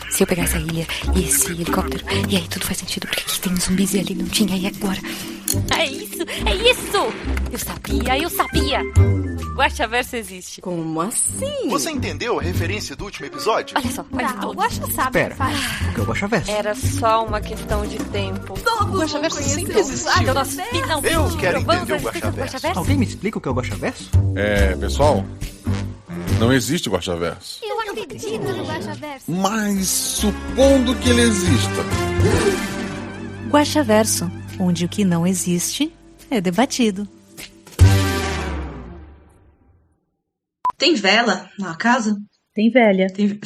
Se eu pegar essa ilha e esse helicóptero, e aí tudo faz sentido, porque aqui tem zumbis e ali não tinha, e agora? É isso! É isso! Eu sabia! Guaxaverso existe. Como assim? Você entendeu a referência do último episódio? Olha só, quase todos. O Guaxa sabe o que faz. O que é o Guaxaverso? Era só uma questão de tempo. Todos O Guaxaverso vão sempre conhecer existiu. o Então nós finalmente Eu quero provamos entender o a existência do Guaxaverso. Alguém me explica o que é o Guaxaverso? Pessoal, não existe Guaxaverso. Eu acredito no Guaxaverso. Mas supondo que ele exista. Guaxaverso, onde o que não existe é debatido. Tem vela na casa? Tem velha. Tem...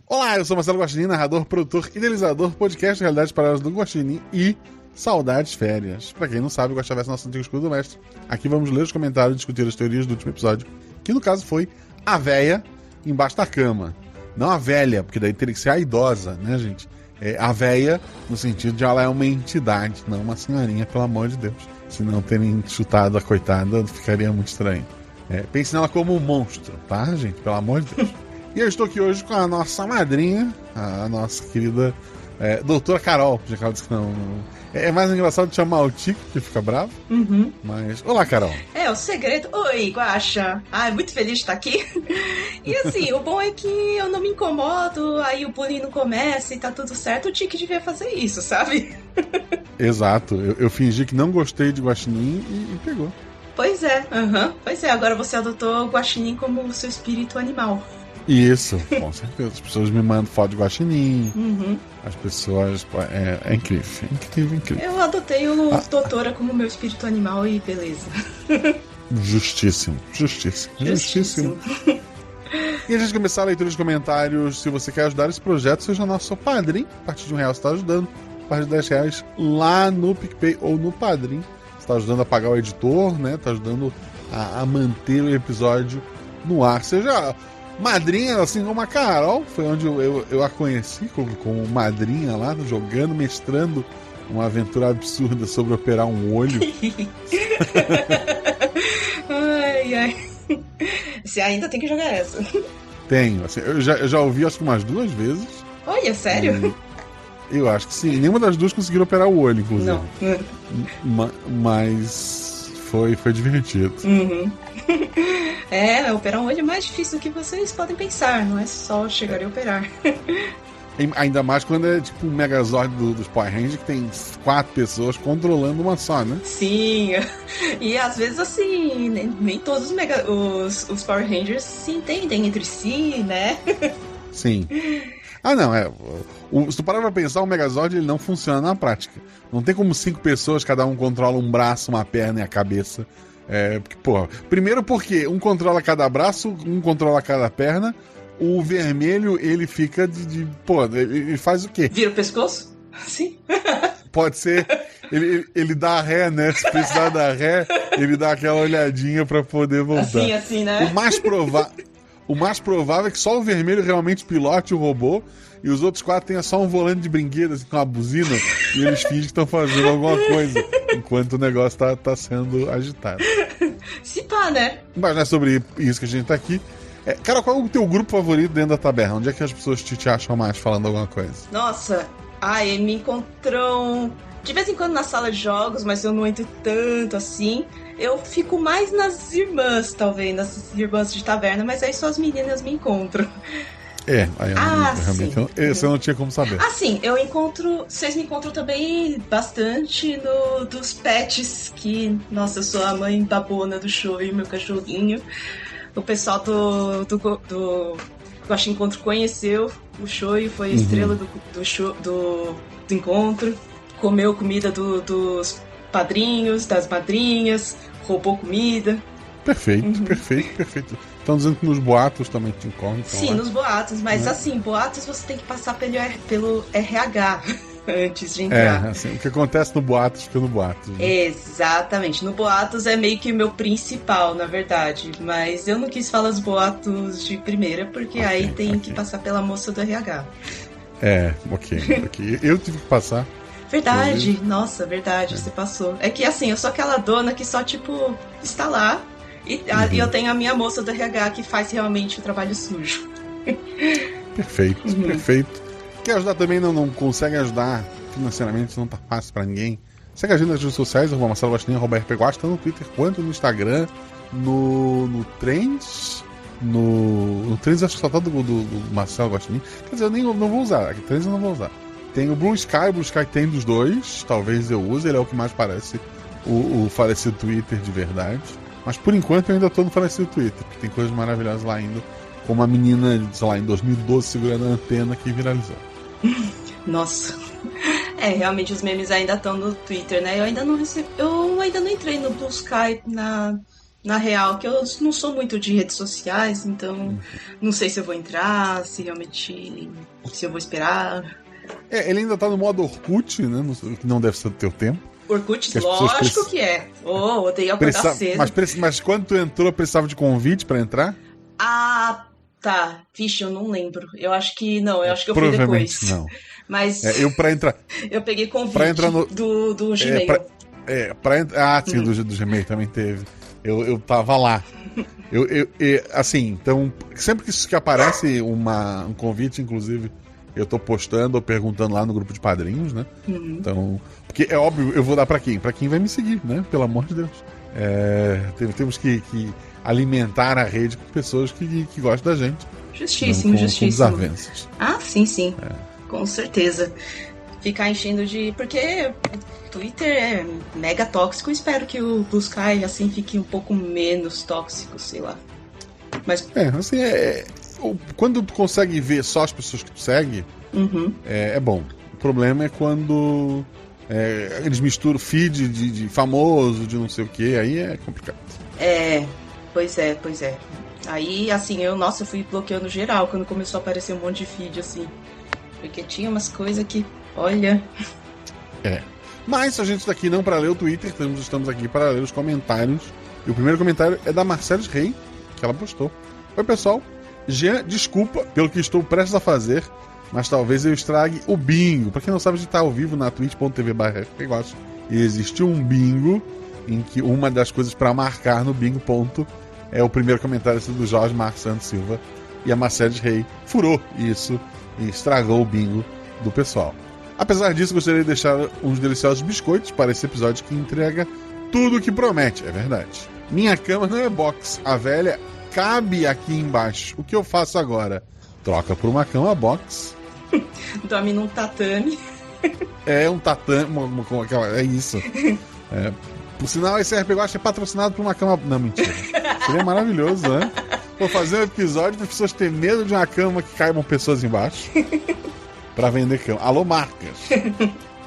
Olá, eu sou Marcelo Guaxinim, narrador, produtor, idealizador, podcast Realidades Paralelas do Guaxinim e Saudades Férias. Pra quem não sabe, o Guaxaverso é nosso antigo escudo do mestre. Aqui vamos ler os comentários e discutir as teorias do último episódio, que no caso foi a véia embaixo da cama. Não a velha, porque daí teria que ser a idosa, né, gente? É a véia no sentido de ela é uma entidade, não uma senhorinha, pelo amor de Deus. Se não terem chutado a coitada, ficaria muito estranho. Pense nela como um monstro, tá, gente? Pelo amor de Deus. E eu estou aqui hoje com a nossa madrinha, a nossa querida doutora Carol. Já que ela disse que não. É mais engraçado de chamar o Tico, que fica bravo. Uhum. Mas. Olá, Carol. É, o segredo. Oi, Guaxa. Ai, muito feliz de estar aqui. E assim, o bom é que eu não me incomodo, aí o bullying não começa e tá tudo certo. O Tico devia fazer isso, sabe? Exato. Eu fingi que não gostei de Guaxinim e pegou. Pois é, Pois é, agora você adotou o Guaxinim como seu espírito animal. Isso, com certeza. As pessoas me mandam foto de Guaxinim. Uhum. As pessoas. É incrível. Incrível. Eu adotei o Doutora como meu espírito animal e beleza. Justíssimo. E antes de começar a leitura dos comentários, se você quer ajudar esse projeto, seja nosso padrinho. A partir de R$1 você está ajudando. A partir de R$10 lá no PicPay ou no Padrim. Você está ajudando a pagar o editor, né? Está ajudando a manter o episódio no ar. Seja madrinha, assim como a Carol, foi onde eu a conheci como madrinha lá, jogando, mestrando uma aventura absurda sobre operar um olho. Ai. Você ainda tem que jogar essa. Tenho, assim, eu já ouvi acho que umas 2 vezes. Olha, sério? Eu acho que sim. Nenhuma das duas conseguiram operar o olho, inclusive. Não. Mas foi divertido. Uhum. Operar um olho é mais difícil do que vocês podem pensar. Não é só chegar e operar. Ainda mais quando é tipo um Megazord dos Power Rangers, que tem 4 pessoas controlando uma só, né? Sim. E às vezes assim, nem todos os Power Rangers se entendem entre si, né? Sim. Não, se tu parar pra pensar, o Megazord ele não funciona na prática. Não tem como 5 pessoas, cada um controla um braço, uma perna e a cabeça. Primeiro porque um controla cada braço, um controla cada perna. O vermelho, ele fica ele faz o quê? Vira o pescoço? Sim. Pode ser. Ele dá ré, né? Se precisar dar ré, ele dá aquela olhadinha pra poder voltar. Assim, né? O mais provável é que só o vermelho realmente pilote o robô e os outros 4 tenham só um volante de brinquedo, assim, com uma buzina, e eles fingem que estão fazendo alguma coisa enquanto o negócio tá sendo agitado. Se pá, né? Mas não é sobre isso que a gente tá aqui. Cara, qual é o teu grupo favorito dentro da taberna? Onde é que as pessoas te acham mais falando alguma coisa? Nossa, me encontram de vez em quando na sala de jogos, mas eu não entro tanto assim. Eu fico mais nas irmãs, talvez, nas irmãs de taverna, mas aí só as meninas me encontram. Realmente, esse eu não tinha como saber. Sim, vocês me encontram também bastante dos pets, que, nossa, eu sou a mãe babona do show e meu cachorrinho. O pessoal do Guaxa Encontro conheceu o show e foi a estrela do encontro. Comeu comida dos padrinhos, das madrinhas, roubou comida. Perfeito. Estão dizendo que nos boatos também te encontram. Sim, nos boatos, mas assim, boatos você tem que passar pelo RH antes de entrar. O que acontece no boatos fica no boatos. Né? Exatamente, no boatos é meio que o meu principal, na verdade, mas eu não quis falar os boatos de primeira, porque aí tem que passar pela moça do RH. Ok. Eu tive que passar. Verdade, nossa, verdade, você passou. É que assim, eu sou aquela dona que só, está lá E eu tenho a minha moça do RH que faz realmente o trabalho sujo. Perfeito, perfeito. Quer ajudar também, não consegue ajudar financeiramente, não tá fácil pra ninguém. Segue a gente nas redes sociais, Marcelo Guaxinim, @rpguax, tanto no Twitter quanto no Instagram, no Trends. No Trends acho que só tá do Marcelo Guaxinim. Quer dizer, eu não vou usar. Aqui Trends eu não vou usar. Tem o Blue Sky tem dos dois. Talvez eu use, ele é o que mais parece o falecido Twitter de verdade. Mas por enquanto eu ainda tô no falecido Twitter, porque tem coisas maravilhosas lá ainda. Como a menina, sei lá, em 2012 segurando a antena que viralizou. Nossa. Realmente os memes ainda estão no Twitter, né? Eu ainda não entrei no Blue Sky na real, que eu não sou muito de redes sociais, então não sei se eu vou entrar, se eu vou esperar. Ele ainda tá no modo Orkut, né? Que não deve ser do teu tempo. Orkut, lógico que é. Odeio acordar cedo. Mas quando tu entrou, precisava de convite pra entrar? Ah, tá. Vixe, eu não lembro. Eu acho que não, eu acho que eu fui depois. Não. Mas eu pra entrar. Eu peguei convite pra entrar do Gmail. Sim, do Gmail também teve. Eu tava lá. Assim, então, sempre que aparece um convite, inclusive, eu tô postando ou perguntando lá no grupo de padrinhos, né? Então, porque é óbvio, eu vou dar pra quem? Pra quem vai me seguir, né? Pelo amor de Deus. Temos que alimentar a rede com pessoas que gostam da gente. Justíssimo. Com desavenças. Ah, sim. Com certeza. Ficar enchendo porque Twitter é mega tóxico. Espero que o Blue Sky assim fique um pouco menos tóxico, sei lá. Mas quando tu consegue ver só as pessoas que tu segue, é bom. O problema é quando eles misturam feed de famoso, de não sei o que, aí é complicado. Pois é. Aí, assim, eu fui bloqueando geral quando começou a aparecer um monte de feed, assim. Porque tinha umas coisas que, olha... Mas a gente está aqui não para ler o Twitter, estamos aqui para ler os comentários. E o primeiro comentário é da Marceles Rey, que ela postou. Oi, pessoal. Jean, desculpa pelo que estou prestes a fazer, mas talvez eu estrague o bingo. Para quem não sabe, a gente está ao vivo na twitch.tv/rpguax. E existiu um bingo em que uma das coisas para marcar no bingo ponto é o primeiro comentário do Jorge Marcos Santos Silva. E a Marceles Rey furou isso e estragou o bingo do pessoal. Apesar disso, gostaria de deixar uns deliciosos biscoitos para esse episódio que entrega tudo o que promete, é verdade. Minha cama não é box, a velha cabe aqui embaixo. O que eu faço agora? Troca por uma cama box. Dorme num tatame. Um tatame, é isso. Por sinal, esse RPGuax é patrocinado por uma cama... Não, mentira. Seria maravilhoso, né? Vou fazer um episódio para as pessoas terem medo de uma cama que caibam pessoas embaixo. Pra vender cama. Alô, marcas.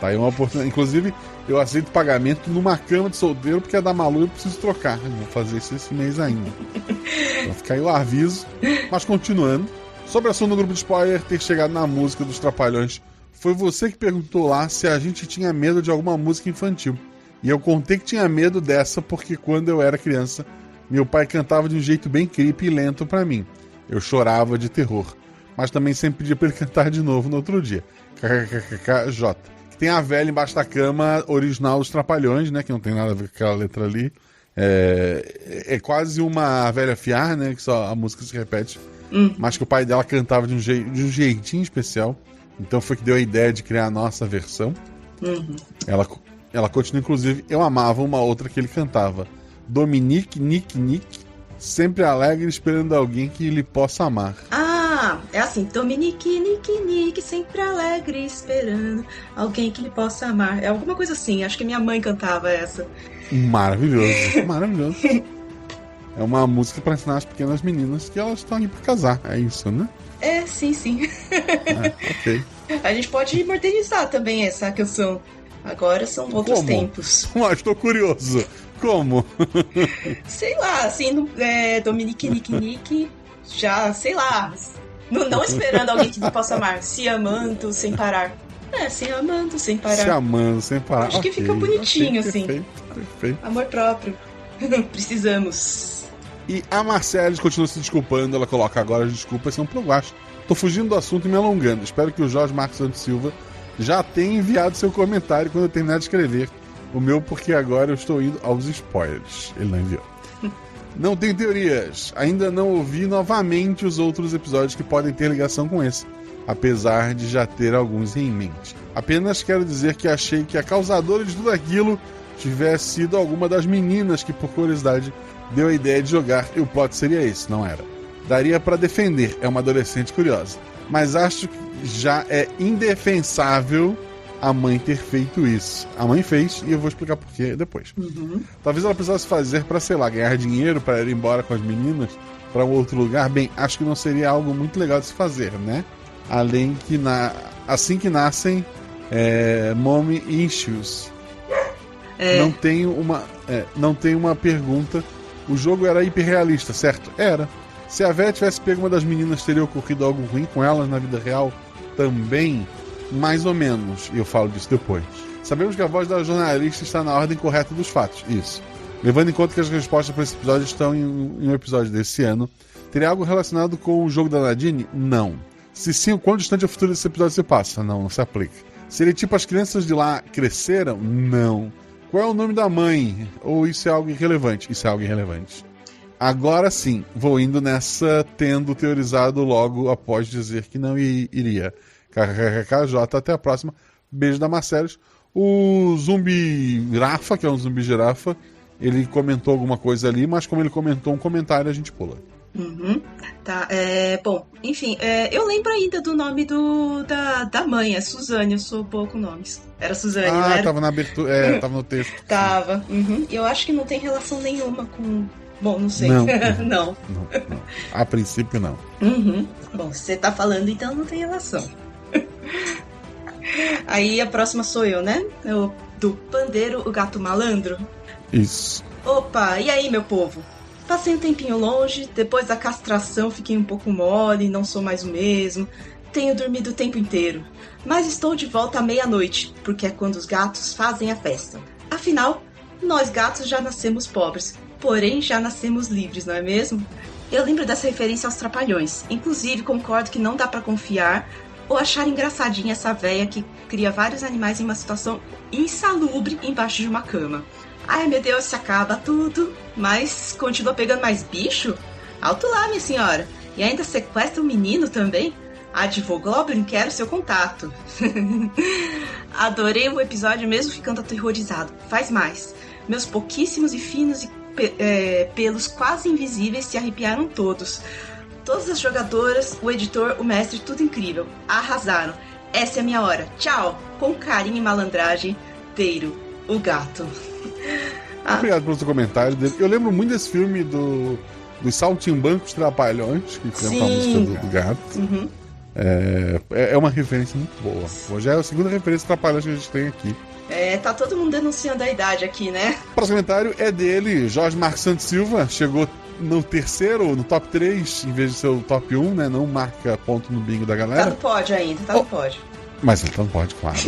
Tá aí uma oportunidade. Inclusive, eu aceito pagamento numa cama de solteiro, porque a da Malu eu preciso trocar. Vou fazer isso esse mês ainda. Então fica aí o aviso. Mas continuando. Sobre o assunto do grupo de spoiler ter chegado na música dos Trapalhões, foi você que perguntou lá se a gente tinha medo de alguma música infantil. E eu contei que tinha medo dessa porque quando eu era criança, meu pai cantava de um jeito bem creepy e lento pra mim. Eu chorava de terror. Mas também sempre pedia pra ele cantar de novo no outro dia. KKKKJ. Tem a velha embaixo da cama original dos Trapalhões, né? Que não tem nada a ver com aquela letra ali. É quase uma velha fiar, né? Que só a música se repete. Mas que o pai dela cantava de um jeitinho especial. Então foi que deu a ideia de criar a nossa versão. Ela continua, inclusive, eu amava uma outra que ele cantava. Dominique, Nick, sempre alegre esperando alguém que lhe possa amar. É assim, Dominique, Nick, sempre alegre, esperando alguém que lhe possa amar. É alguma coisa assim, acho que minha mãe cantava essa. Maravilhoso. É uma música para ensinar as pequenas meninas que elas estão aqui para casar, é isso, né? Sim. Ok. A gente pode modernizar também essa canção. Agora são outros tempos. Estou curioso. Como? Sei lá, assim, Dominique, Nick, já, sei lá... Não esperando alguém que me possa amar. Se amando sem parar. Se amando sem parar. Se amando sem parar. Acho que fica bonitinho, assim. Perfeito. Amor próprio. Precisamos. E a Marcelles continua se desculpando. Ela coloca agora as desculpas são pro Guaxa. Tô fugindo do assunto e me alongando. Espero que o Jorge Marcos Santos Silva já tenha enviado seu comentário quando eu terminar de escrever o meu, porque agora eu estou indo aos spoilers. Ele não enviou. Não tenho teorias. Ainda não ouvi novamente os outros episódios que podem ter ligação com esse, apesar de já ter alguns em mente. Apenas quero dizer que achei que a causadora de tudo aquilo tivesse sido alguma das meninas que, por curiosidade, deu a ideia de jogar, e o plot seria esse, não era. Daria pra defender, é uma adolescente curiosa. Mas acho que já é indefensável a mãe ter feito isso. A mãe fez, e eu vou explicar por quê depois. Talvez ela precisasse fazer pra, sei lá, ganhar dinheiro pra ir embora com as meninas pra um outro lugar. Bem, acho que não seria algo muito legal de se fazer, né? Além que assim que nascem mommy issues. Não tenho uma pergunta. O jogo era hiperrealista, certo? Era. Se a Vera tivesse pego uma das meninas, teria ocorrido algo ruim com elas na vida real também? Mais ou menos. E eu falo disso depois. Sabemos que a voz da jornalista está na ordem correta dos fatos. Isso. Levando em conta que as respostas para esse episódio estão em um episódio desse ano. Teria algo relacionado com o jogo da Nadine? Não. Se sim, o quão distante ao futuro desse episódio se passa? Não se aplica. Seria tipo as crianças de lá cresceram? Não. Qual é o nome da mãe? Ou isso é algo irrelevante? Isso é algo irrelevante. Agora sim, vou indo nessa, tendo teorizado logo após dizer que não iria. KKKJ, até a próxima. Beijo da Marcelos. O zumbi Rafa, que é um zumbi girafa, ele comentou alguma coisa ali, mas como ele comentou um comentário, a gente pula. Tá, bom, enfim, eu lembro ainda do nome da mãe, é Suzane, eu sou boa com nomes. Era Suzane, não era? Tava na abertura, tava no texto. Tava, eu acho que não tem relação nenhuma com... Bom, não sei. Não. A princípio, não. Bom, se você tá falando, então não tem relação. Aí a próxima sou eu, né? Do Pandeiro, o Gato Malandro. Isso. Opa, e aí, meu povo? Passei um tempinho longe, depois da castração fiquei um pouco mole, não sou mais o mesmo. Tenho dormido o tempo inteiro. Mas estou de volta à meia-noite, porque é quando os gatos fazem a festa. Afinal, nós gatos já nascemos pobres. Porém, já nascemos livres, não é mesmo? Eu lembro dessa referência aos Trapalhões. Inclusive, concordo que não dá pra confiar ou achar engraçadinha essa véia que cria vários animais em uma situação insalubre embaixo de uma cama. Ai, meu Deus, se acaba tudo. Mas continua pegando mais bicho? Alto lá, minha senhora. E ainda sequestra um menino também? Advogoblin, quero seu contato. Adorei o episódio mesmo ficando aterrorizado. Faz mais. Meus pouquíssimos e finos e pelos quase invisíveis se arrepiaram todos. Todas as jogadoras, o editor, o mestre, tudo incrível. Arrasaram. Essa é a minha hora. Tchau. Com carinho e malandragem, Teiro, o gato. Obrigado pelo seu comentário dele. Eu lembro muito desse filme dos Saltimbancos Trapalhões, que canta a música do gato. É uma referência muito boa. Hoje já é a segunda referência Trapalhões que a gente tem aqui. Tá todo mundo denunciando a idade aqui, né? O próximo comentário é dele, Jorge Marcos Santos Silva. Chegou no terceiro, no top 3, em vez de ser o top 1, né? Não marca ponto no bingo da galera. Tá no pódio ainda, tá no pódio. Mas então pode, claro.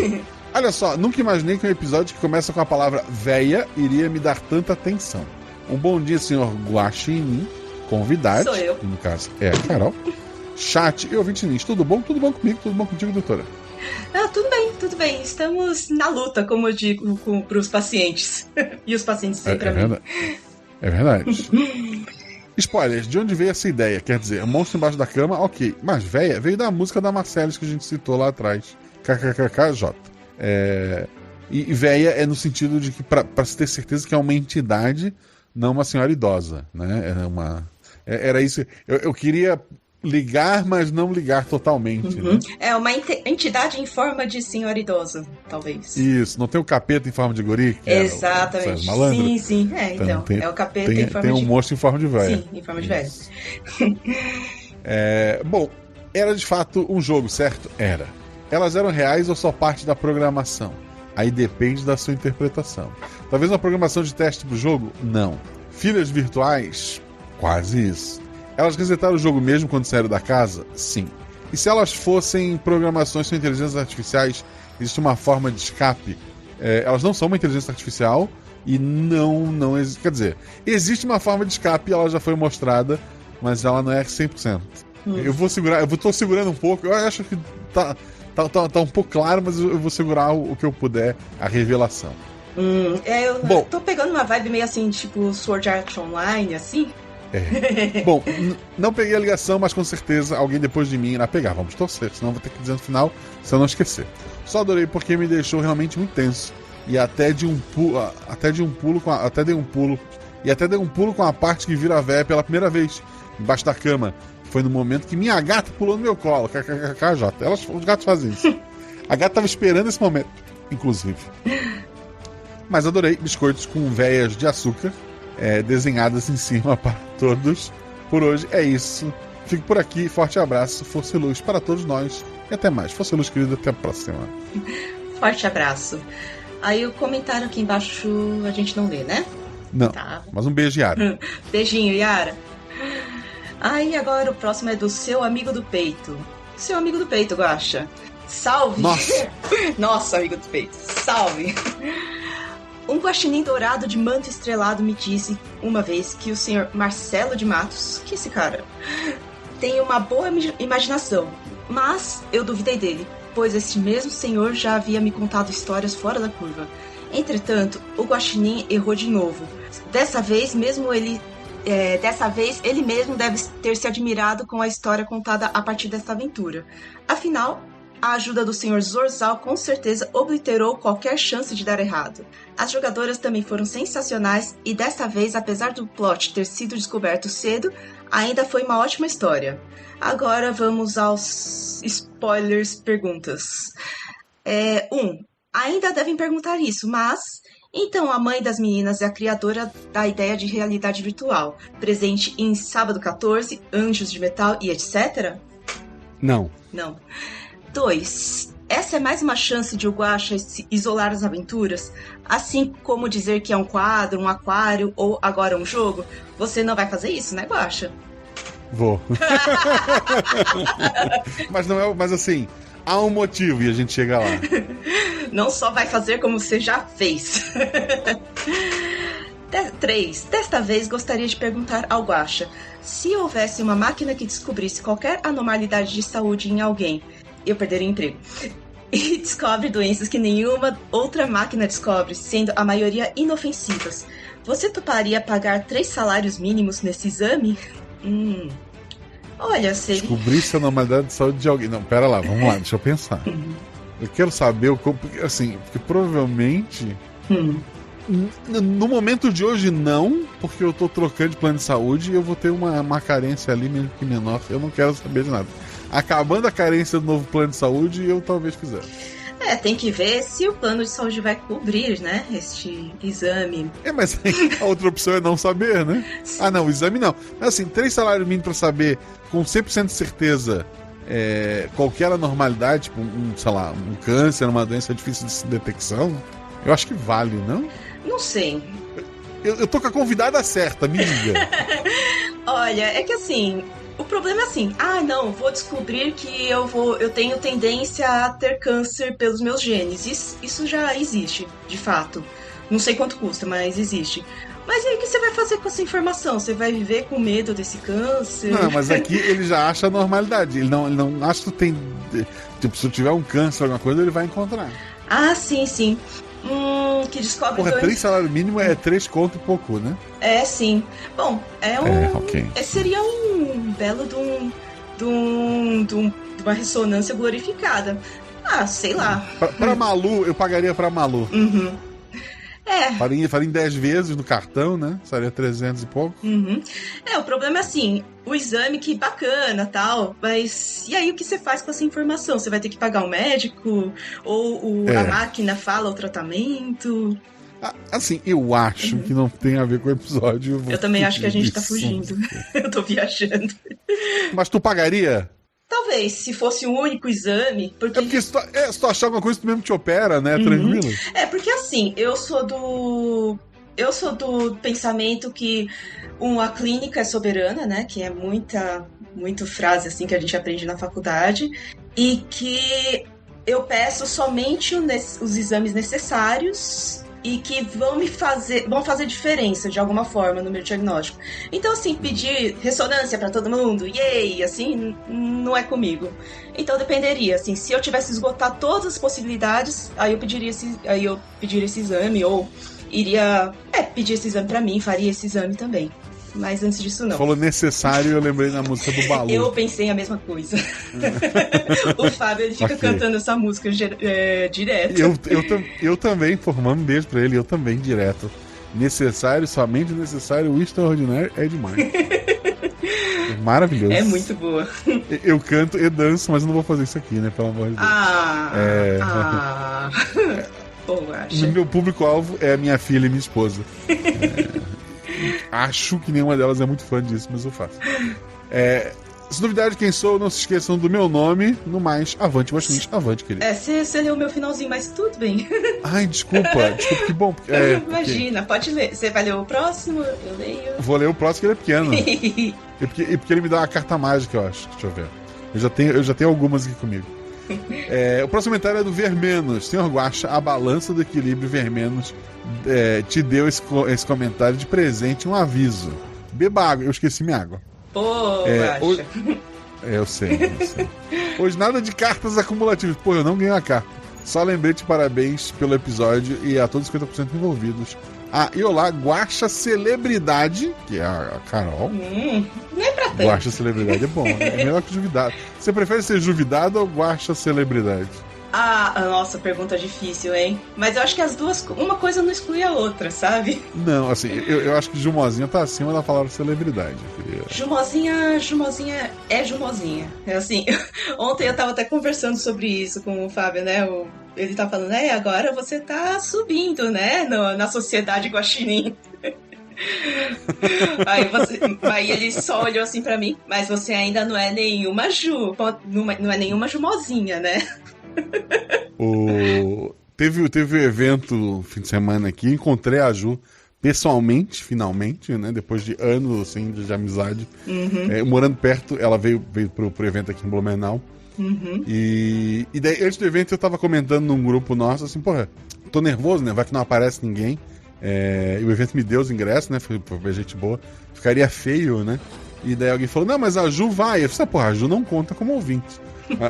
Olha só, nunca imaginei que um episódio que começa com a palavra véia iria me dar tanta atenção. Um bom dia, senhor Guaxinim, convidado. Sou eu. No caso, é a Carol. Chat e ouvintes, tudo bom? Tudo bom comigo? Tudo bom contigo, doutora? Tudo bem. Estamos na luta, como eu digo pros pacientes. E os pacientes sempre a mim. É verdade. Spoilers, de onde veio essa ideia? Quer dizer, monstro embaixo da cama, ok. Mas véia veio da música da Marcelis que a gente citou lá atrás. KKKKJ. E véia é no sentido de que pra se ter certeza que é uma entidade, não uma senhora idosa, né? Era isso. Eu queria ligar, mas não ligar totalmente. Né? É uma entidade em forma de senhora idosa, talvez. Isso, não tem o capeta em forma de guri? Exatamente. Sim. Então, é o capeta em forma de... Tem um monstro em forma de velha. Sim, em forma de velha. Bom, era de fato um jogo, certo? Era. Elas eram reais ou só parte da programação? Aí depende da sua interpretação. Talvez uma programação de teste pro jogo? Não. Filhas virtuais? Quase isso. Elas resetaram o jogo mesmo quando saíram da casa? Sim. E se elas fossem programações com inteligências artificiais, existe uma forma de escape? Elas não são uma inteligência artificial e não existe. Quer dizer, existe uma forma de escape e ela já foi mostrada, mas ela não é 100%. Eu tô segurando um pouco, eu acho que tá um pouco claro, mas eu vou segurar o que eu puder, a revelação. Eu Bom. tô pegando uma vibe meio assim, tipo Sword Art Online, assim. Bom, não peguei a ligação, mas com certeza alguém depois de mim irá pegar. Vamos torcer, senão vou ter que dizer no final, se eu não esquecer. Só adorei porque me deixou realmente muito tenso. E até dei um pulo com a parte que vira véia pela primeira vez, embaixo da cama. Foi no momento que minha gata pulou no meu colo. KKKJ. Os gatos fazem isso. A gata tava esperando esse momento, inclusive. Mas adorei biscoitos com véias de açúcar desenhadas em cima para todos. Por hoje é isso. Fico por aqui. Forte abraço. Força e luz para todos nós. E até mais. Força e luz, querido. Até a próxima. Forte abraço. Aí o comentário aqui embaixo a gente não lê, né? Não, Tá. mas um beijo, Yara. Beijinho, Yara. Aí agora o próximo é do seu amigo do peito. Seu amigo do peito, Guaxa. Salve! Nossa. Nossa, amigo do peito. Salve! Um guaxinim dourado de manto estrelado me disse uma vez que o senhor Marcelo de Matos, que esse cara, tem uma boa imaginação, mas eu duvidei dele, pois esse mesmo senhor já havia me contado histórias fora da curva. Entretanto, o guaxinim errou de novo. Dessa vez ele mesmo deve ter se admirado com a história contada a partir dessa aventura. Afinal, a ajuda do Sr. Zorzal com certeza obliterou qualquer chance de dar errado. As jogadoras também foram sensacionais e dessa vez, apesar do plot ter sido descoberto cedo, ainda foi uma ótima história. Agora vamos aos spoilers perguntas. 1. Ainda devem perguntar isso, mas... Então a mãe das meninas é a criadora da ideia de realidade virtual, presente em Sábado 14, Anjos de Metal e etc? Não. Não. 2. Essa é mais uma chance de o Guaxa isolar as aventuras? Assim como dizer que é um quadro, um aquário ou agora um jogo? Você não vai fazer isso, né, Guaxa? Vou. Mas assim, há um motivo e a gente chega lá. Não só vai fazer como você já fez. 3. Desta vez gostaria de perguntar ao Guaxa: se houvesse uma máquina que descobrisse qualquer anormalidade de saúde em alguém, eu perderia o emprego. E descobre doenças que nenhuma outra máquina descobre, sendo a maioria inofensivas. Você toparia pagar 3 salários mínimos nesse exame? Olha, seria... Descobrisse a anormalidade de saúde de alguém. Não, pera lá, vamos lá, deixa eu pensar. Eu quero saber, assim, porque provavelmente... No momento de hoje, não, porque eu tô trocando de plano de saúde e eu vou ter uma carência ali, mesmo que menor. Eu não quero saber de nada. Acabando a carência do novo plano de saúde, eu talvez fizesse. Tem que ver se o plano de saúde vai cobrir, né, este exame. Mas a outra opção é não saber, né? Ah, não, o exame não. Assim, 3 salários mínimos pra saber com 100% de certeza qualquer anormalidade, tipo sei lá, um câncer, uma doença difícil de detecção, eu acho que vale, não? Não sei. Eu tô com a convidada certa, me diga. Olha, é que assim... O problema é assim, não, vou descobrir que eu tenho tendência a ter câncer pelos meus genes. Isso já existe, de fato. Não sei quanto custa, mas existe. Mas e aí o que você vai fazer com essa informação? Você vai viver com medo desse câncer? Não, mas aqui ele já acha a normalidade. Ele não acha que tu tem... Tipo, se tu tiver um câncer, alguma coisa, ele vai encontrar. Ah, sim. Que descobre... Porra, 3 salários mínimos é 3 conto e pouco, né? Sim. Bom, ok. Seria um belo de uma ressonância glorificada. Sei lá. Pra Malu, eu pagaria pra Malu. Uhum. Faria em 10 vezes no cartão, né? Seria 300 e pouco. Uhum. O problema é assim, o exame que bacana, tal, mas e aí o que você faz com essa informação? Você vai ter que pagar um médico? Ou a máquina fala o tratamento? Assim, eu acho que não tem a ver com o episódio. Eu também acho que a gente tá fugindo. Eu tô viajando. Mas tu pagaria? Talvez, se fosse um único exame... Porque se tu achar alguma coisa, tu mesmo te opera, né? Tranquilo. Porque assim, eu sou do pensamento que uma clínica é soberana, né? Que é muita frase assim que a gente aprende na faculdade. E que eu peço somente os exames necessários e que vão fazer diferença de alguma forma no meu diagnóstico. Então, assim, pedir ressonância pra todo mundo, yay, assim, não é comigo. Então dependeria, assim, se eu tivesse esgotado todas as possibilidades, aí eu pediria esse exame, ou iria pedir esse exame pra mim, faria esse exame também. Mas antes disso, não. Falou necessário, eu lembrei da música do Balu. Eu pensei a mesma coisa. O Fábio, ele fica cantando essa música direto. Eu também, formando um beijo pra ele, eu também direto. Necessário, somente necessário, o extraordinário é demais. É maravilhoso. É muito boa. Eu canto e danço, mas eu não vou fazer isso aqui, né? Pelo amor de Deus. Poxa. Meu público-alvo é a minha filha e minha esposa. Acho que nenhuma delas é muito fã disso, mas eu faço. Se duvidar de quem sou, não se esqueçam do meu nome. No mais, avante, Guaxinins, avante, querido. Você leu o meu finalzinho, mas tudo bem. Ai, desculpa, que bom. Imagina, pode ler. Você vai ler o próximo? Eu leio. Vou ler o próximo, que ele é pequeno. porque ele me dá uma carta mágica, eu acho. Deixa eu ver. Eu já tenho algumas aqui comigo. O próximo comentário é do Vermenos. Senhor Guaxa, a balança do equilíbrio Vermenos te deu esse comentário de presente, um aviso. Beba água. Eu esqueci minha água. Pô, Guaxa. Eu sei. Hoje nada de cartas acumulativas. Pô, eu não ganhei a carta. Só lembrete, parabéns pelo episódio e a todos os 50% envolvidos. E olá, Guaxa Celebridade, que é a Carol. Não é pra tanto. Guaxa Celebridade é bom, é melhor que Juvidado. Você prefere ser Juvidado ou Guaxa Celebridade? Nossa, pergunta difícil, hein? Mas eu acho que as duas, uma coisa não exclui a outra, sabe? Não, assim, eu acho que Jumozinha tá acima da palavra celebridade. Jumozinha é Jumozinha. É assim, ontem eu tava até conversando sobre isso com o Fábio, né? Ele tá falando, agora você tá subindo, né? Na sociedade guaxinim. Aí ele só olhou assim pra mim, mas você ainda não é nenhuma não é nenhuma Jumozinha, né? Teve um evento fim de semana aqui, encontrei a Ju pessoalmente, finalmente, né? Depois de anos assim, de amizade. Morando perto, ela veio pro evento aqui em Blumenau. E daí, antes do evento, eu tava comentando num grupo nosso assim, porra, tô nervoso, né? Vai que não aparece ninguém. E o evento me deu os ingressos, né? Foi gente boa. Ficaria feio, né? E daí alguém falou, não, mas a Ju vai. Eu falei, porra, a Ju não conta como ouvinte.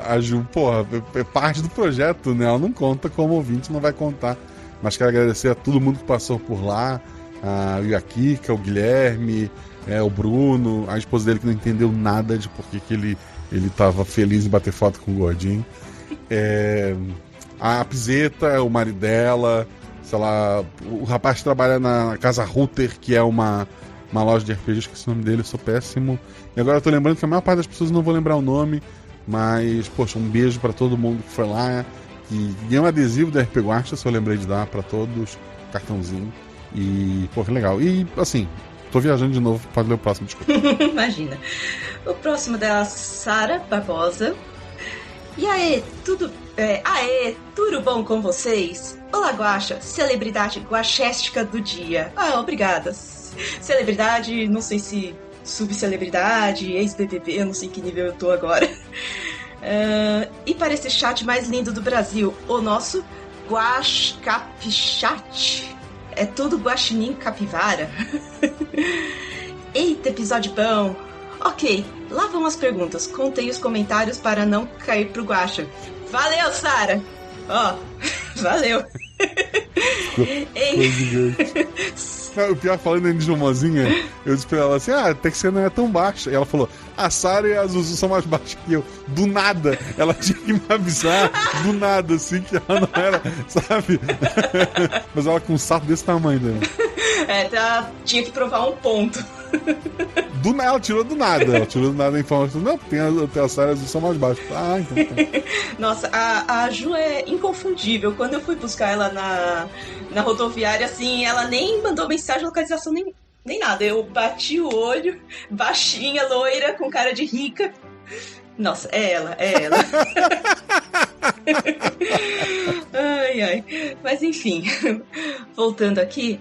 A Ju, porra, é parte do projeto, né? Ela não conta como ouvinte, não vai contar. Mas quero agradecer a todo mundo que passou por lá. A Kika, o Guilherme, o Bruno, a esposa dele que não entendeu nada de por que ele tava feliz em bater foto com o gordinho. A Pizeta, o marido dela, sei lá, o rapaz que trabalha na Casa Router, que é uma loja de RPG, esqueci o nome dele, eu sou péssimo. E agora eu tô lembrando que a maior parte das pessoas não vou lembrar o nome. Mas, poxa, um beijo pra todo mundo que foi lá. E ganhei um adesivo da RP Guaxa, se eu lembrei de dar pra todos, cartãozinho. E, pô, que legal. E, assim, tô viajando de novo, pode ler o próximo, desculpa. Imagina. O próximo é Sara Barbosa. E aí, tudo bom com vocês? Olá, Guaxa, celebridade guaxéstica do dia. Obrigada. Celebridade, não sei se subcelebridade, ex-BBB, eu não sei em que nível eu tô agora. E para esse chat mais lindo do Brasil, o nosso Guaxcapichat. É tudo guaxinim capivara. Eita, episódio bom. Ok, lá vão as perguntas. Contei os comentários para não cair pro Guaxa. Valeu, Sara! Valeu. O pior, falando de Jumozinha, eu disse pra ela assim, até que você não é tão baixa. E ela falou, a Sara e a Zuzu são mais baixas que eu. Do nada, ela tinha que me avisar, do nada, assim, que ela não era, sabe? Mas ela com um saco desse tamanho, né? Tinha que provar um ponto. Ela tirou do nada a informação. Não, tem a Sara e a Zuzu são mais baixas. Então tá. Nossa, a Ju é inconfundível. Quando eu fui buscar ela na rodoviária, assim, ela nem mandou mensagem de localização, nem nada. Eu bati o olho, baixinha, loira, com cara de rica. Nossa, é ela. Ai, ai. Mas enfim, voltando aqui.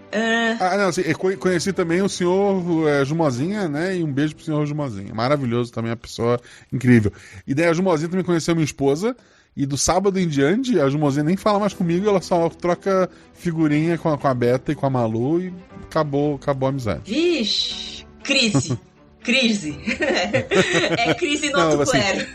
Não, assim, eu conheci também o senhor Jumozinha, né? E um beijo pro senhor Jumozinha. Maravilhoso também, uma pessoa incrível. E daí a Jumozinha também conheceu minha esposa. E do sábado em diante, a Jumozinha nem fala mais comigo, ela só troca figurinha com a Beta e com a Malu e acabou a amizade. Vixe, crise. Crise. É crise no outro plano.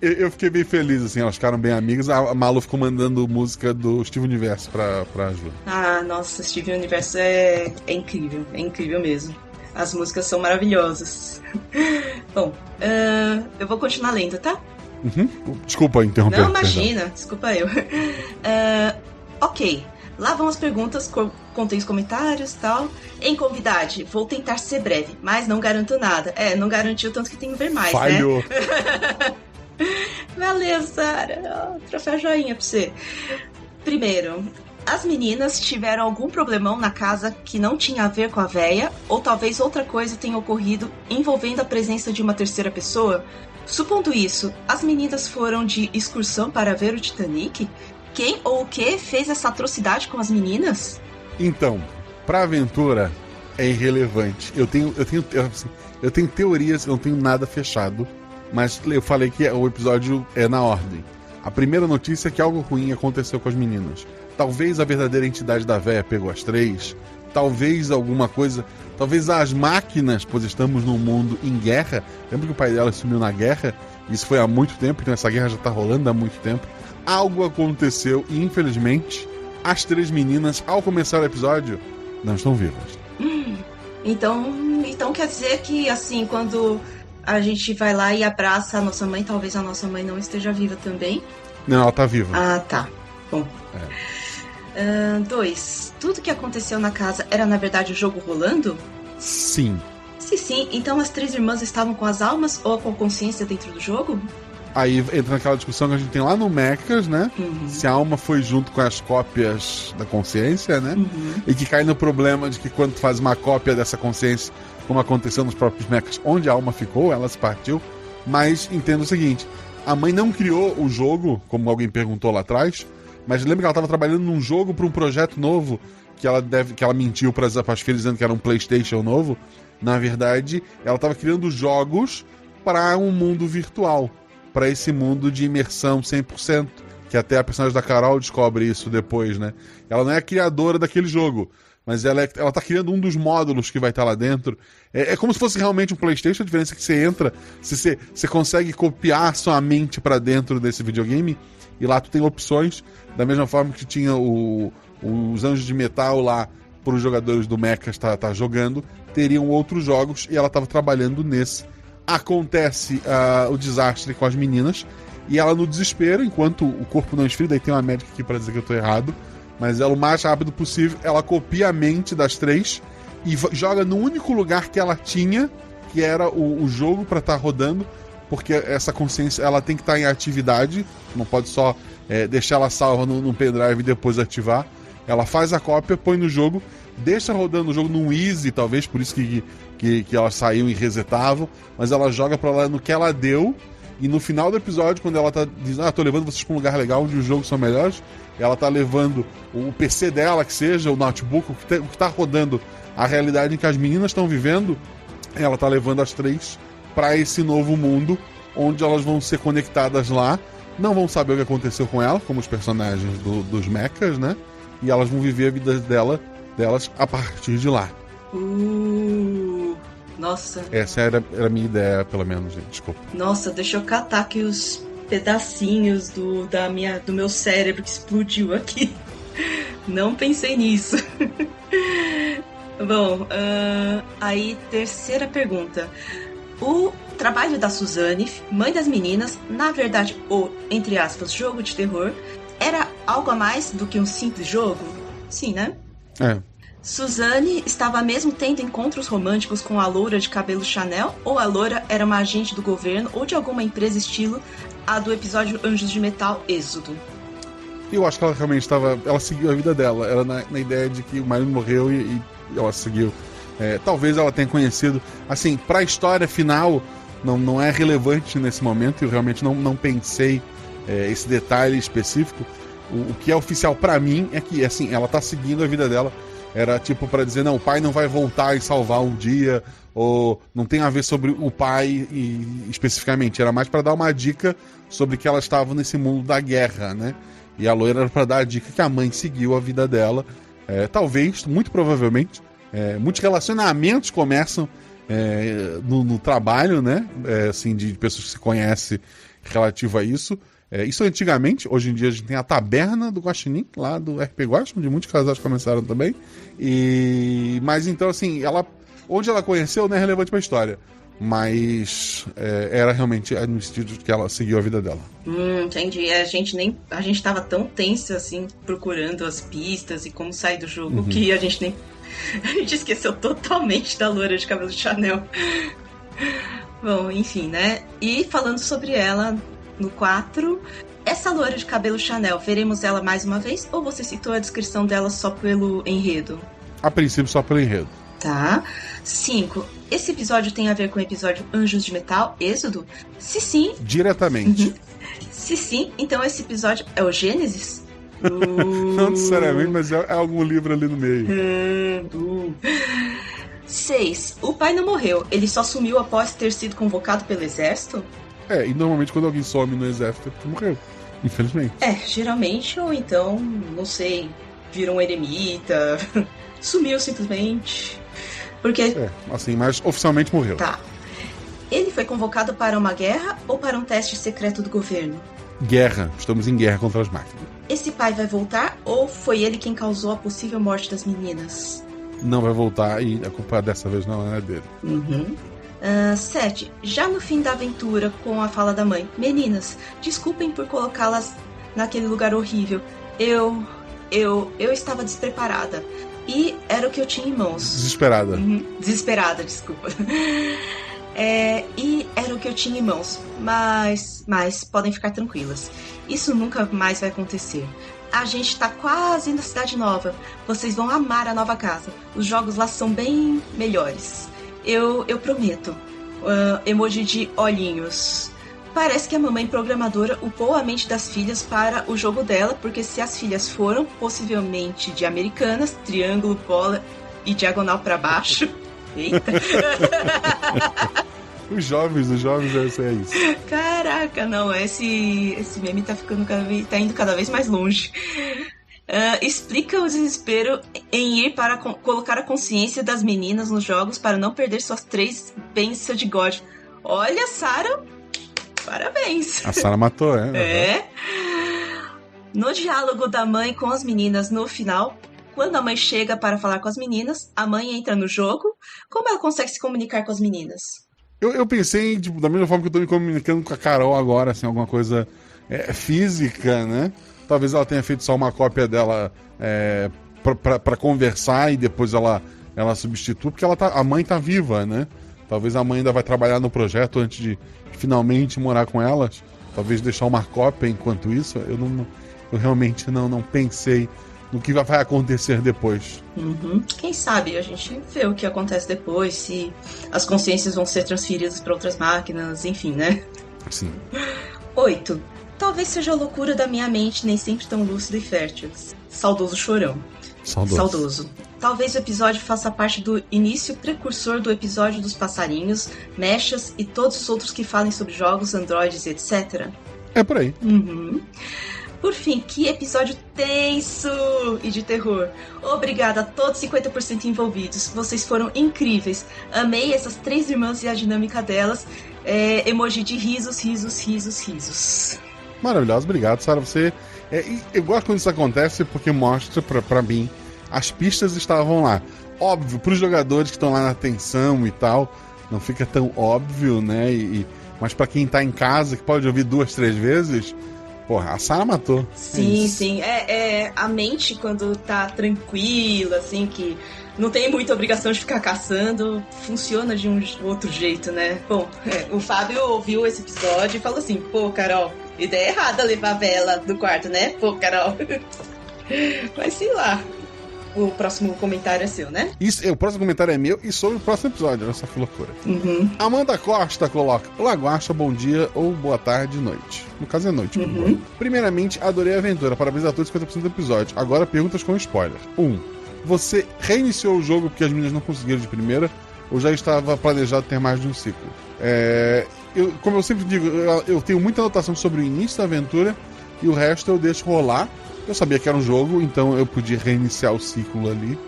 Eu fiquei bem feliz, assim, elas ficaram bem amigas. A Malu ficou mandando música do Steve Universo pra Ju. Ah, nossa, Steve Universo é incrível mesmo. As músicas são maravilhosas. Bom, eu vou continuar lendo, tá? Uhum. Desculpa interromper. Não, imagina, desculpa eu. Ok, lá vão as perguntas, contém os comentários e tal. Em convidade, vou tentar ser breve, mas não garanto nada. Não garantiu tanto que tem que ver mais, falhou. Né? Valeu, Sara. Troféu joinha pra você. Primeiro, as meninas tiveram algum problemão na casa que não tinha a ver com a véia, ou talvez outra coisa tenha ocorrido envolvendo a presença de uma terceira pessoa? Supondo isso, as meninas foram de excursão para ver o Titanic? Quem ou o que fez essa atrocidade com as meninas? Então, pra aventura é irrelevante. Eu tenho teorias, eu não tenho nada fechado, mas eu falei que o episódio é na ordem. A primeira notícia é que algo ruim aconteceu com as meninas. Talvez a verdadeira entidade da véia pegou as três, talvez alguma coisa, talvez as máquinas, pois estamos num mundo em guerra. Lembra que o pai dela sumiu na guerra? Isso foi há muito tempo, então essa guerra já tá rolando há muito tempo. Algo aconteceu e, infelizmente, as três meninas, ao começar o episódio, não estão vivas. Então quer dizer que, assim, quando a gente vai lá e abraça a nossa mãe, talvez a nossa mãe não esteja viva também? Não, ela tá viva. Ah, tá. Bom. 2. Tudo que aconteceu na casa era, na verdade, o jogo rolando? Sim. Se sim, então as três irmãs estavam com as almas ou com a consciência dentro do jogo? Aí entra naquela discussão que a gente tem lá no Mechas, né? Uhum. Se a alma foi junto com as cópias da consciência, né? Uhum. E que cai no problema de que quando tu faz uma cópia dessa consciência, como aconteceu nos próprios Mechas, onde a alma ficou, ela se partiu. Mas entenda o seguinte, a mãe não criou o jogo, como alguém perguntou lá atrás, mas lembra que ela estava trabalhando num jogo para um projeto novo, que ela mentiu para as filhas dizendo que era um PlayStation novo. Na verdade, ela estava criando jogos para um mundo virtual, para esse mundo de imersão 100%, que até a personagem da Carol descobre isso depois, né? Ela não é a criadora daquele jogo, mas ela tá criando um dos módulos que vai estar lá dentro. É como se fosse realmente um PlayStation, a diferença é que você entra, você consegue copiar sua mente para dentro desse videogame, e lá tu tem opções, da mesma forma que tinha os Anjos de Metal lá para os jogadores do Mechas tá jogando, teriam outros jogos, e ela estava trabalhando nesse. Acontece o desastre com as meninas, e ela no desespero, enquanto o corpo não esfria, daí tem uma médica aqui para dizer que eu tô errado, mas ela, o mais rápido possível, ela copia a mente das três e joga no único lugar que ela tinha, que era o jogo para estar rodando, porque essa consciência ela tem que estar em atividade, não pode só deixar ela salva no pendrive e depois ativar. Ela faz a cópia, põe no jogo, deixa rodando o jogo num easy, talvez por isso que elas saíam e resetavam, mas ela joga pra lá no que ela deu, e no final do episódio, quando ela tá dizendo, tô levando vocês pra um lugar legal onde os jogos são melhores, ela tá levando o PC dela, que seja, o notebook, o que tá rodando a realidade em que as meninas estão vivendo, ela tá levando as três pra esse novo mundo, onde elas vão ser conectadas lá, não vão saber o que aconteceu com ela, como os personagens dos Mechas, né? E elas vão viver a vida delas a partir de lá. Nossa. Essa era a minha ideia, pelo menos, gente. Desculpa. Nossa, deixa eu catar aqui os pedacinhos do meu cérebro que explodiu aqui. Não pensei nisso. Bom, aí, terceira pergunta. O trabalho da Suzane, mãe das meninas, na verdade, o, entre aspas, jogo de terror, era algo a mais do que um simples jogo? Sim, né? Suzane estava mesmo tendo encontros românticos com a loura de cabelo Chanel, ou a loura era uma agente do governo ou de alguma empresa estilo a do episódio Anjos de Metal Êxodo? Eu acho que ela realmente ela seguiu a vida dela. Ela na ideia de que o marido morreu e ela seguiu. Talvez ela tenha conhecido. Assim, pra história final, não é relevante nesse momento. Eu realmente não pensei esse detalhe específico. O que é oficial pra mim é que, assim, ela tá seguindo a vida dela. Era tipo pra dizer, não, o pai não vai voltar e salvar um dia, ou não tem a ver sobre o pai especificamente. Era mais pra dar uma dica sobre que ela estava nesse mundo da guerra, né? E a loira era pra dar a dica que a mãe seguiu a vida dela. Talvez, muito provavelmente, muitos relacionamentos começam no trabalho, né? Assim, de pessoas que se conhecem relativo a isso. Isso antigamente, hoje em dia a gente tem a taberna do Guaxinim, lá do RP Guaxinim, onde muitos casais começaram também. Mas então, assim, onde ela conheceu não é relevante pra história. Mas era realmente no estilo que ela seguiu a vida dela. Entendi. A gente tava tão tenso, assim, procurando as pistas e como sair do jogo, que a gente esqueceu totalmente da loira de cabelo Chanel. Bom, enfim, né? E falando sobre ela no 4, essa loira de cabelo Chanel, veremos ela mais uma vez? Ou você citou a descrição dela só pelo enredo? A princípio, só pelo enredo. Tá. 5. Esse episódio tem a ver com o episódio Anjos de Metal, Êxodo? Se sim... Diretamente. Se sim, então esse episódio é o Gênesis? Não necessariamente, mas é algum livro ali no meio. 6. O pai não morreu, ele só sumiu após ter sido convocado pelo exército? E normalmente quando alguém some no exército é porque morreu, infelizmente. Geralmente, ou então, não sei, virou um eremita, sumiu simplesmente. Porque... assim, mas oficialmente morreu. Tá. Ele foi convocado para uma guerra ou para um teste secreto do governo? Guerra. Estamos em guerra contra as máquinas. Esse pai vai voltar ou foi ele quem causou a possível morte das meninas? Não vai voltar e a culpa dessa vez não é dele. 7. Já no fim da aventura, com a fala da mãe: meninas, desculpem por colocá-las naquele lugar horrível. Eu estava despreparada. E era o que eu tinha em mãos. Desesperada. Desesperada, desculpa. E era o que eu tinha em mãos. Mas podem ficar tranquilas. Isso nunca mais vai acontecer. A gente tá quase na Cidade Nova. Vocês vão amar a nova casa. Os jogos lá são bem melhores. Eu prometo. Emoji de olhinhos. Parece que a mamãe programadora upou a mente das filhas para o jogo dela, porque se as filhas foram, possivelmente de americanas, triângulo, bola e diagonal para baixo. Eita! Os jovens é isso. Caraca, não, esse meme tá indo cada vez mais longe. Explica o desespero em ir para colocar a consciência das meninas nos jogos para não perder suas 3 bênçãos de God. Olha, Sarah, parabéns. A Sarah matou, No diálogo da mãe com as meninas no final, quando a mãe chega para falar com as meninas, a mãe entra no jogo. Como ela consegue se comunicar com as meninas? Eu pensei, tipo, da mesma forma que eu tô me comunicando com a Carol agora, assim, alguma coisa física, né? Talvez ela tenha feito só uma cópia dela pra conversar e depois ela substitua, porque a mãe tá viva, né? Talvez a mãe ainda vai trabalhar no projeto antes de finalmente morar com elas. Talvez deixar uma cópia enquanto isso. Eu realmente não pensei no que vai acontecer depois. Quem sabe a gente vê o que acontece depois, se as consciências vão ser transferidas para outras máquinas, enfim, né? Sim. 8. Talvez seja a loucura da minha mente nem sempre tão lúcida e fértil. Saudoso chorão. Saudoso. Talvez o episódio faça parte do início precursor do episódio dos passarinhos, mechas e todos os outros que falem sobre jogos, androides e etc. É por aí. Por fim, que episódio tenso e de terror. Obrigada a todos os 50% envolvidos. Vocês foram incríveis. Amei essas 3 irmãs e a dinâmica delas. Emoji de risos. Maravilhoso, obrigado, Sarah. Você... eu gosto quando isso acontece porque mostra pra mim as pistas estavam lá. Óbvio, pros jogadores que estão lá na tensão e tal, não fica tão óbvio, né? Mas pra quem tá em casa, que pode ouvir 2, 3 vezes... Porra, a Sarah matou. Sim. A mente, quando tá tranquila, assim, que não tem muita obrigação de ficar caçando, funciona de um outro jeito, né? Bom, o Fábio ouviu esse episódio e falou assim: pô, Carol, ideia errada levar a vela do quarto, né? Pô, Carol. Mas sei lá. o próximo comentário é seu, né? O próximo comentário é meu e sobre o próximo episódio. Olha só que loucura. Amanda Costa coloca: Olá, Guaxa, bom dia ou boa tarde, noite. No caso é noite. Primeiramente, adorei a aventura. Parabéns a todos 50% do episódio. Agora, perguntas com spoiler. 1. Você reiniciou o jogo porque as meninas não conseguiram de primeira ou já estava planejado ter mais de um ciclo? Como eu sempre digo, eu tenho muita anotação sobre o início da aventura e o resto eu deixo rolar. Eu sabia que era um jogo, então eu podia reiniciar o ciclo ali.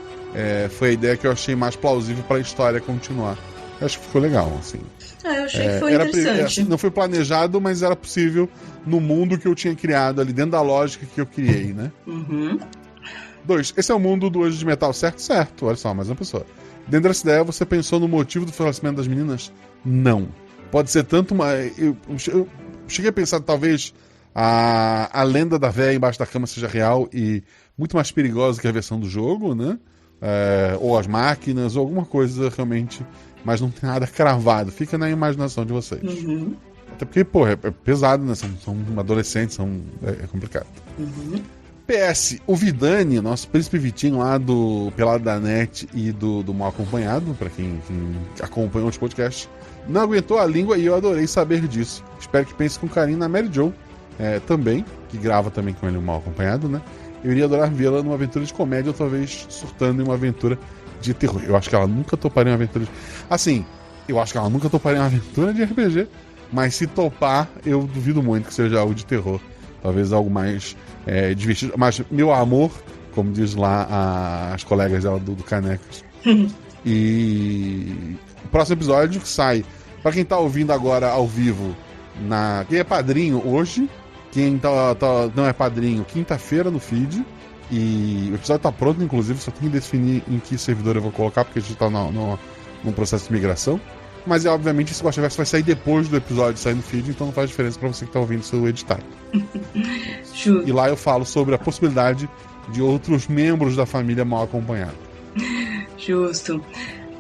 Foi a ideia que eu achei mais plausível para a história continuar. Eu acho que ficou legal, assim. Eu achei que foi interessante. Não foi planejado, mas era possível no mundo que eu tinha criado ali, dentro da lógica que eu criei, né? 2. Esse é o mundo do Hoje de Metal, certo? Certo. Olha só, mais uma pessoa. Dentro dessa ideia, você pensou no motivo do falecimento das meninas? Não. Pode ser tanto uma... Eu cheguei a pensar, talvez, a lenda da véia embaixo da cama seja real e muito mais perigosa que a versão do jogo, né? Ou as máquinas, ou alguma coisa realmente... Mas não tem nada cravado. Fica na imaginação de vocês. Até porque, pô, é pesado, né? São adolescentes, é complicado. PS, o Vidani, nosso príncipe Vitinho lá do Pelado da Net e do Mal Acompanhado, pra quem acompanha os podcasts, não aguentou a língua e eu adorei saber disso. Espero que pense com carinho na Mary Jo, também, que grava também com ele o Mal Acompanhado, né? Eu iria adorar vê-la numa aventura de comédia ou talvez surtando em uma aventura de terror. Eu acho que ela nunca toparia uma aventura de... Assim, eu acho que ela nunca toparia uma aventura de RPG, mas se topar, eu duvido muito que seja algo de terror. Talvez algo mais divertido. Mas meu amor, como diz lá as colegas dela do Canecas. E o próximo episódio que sai, pra quem tá ouvindo agora ao vivo, quem é padrinho hoje, quem não é padrinho, quinta-feira no feed. E o episódio tá pronto, inclusive, só tem que definir em que servidor eu vou colocar, porque a gente tá num processo de migração. Mas, obviamente, esse Guaxaverso vai sair depois do episódio sair no feed, então não faz diferença pra você que tá ouvindo seu editado. E lá eu falo sobre a possibilidade de outros membros da família mal acompanhados. Justo.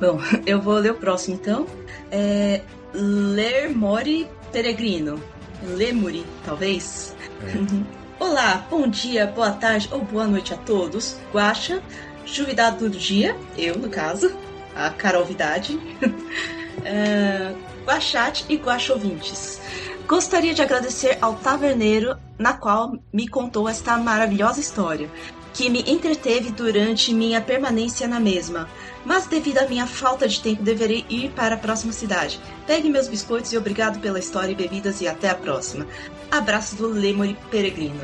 Bom, eu vou ler o próximo, então. Lermori Peregrino. Lemuri, talvez? Olá, bom dia, boa tarde ou boa noite a todos. Guaxa, Juvidado do dia, eu no caso, a Carol Vidade, Guaxate e Guaxovintes. Gostaria de agradecer ao taverneiro na qual me contou esta maravilhosa história, que me entreteve durante minha permanência na mesma. Mas devido à minha falta de tempo, deverei ir para a próxima cidade. Pegue meus biscoitos e obrigado pela história e bebidas e até a próxima. Abraços do Lemuri Peregrino.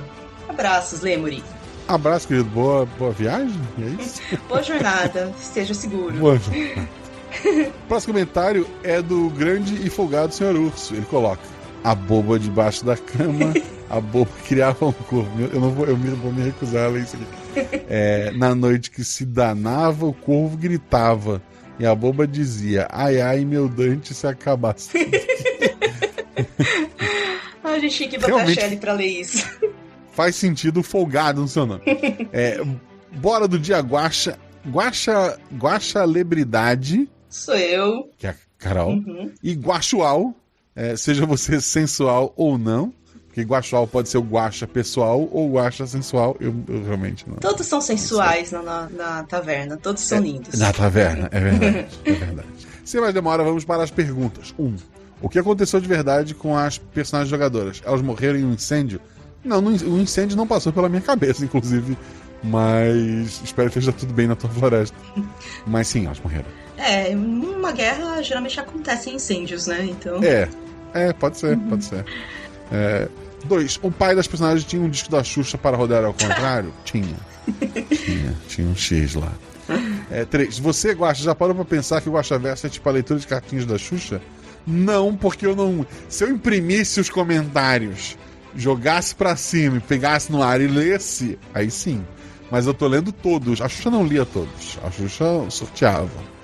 Abraços, Lemuri. Abraço, querido. Boa viagem. E é isso? Boa jornada. Esteja seguro. Boa jornada. O próximo comentário é do grande e folgado Sr. Urso. Ele coloca: a boba debaixo da cama, a boba criava um corvo. Eu vou me recusar a ler isso aqui. Na noite que se danava, o corvo gritava. E a boba dizia: ai, ai, meu Dante, se acabasse. A gente tinha que botar a Shelly pra ler isso. Faz sentido folgado no seu nome. Bora do dia Guaxa. Guaxa Lebridade. Sou eu. Que é a Carol. E Guaxual. Seja você sensual ou não. Porque Guaxual pode ser o Guaxa pessoal ou Guaxa sensual. Eu realmente não. Todos são sensuais na taverna. Todos são lindos. Na taverna, é verdade. É verdade. Sem mais demora, vamos para as perguntas. 1. O que aconteceu de verdade com as personagens jogadoras? Elas morreram em um incêndio? Não, o incêndio não passou pela minha cabeça, inclusive. Mas espero que esteja tudo bem na tua floresta. Mas sim, elas morreram. Numa guerra geralmente acontecem incêndios, né? Então... pode ser. 2. O pai das personagens tinha um disco da Xuxa para rodar ao contrário? Tinha um X lá. 3. Você, Guaxa, já parou pra pensar que o Guaxaverso é tipo a leitura de cartinhas da Xuxa? Não, porque eu não... Se eu imprimisse os comentários, jogasse pra cima e pegasse no ar e lesse, aí sim. Mas eu tô lendo todos. A Xuxa não lia todos. A Xuxa sorteava.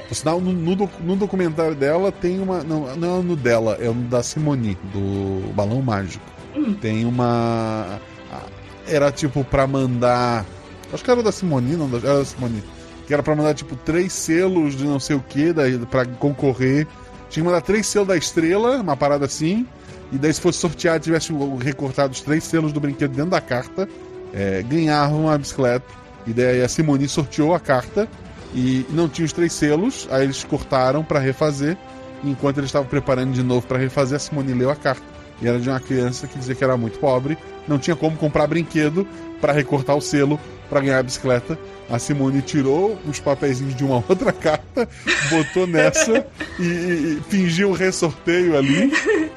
Por sinal, no documentário dela tem uma... Não é no dela, é no da Simone, do Balão Mágico. Tem uma... Era tipo pra mandar... Acho que era da Simone, não era da Simone. Que era pra mandar tipo 3 selos de não sei o que, pra concorrer. Tinha que mandar 3 selos da estrela, uma parada assim. E daí, se fosse sorteado, tivesse recortado os 3 selos do brinquedo dentro da carta, ganhava uma bicicleta. E daí a Simone sorteou a carta e não tinha os 3 selos, aí eles cortaram pra refazer. E enquanto eles estavam preparando de novo pra refazer, a Simone leu a carta. E era de uma criança que dizia que era muito pobre, não tinha como comprar brinquedo pra recortar o selo pra ganhar a bicicleta. A Simone tirou os papeizinhos de uma outra carta, botou nessa e fingiu um ressorteio ali.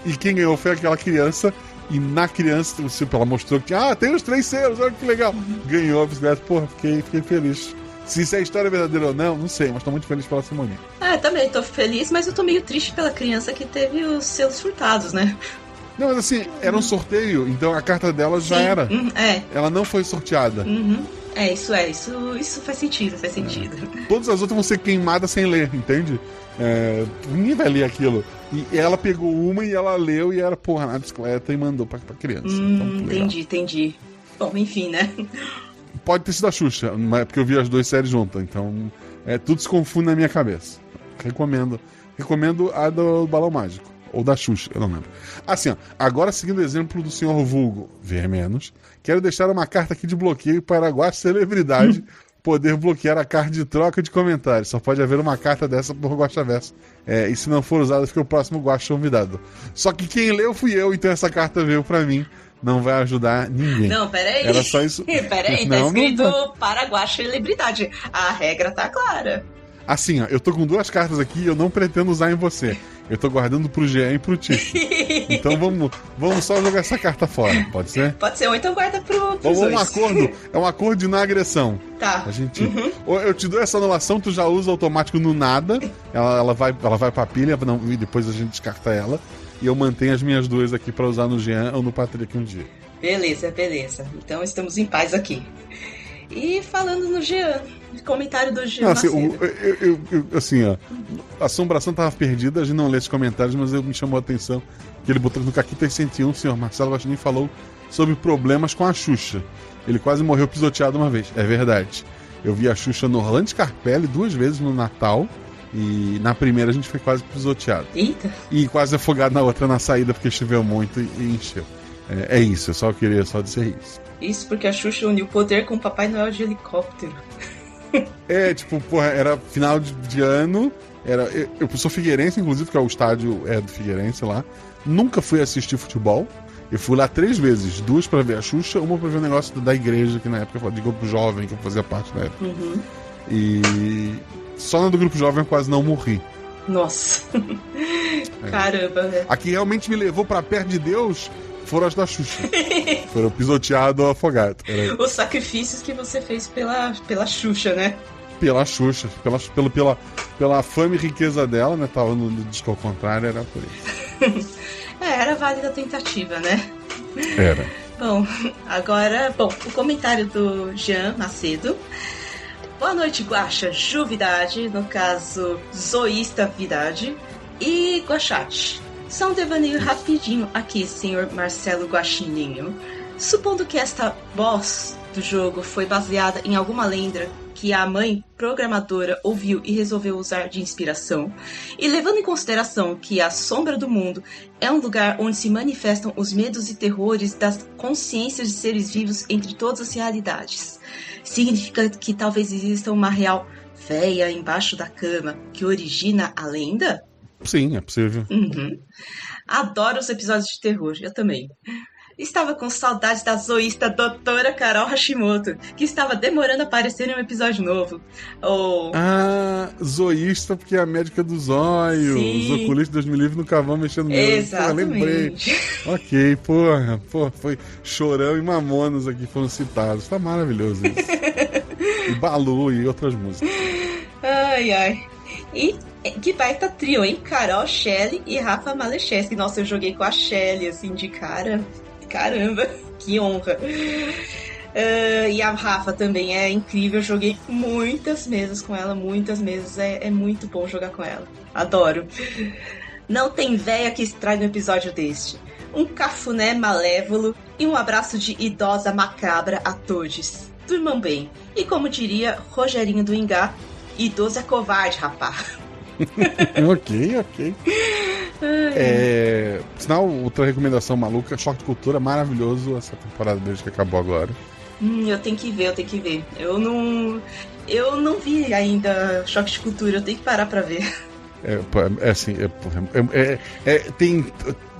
E quem ganhou foi aquela criança. E na criança, ela mostrou que tem os 3 selos, olha que legal. Ganhou a bicicleta, porra, fiquei feliz. Se isso é história verdadeira ou não sei, mas tô muito feliz pela Simone. Também tô feliz, mas eu tô meio triste pela criança que teve os selos furtados, né? Não, mas assim, era um sorteio, então a carta dela já era. Ela não foi sorteada. Isso faz sentido, Todas as outras vão ser queimadas sem ler, entende? Ninguém vai ler aquilo. E ela pegou uma e ela leu e era, porra, na bicicleta e mandou pra criança. Então, entendi. Bom, enfim, né? Pode ter sido a Xuxa, mas é porque eu vi as 2 séries juntas, então tudo se confunde na minha cabeça. Recomendo a do Balão Mágico, ou da Xuxa, eu não lembro. Assim, ó, agora seguindo o exemplo do senhor Vulgo, ver menos, quero deixar uma carta aqui de bloqueio para a Guaxa Celebridade poder bloquear a carta de troca de comentários. Só pode haver uma carta dessa por Guaxaverso. E se não for usada, fica o próximo Guaxa convidado. Só que quem leu fui eu, então essa carta veio pra mim. Não vai ajudar ninguém. Não, peraí. Era só isso. Peraí, tá escrito para Guaxa Celebridade. A regra tá clara. Assim, ó, eu tô com 2 cartas aqui e eu não pretendo usar em você. Eu tô guardando pro Jean e pro Tito. Então vamos só jogar essa carta fora, pode ser? Pode ser, ou então guarda pros ou dois. É um acordo de não agressão. Tá. A gente, ou eu te dou essa anulação, tu já usa automático no nada, ela vai pra pilha, e depois a gente descarta ela. E eu mantenho as minhas 2 aqui pra usar no Jean ou no Patrick um dia. Beleza. Então estamos em paz aqui. E falando no Jean, comentário do Jean. Assim, ó, a assombração tava perdida, a gente não lê esses comentários, mas me chamou a atenção que ele botou no Caquita 101, o senhor Marcelo Guaxinim falou sobre problemas com a Xuxa. Ele quase morreu pisoteado uma vez, é verdade. Eu vi a Xuxa no Orlando Scarpelli 2 vezes no Natal. E na primeira a gente foi quase pisoteado. Eita! E quase afogado na outra na saída, porque choveu muito e encheu. É isso, eu só queria dizer isso. Isso porque a Xuxa uniu poder com o Papai Noel de helicóptero. Era final de ano. Eu sou figueirense, inclusive, que é o estádio do Figueirense lá. Nunca fui assistir futebol. Eu fui lá 3 vezes, 2 pra ver a Xuxa, uma pra ver o negócio da igreja, que na época de grupo jovem, que eu fazia parte na época. E só na do grupo jovem eu quase não morri. Nossa. Caramba, velho. A que realmente me levou pra perto de Deus foram as da Xuxa. Foram pisoteado ou afogado. Os sacrifícios que você fez pela Xuxa, né? Pela Xuxa, pela fama e riqueza dela, né? Tava no disco ao contrário, era por isso. Era válida a tentativa, né? Era. Bom, agora, o comentário do Jean Macedo. Boa noite, Guaxa Juvidade, no caso, Zoísta Vidade, e Guaxate. Só um devaneio rapidinho aqui, senhor Marcelo Guaxininho. Supondo que esta boss do jogo foi baseada em alguma lenda que a mãe programadora ouviu e resolveu usar de inspiração, e levando em consideração que a Sombra do Mundo é um lugar onde se manifestam os medos e terrores das consciências de seres vivos entre todas as realidades, significa que talvez exista uma real véia embaixo da cama que origina a lenda? Sim, é possível. Adoro os episódios de terror, eu também. Estava com saudades da zoísta doutora Carol Hashimoto, que estava demorando a aparecer em um episódio novo. Zoísta, porque é a médica do zóio. Os oculistas de 2000 nunca vão mexendo no meu. Exatamente. Lembrei. Ok, porra, foi Chorão e Mamonas aqui foram citados. Tá maravilhoso isso. E Balu e outras músicas. Ai. E que baita trio, hein? Carol, Shelly e Rafa Malecheski. Nossa, eu joguei com a Shelly, assim, de cara. Caramba, que honra. E a Rafa também é incrível. Eu joguei muitas mesas com ela, muitas mesas. É muito bom jogar com ela. Adoro. Não tem véia que estrague um episódio deste. Um cafuné malévolo e um abraço de idosa macabra a todos. Durmam bem. E como diria Rogerinho do Ingá, idoso é covarde, rapá. Ok. Sinal, outra recomendação maluca, Choque de Cultura, maravilhoso essa temporada desde que acabou agora. Eu tenho que ver. Eu não vi ainda Choque de Cultura, eu tenho que parar pra ver. Tem,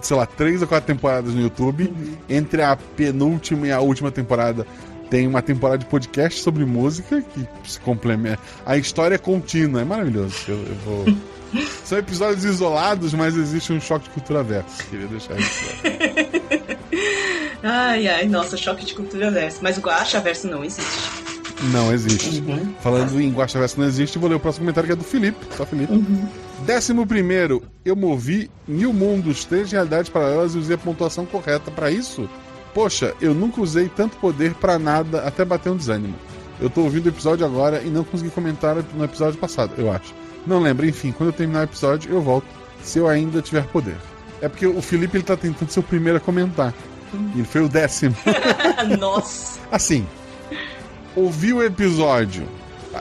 sei lá, 3 ou 4 temporadas no YouTube. Entre a penúltima e a última temporada tem uma temporada de podcast sobre música que se complementa. A história é contínua, é maravilhoso. Eu vou... São episódios isolados, mas existe um choque de cultura verso. Queria deixar isso claro. Ai, nossa, choque de cultura verso. Mas o Guaxa verso não existe. Não existe. Falando em Guaxa verso não existe, vou ler o próximo comentário que é do Felipe. Só Felipe. 11º, eu movi 1000 mundos, 3 realidades paralelas e usei a pontuação correta pra isso? Poxa, eu nunca usei tanto poder pra nada até bater um desânimo. Eu tô ouvindo o episódio agora e não consegui comentar no episódio passado, eu acho. Não lembro, enfim, quando eu terminar o episódio eu volto, se eu ainda tiver poder. É porque o Felipe ele tá tentando ser o primeiro a comentar. Ele foi o 10º. Nossa. Assim, ouvi o episódio.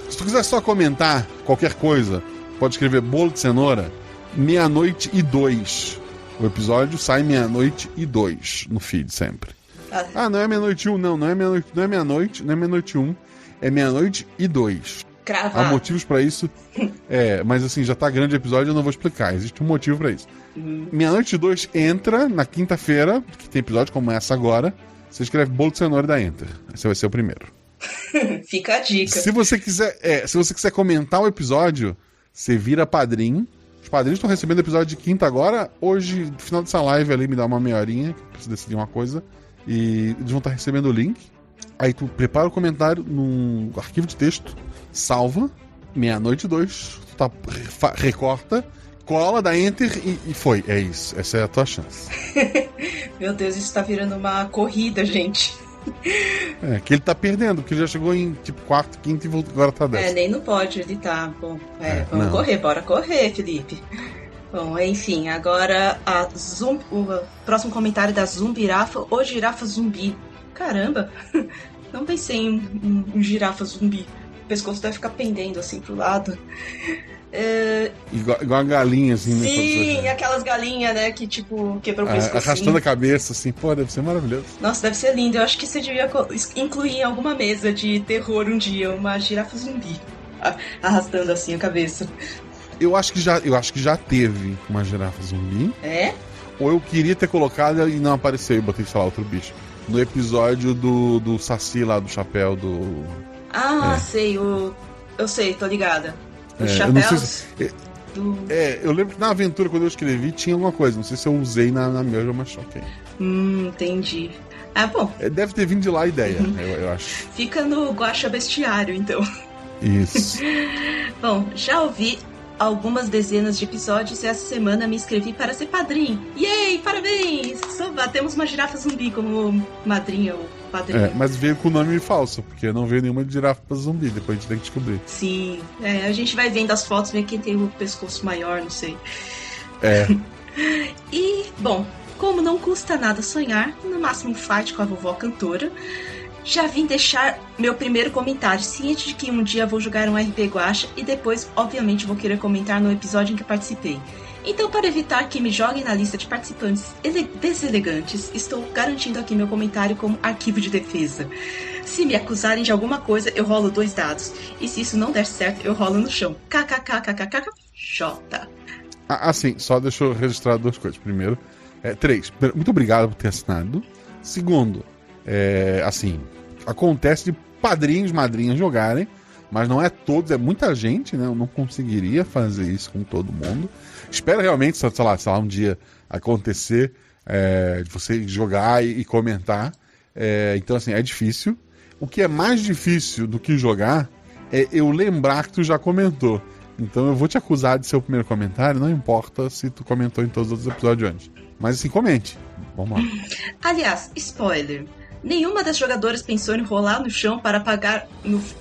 Se tu quiser só comentar qualquer coisa, pode escrever bolo de cenoura, 00:02. O episódio sai 00:02 no feed sempre. Não é 00:01, não é meia-noite, não é 00:01, é 00:02. Cravado. Há motivos pra isso. Mas assim, já tá grande o episódio, eu não vou explicar. Existe um motivo pra isso. 00:02 entra na quinta-feira, que tem episódio como essa agora. Você escreve bolo de cenoura e dá enter. Esse vai ser o primeiro. Fica a dica. Se você quiser comentar o episódio, você vira padrinho. Os padrinhos estão recebendo o episódio de quinta agora. Hoje, no final dessa live ali, me dá uma meia horinha, que eu preciso decidir uma coisa. E eles vão estar recebendo o link. Aí tu prepara o comentário num arquivo de texto, salva, 00:02, tu recorta, cola, dá enter e foi. É isso. Essa é a tua chance. Meu Deus, isso tá virando uma corrida, gente. Que ele tá perdendo, porque ele já chegou em tipo 4º, 5º e agora tá 10º. Nem não pode editar. Bom, vamos correr, bora correr, Felipe. Bom, enfim, agora o próximo comentário da Zumbirafa, ou Girafa Zumbi. Caramba, não pensei em um girafa zumbi. O pescoço deve ficar pendendo assim pro lado. Igual a galinha, assim, né? Sim, aquelas galinhas, né, que tipo, quebrou o pescoço. Arrastando a cabeça, assim, pô, deve ser maravilhoso. Nossa, deve ser lindo. Eu acho que você devia incluir em alguma mesa de terror um dia uma girafa zumbi arrastando assim a cabeça. Eu acho que já teve uma girafa zumbi. Ou eu queria ter colocado e não apareceu, e botei, sei lá, outro bicho. No episódio do Saci lá, do chapéu do... sei, eu sei, tô ligada. Os eu chapéus não sei se... eu lembro que na aventura, quando eu escrevi, tinha alguma coisa. Não sei se eu usei na minha, mas choquei. Entendi. Bom. Deve ter vindo de lá a ideia, eu acho. Fica no Guaxa Bestiário, então. Isso. Bom, já ouvi algumas dezenas de episódios e essa semana me inscrevi para ser padrinho. Yay, parabéns! Temos uma girafa zumbi como madrinha ou padrinho. Mas veio com o nome falso, porque não veio nenhuma girafa zumbi, depois a gente tem que descobrir. Sim, a gente vai vendo as fotos, ver quem tem o pescoço maior, não sei. E, bom, como não custa nada sonhar, no máximo um fight com a vovó cantora, já vim deixar meu primeiro comentário, ciente de que um dia vou jogar um RP Guaxa e depois, obviamente, vou querer comentar no episódio em que participei. Então, para evitar que me joguem na lista de participantes deselegantes, estou garantindo aqui meu comentário como arquivo de defesa. Se me acusarem de alguma coisa, eu rolo 2 dados. E se isso não der certo, eu rolo no chão. KKKKKKJ. Assim, só deixa eu registrar 2 coisas. Primeiro, 3. Muito obrigado por ter assinado. Segundo, assim, acontece de padrinhos, madrinhas jogarem, mas não é todos, é muita gente, né? Eu não conseguiria fazer isso com todo mundo. Espero realmente, sei lá, um dia acontecer de você jogar e comentar. Então, assim, é difícil. O que é mais difícil do que jogar é eu lembrar que tu já comentou. Então eu vou te acusar de ser o primeiro comentário, não importa se tu comentou em todos os outros episódios antes. Mas assim, comente. Vamos lá. Aliás, spoiler. Nenhuma das jogadoras pensou em rolar no chão para apagar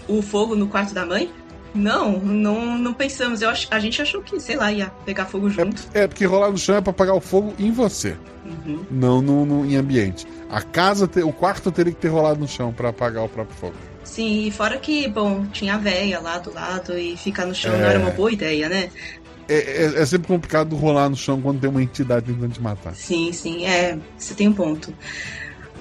o fogo no quarto da mãe? Não pensamos. A gente achou que, sei lá, ia pegar fogo junto. Porque rolar no chão é para apagar o fogo em você. Não em ambiente. O quarto teria que ter rolado no chão para apagar o próprio fogo. Sim, e fora que, bom, tinha a véia lá do lado e ficar no chão não era uma boa ideia, né? É sempre complicado rolar no chão quando tem uma entidade tentando te matar. Sim, você tem um ponto.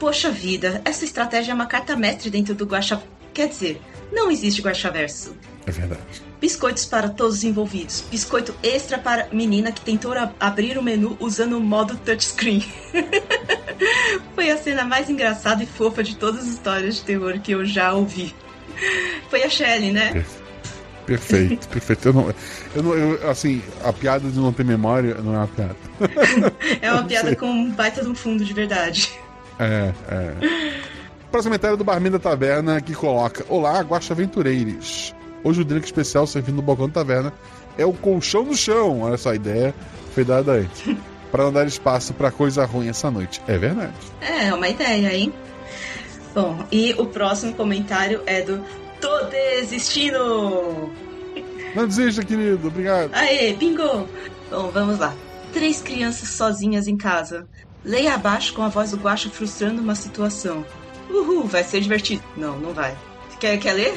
poxa vida, essa estratégia é uma carta mestre dentro do Guaxa... Quer dizer, não existe Guaxaverso. É verdade. Biscoitos para todos os envolvidos. Biscoito extra para menina que tentou abrir o menu usando o modo touchscreen. Foi a cena mais engraçada e fofa de todas as histórias de terror que eu já ouvi. Foi a Shelley, né? Perfeito, perfeito. Assim, a piada de não ter memória não é uma piada. É uma piada com um baita de um fundo de verdade. Próximo comentário do Barman da Taverna, que coloca: Olá, Guaxa Aventureiros. Hoje o drink especial servindo no balcão da taverna é o colchão no chão. Olha só, a ideia foi dada aí. Para não dar espaço para coisa ruim essa noite. É verdade. É uma ideia, hein? Bom, e o próximo comentário é do Tô Desistindo. Não desista, querido. Obrigado. Aê, bingo! Bom, vamos lá. 3 crianças sozinhas em casa. Leia abaixo com a voz do Guaxa frustrando uma situação. Uhul, vai ser divertido. Não, não vai. Quer ler?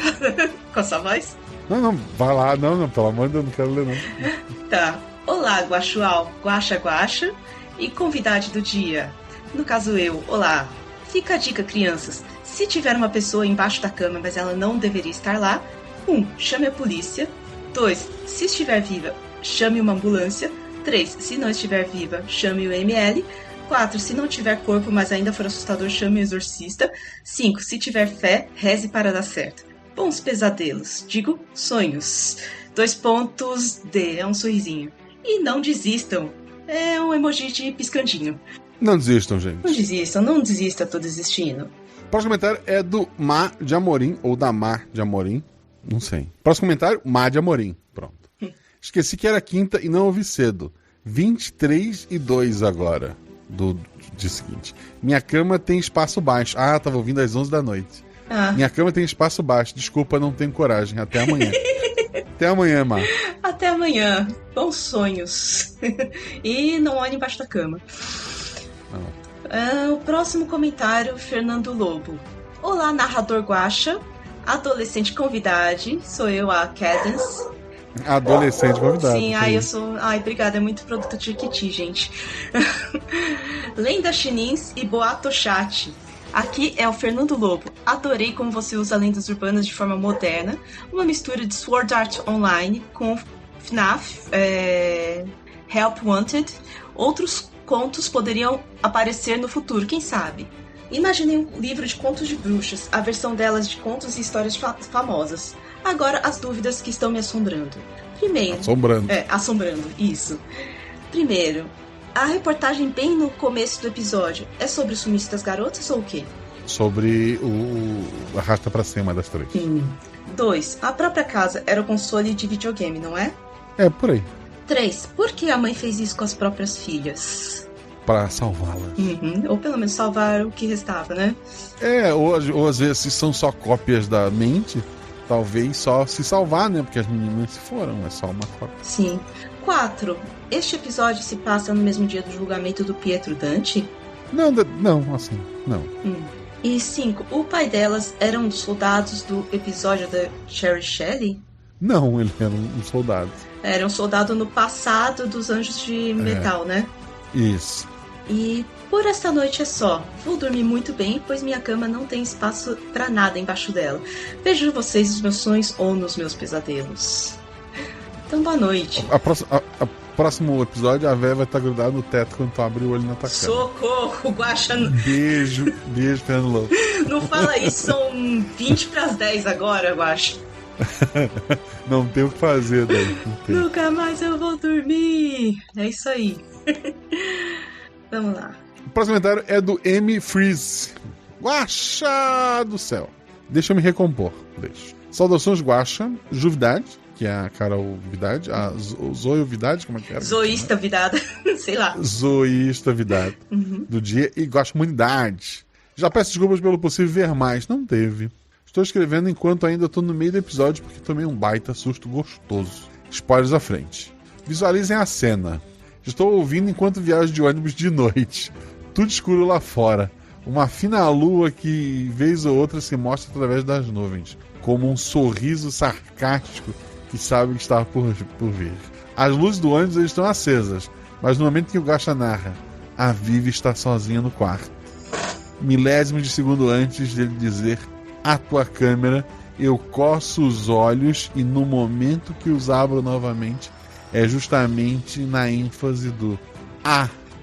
Com a sua voz? Não, vai lá. Não, pelo amor de Deus, não quero ler, não. Tá. Olá, Guaxual, Guaxa e convidade do dia. No caso eu, olá. Fica a dica, crianças. Se tiver uma pessoa embaixo da cama, mas ela não deveria estar lá, 1. Chame a polícia. 2. Se estiver viva, chame uma ambulância. 3. Se não estiver viva, chame o ML. 4. Se não tiver corpo, mas ainda for assustador, chame o exorcista. 5. Se tiver fé, reze para dar certo. Bons pesadelos. Digo, sonhos. 2 pontos D. É um sorrisinho. E não desistam. É um emoji de piscandinho. Não desistam, gente. Não desista, tô desistindo. O próximo comentário é do Má de Amorim, ou da Mar de Amorim. Não sei. Próximo comentário, Má de Amorim. Pronto. Esqueci que era quinta e não ouvi cedo. 23:02 agora. Do dia seguinte. Minha cama tem espaço baixo. Ah, tava ouvindo às 11 da noite. Minha cama tem espaço baixo. Desculpa, não tenho coragem. Até amanhã. Até amanhã, Mar. Até amanhã. Bons sonhos. E não olhe embaixo da cama. O próximo comentário, Fernando Lobo. Olá, narrador Guaxa. Adolescente convidade. Sou eu, a Cadence. Adolescente convidado. Sim, eu sou... obrigada, é muito produto de Kiti, gente. Lenda Chinins e Boato Chat. Aqui é o Fernando Lobo. Adorei como você usa lendas urbanas de forma moderna. Uma mistura de Sword Art Online com FNAF, Help Wanted. Outros contos poderiam aparecer no futuro, quem sabe? Imaginei um livro de contos de bruxas, a versão delas de contos e histórias famosas. Agora as dúvidas que estão me assombrando. Primeiro... Assombrando, isso. Primeiro, a reportagem bem no começo do episódio é sobre o sumiço das garotas ou o quê? Sobre o arrasta pra cima das 3. 2. A própria casa era o console de videogame, não é? É, por aí. 3. Por que a mãe fez isso com as próprias filhas? Pra salvá-las. Ou pelo menos salvar o que restava, né? Ou às vezes se são só cópias da mente, talvez só se salvar, né? Porque as meninas se foram, é só uma cópia. Sim. 4. Este episódio se passa no mesmo dia do julgamento do Pietro Dante? Não, assim, não. E 5. O pai delas era um dos soldados do episódio da Cherry Shelley? Não, ele era um soldado. Era um soldado no passado dos Anjos de Metal, né? Isso. E por esta noite é só. Vou dormir muito bem, pois minha cama não tem espaço pra nada embaixo dela. Vejo vocês nos meus sonhos ou nos meus pesadelos. Então, boa noite. A próximo episódio, a véia vai estar grudada no teto quando tu abre o olho na tua cara. Socorro, Guaxa. Beijo, Fernando Lobo. Não fala isso, são 20 pras 10 agora, Guaxa. Não tem o que fazer daí. Nunca mais eu vou dormir. É isso aí. Vamos lá. O próximo comentário é do M. Freeze. Guaxa do céu. Deixa eu me recompor. Saudações, Guaxa. Juvidade, que é a Carol Vidade. A Zoio Vidade, como é que era? Zoísta Vidada. Sei lá. Zoísta Vidade. Do dia. E Guaxa Humanidade. Já peço desculpas pelo possível ver mais. Não teve. Estou escrevendo enquanto ainda estou no meio do episódio porque tomei um baita susto gostoso. Spoilers à frente. Visualizem a cena. Estou ouvindo enquanto viajo de ônibus de noite. Tudo escuro lá fora. Uma fina lua que, vez ou outra, se mostra através das nuvens. Como um sorriso sarcástico que sabe que está por vir. As luzes do ônibus estão acesas. Mas no momento que o Guaxa narra, a Vivi está sozinha no quarto. milésimos de segundo antes dele dizer a tua câmera, eu coço os olhos e no momento que os abro novamente é justamente na ênfase do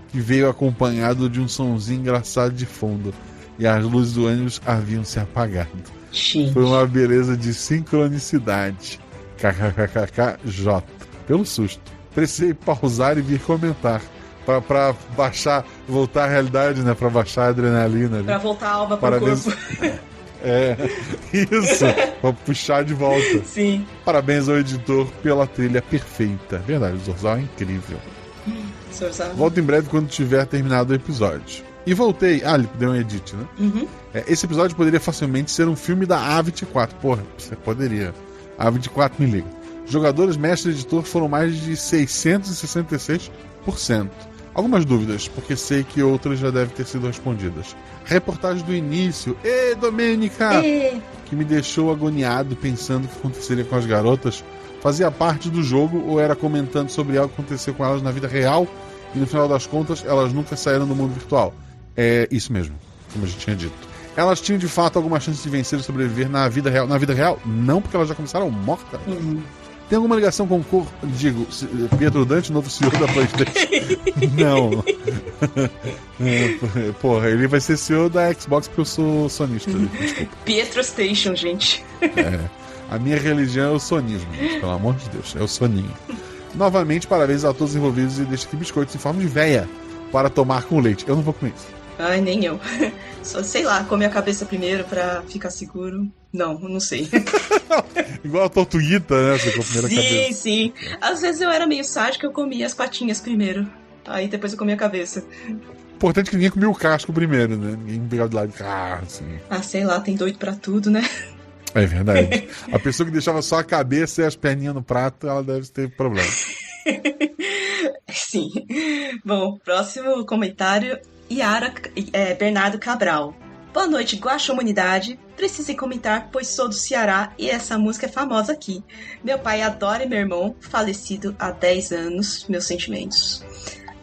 que veio acompanhado de um sonzinho engraçado de fundo e as luzes do ônibus haviam se apagado. Gente. Foi uma beleza de sincronicidade. KKKKJ. Pelo susto. Precisei pausar e vir comentar. Pra baixar, voltar à realidade, né? Pra baixar a adrenalina. Ali. Pra voltar a alma pro corpo. Isso. Pra puxar de volta. Sim. Parabéns ao editor pela trilha perfeita. Verdade, o Zorzal é incrível. Volto em breve quando tiver terminado o episódio. E voltei. Ele deu um edit, né? Uhum. Esse episódio poderia facilmente ser um filme da A24. Porra, você poderia. A A24 me liga. Jogadores, mestre e editor foram mais de 666%. Algumas dúvidas, porque sei que outras já devem ter sido respondidas. Reportagem do início. Domênica! Que me deixou agoniado pensando o que aconteceria com as garotas. Fazia parte do jogo ou era comentando sobre algo que aconteceu com elas na vida real e no final das contas elas nunca saíram do mundo virtual? É isso mesmo, como a gente tinha dito. Elas tinham de fato alguma chance de vencer e sobreviver na vida real? Na vida real, não, porque elas já começaram mortas. Tem alguma ligação com o Pietro Dante, novo CEO da PlayStation? Não. Porra, ele vai ser CEO da Xbox porque eu sou sonista. Desculpa. Pietro Station, gente. A minha religião é o sonismo, gente, pelo amor de Deus, é o soninho. Novamente, parabéns a todos os envolvidos e deixo aqui biscoitos em forma de véia para tomar com leite. Eu não vou comer isso. Ai, nem eu. Só, sei lá, comer a cabeça primeiro pra ficar seguro. Não sei. Igual a tortuguita, né? Você come primeiro a cabeça. Sim. Às vezes eu era meio sádica, eu comia as patinhas primeiro. Aí depois eu comia a cabeça. Importante que ninguém comia o casco primeiro, né? Ninguém pegava de lado de carro, assim. Sei lá, tem doido pra tudo, né? É verdade. A pessoa que deixava só a cabeça e as perninhas no prato, ela deve ter problema. Sim. Bom, próximo comentário. Bernardo Cabral. Boa noite, Guaxa Humanidade. Precisei comentar, pois sou do Ceará e essa música é famosa aqui. Meu pai adora e meu irmão, falecido há 10 anos, meus sentimentos.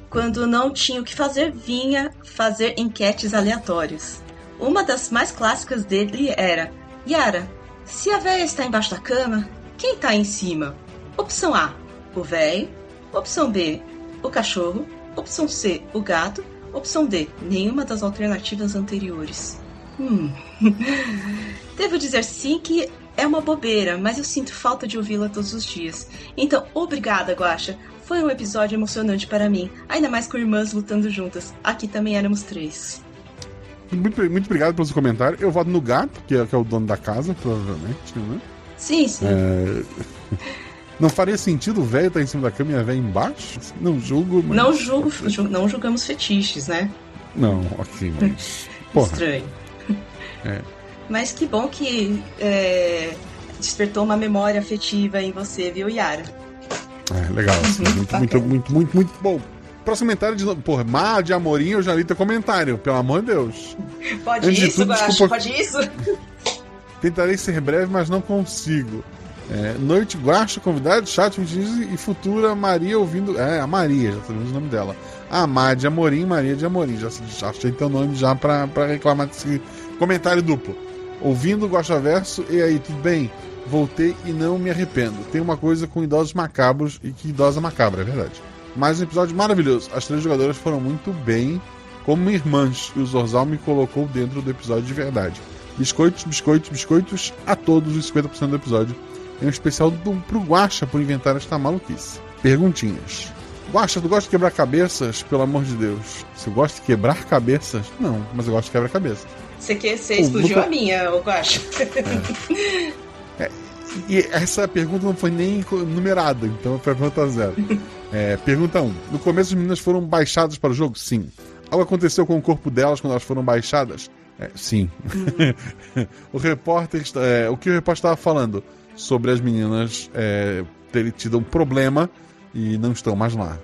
Quando não tinha o que fazer, vinha fazer enquetes aleatórias. Uma das mais clássicas dele era: Yara, se a véia está embaixo da cama, quem está em cima? Opção A, o véio. Opção B, o cachorro. Opção C, o gato. Opção D, nenhuma das alternativas anteriores. Devo dizer sim que é uma bobeira, mas eu sinto falta de ouvi-la todos os dias. Então, obrigada, Guaxa. Foi um episódio emocionante para mim, ainda mais com irmãs lutando juntas. Aqui também éramos 3. Muito obrigado pelo seu comentário. Eu voto no gato, que é o dono da casa, provavelmente, né? Sim. Não faria sentido o velho estar em cima da cama e a velha embaixo? Não julgo, mas... Não julgamos fetiches, né? Não, ok, mas... Porra. Estranho. Mas que bom que despertou uma memória afetiva em você, viu, Yara? Legal, assim, muito bom. Próximo comentário de novo. Porra, Má de Amorim, eu já li teu comentário, pelo amor de Deus. Pode isso, Guaxa, pode isso? Tentarei ser breve, mas não consigo. Noite Guaxa, convidado, chat e futura Maria ouvindo. A Maria, já sabemos o nome dela. Má de Amorim, Maria de Amorim. Já achei teu nome já pra reclamar desse comentário duplo. Ouvindo o Guaxaverso, e aí, tudo bem? Voltei e não me arrependo. Tem uma coisa com idosos macabros e que idosa macabra, é verdade. Mais um episódio maravilhoso. As 3 jogadoras foram muito bem como irmãs e o Zorzal me colocou dentro do episódio de verdade. Biscoitos a todos os 50% do episódio. É um especial pro Guaxa por inventar esta maluquice. Perguntinhas. Guaxa, tu gosta de quebrar cabeças? Pelo amor de Deus. Você gosta de quebrar cabeças? Não, mas eu gosto de quebrar cabeças. Você explodiu a minha, Guaxa. E essa pergunta não foi nem numerada, então foi a pergunta 0. Pergunta 1. No começo as meninas foram baixadas para o jogo? Sim. Algo aconteceu com o corpo delas quando elas foram baixadas? Sim. O que o repórter estava falando sobre as meninas terem tido um problema e não estão mais lá.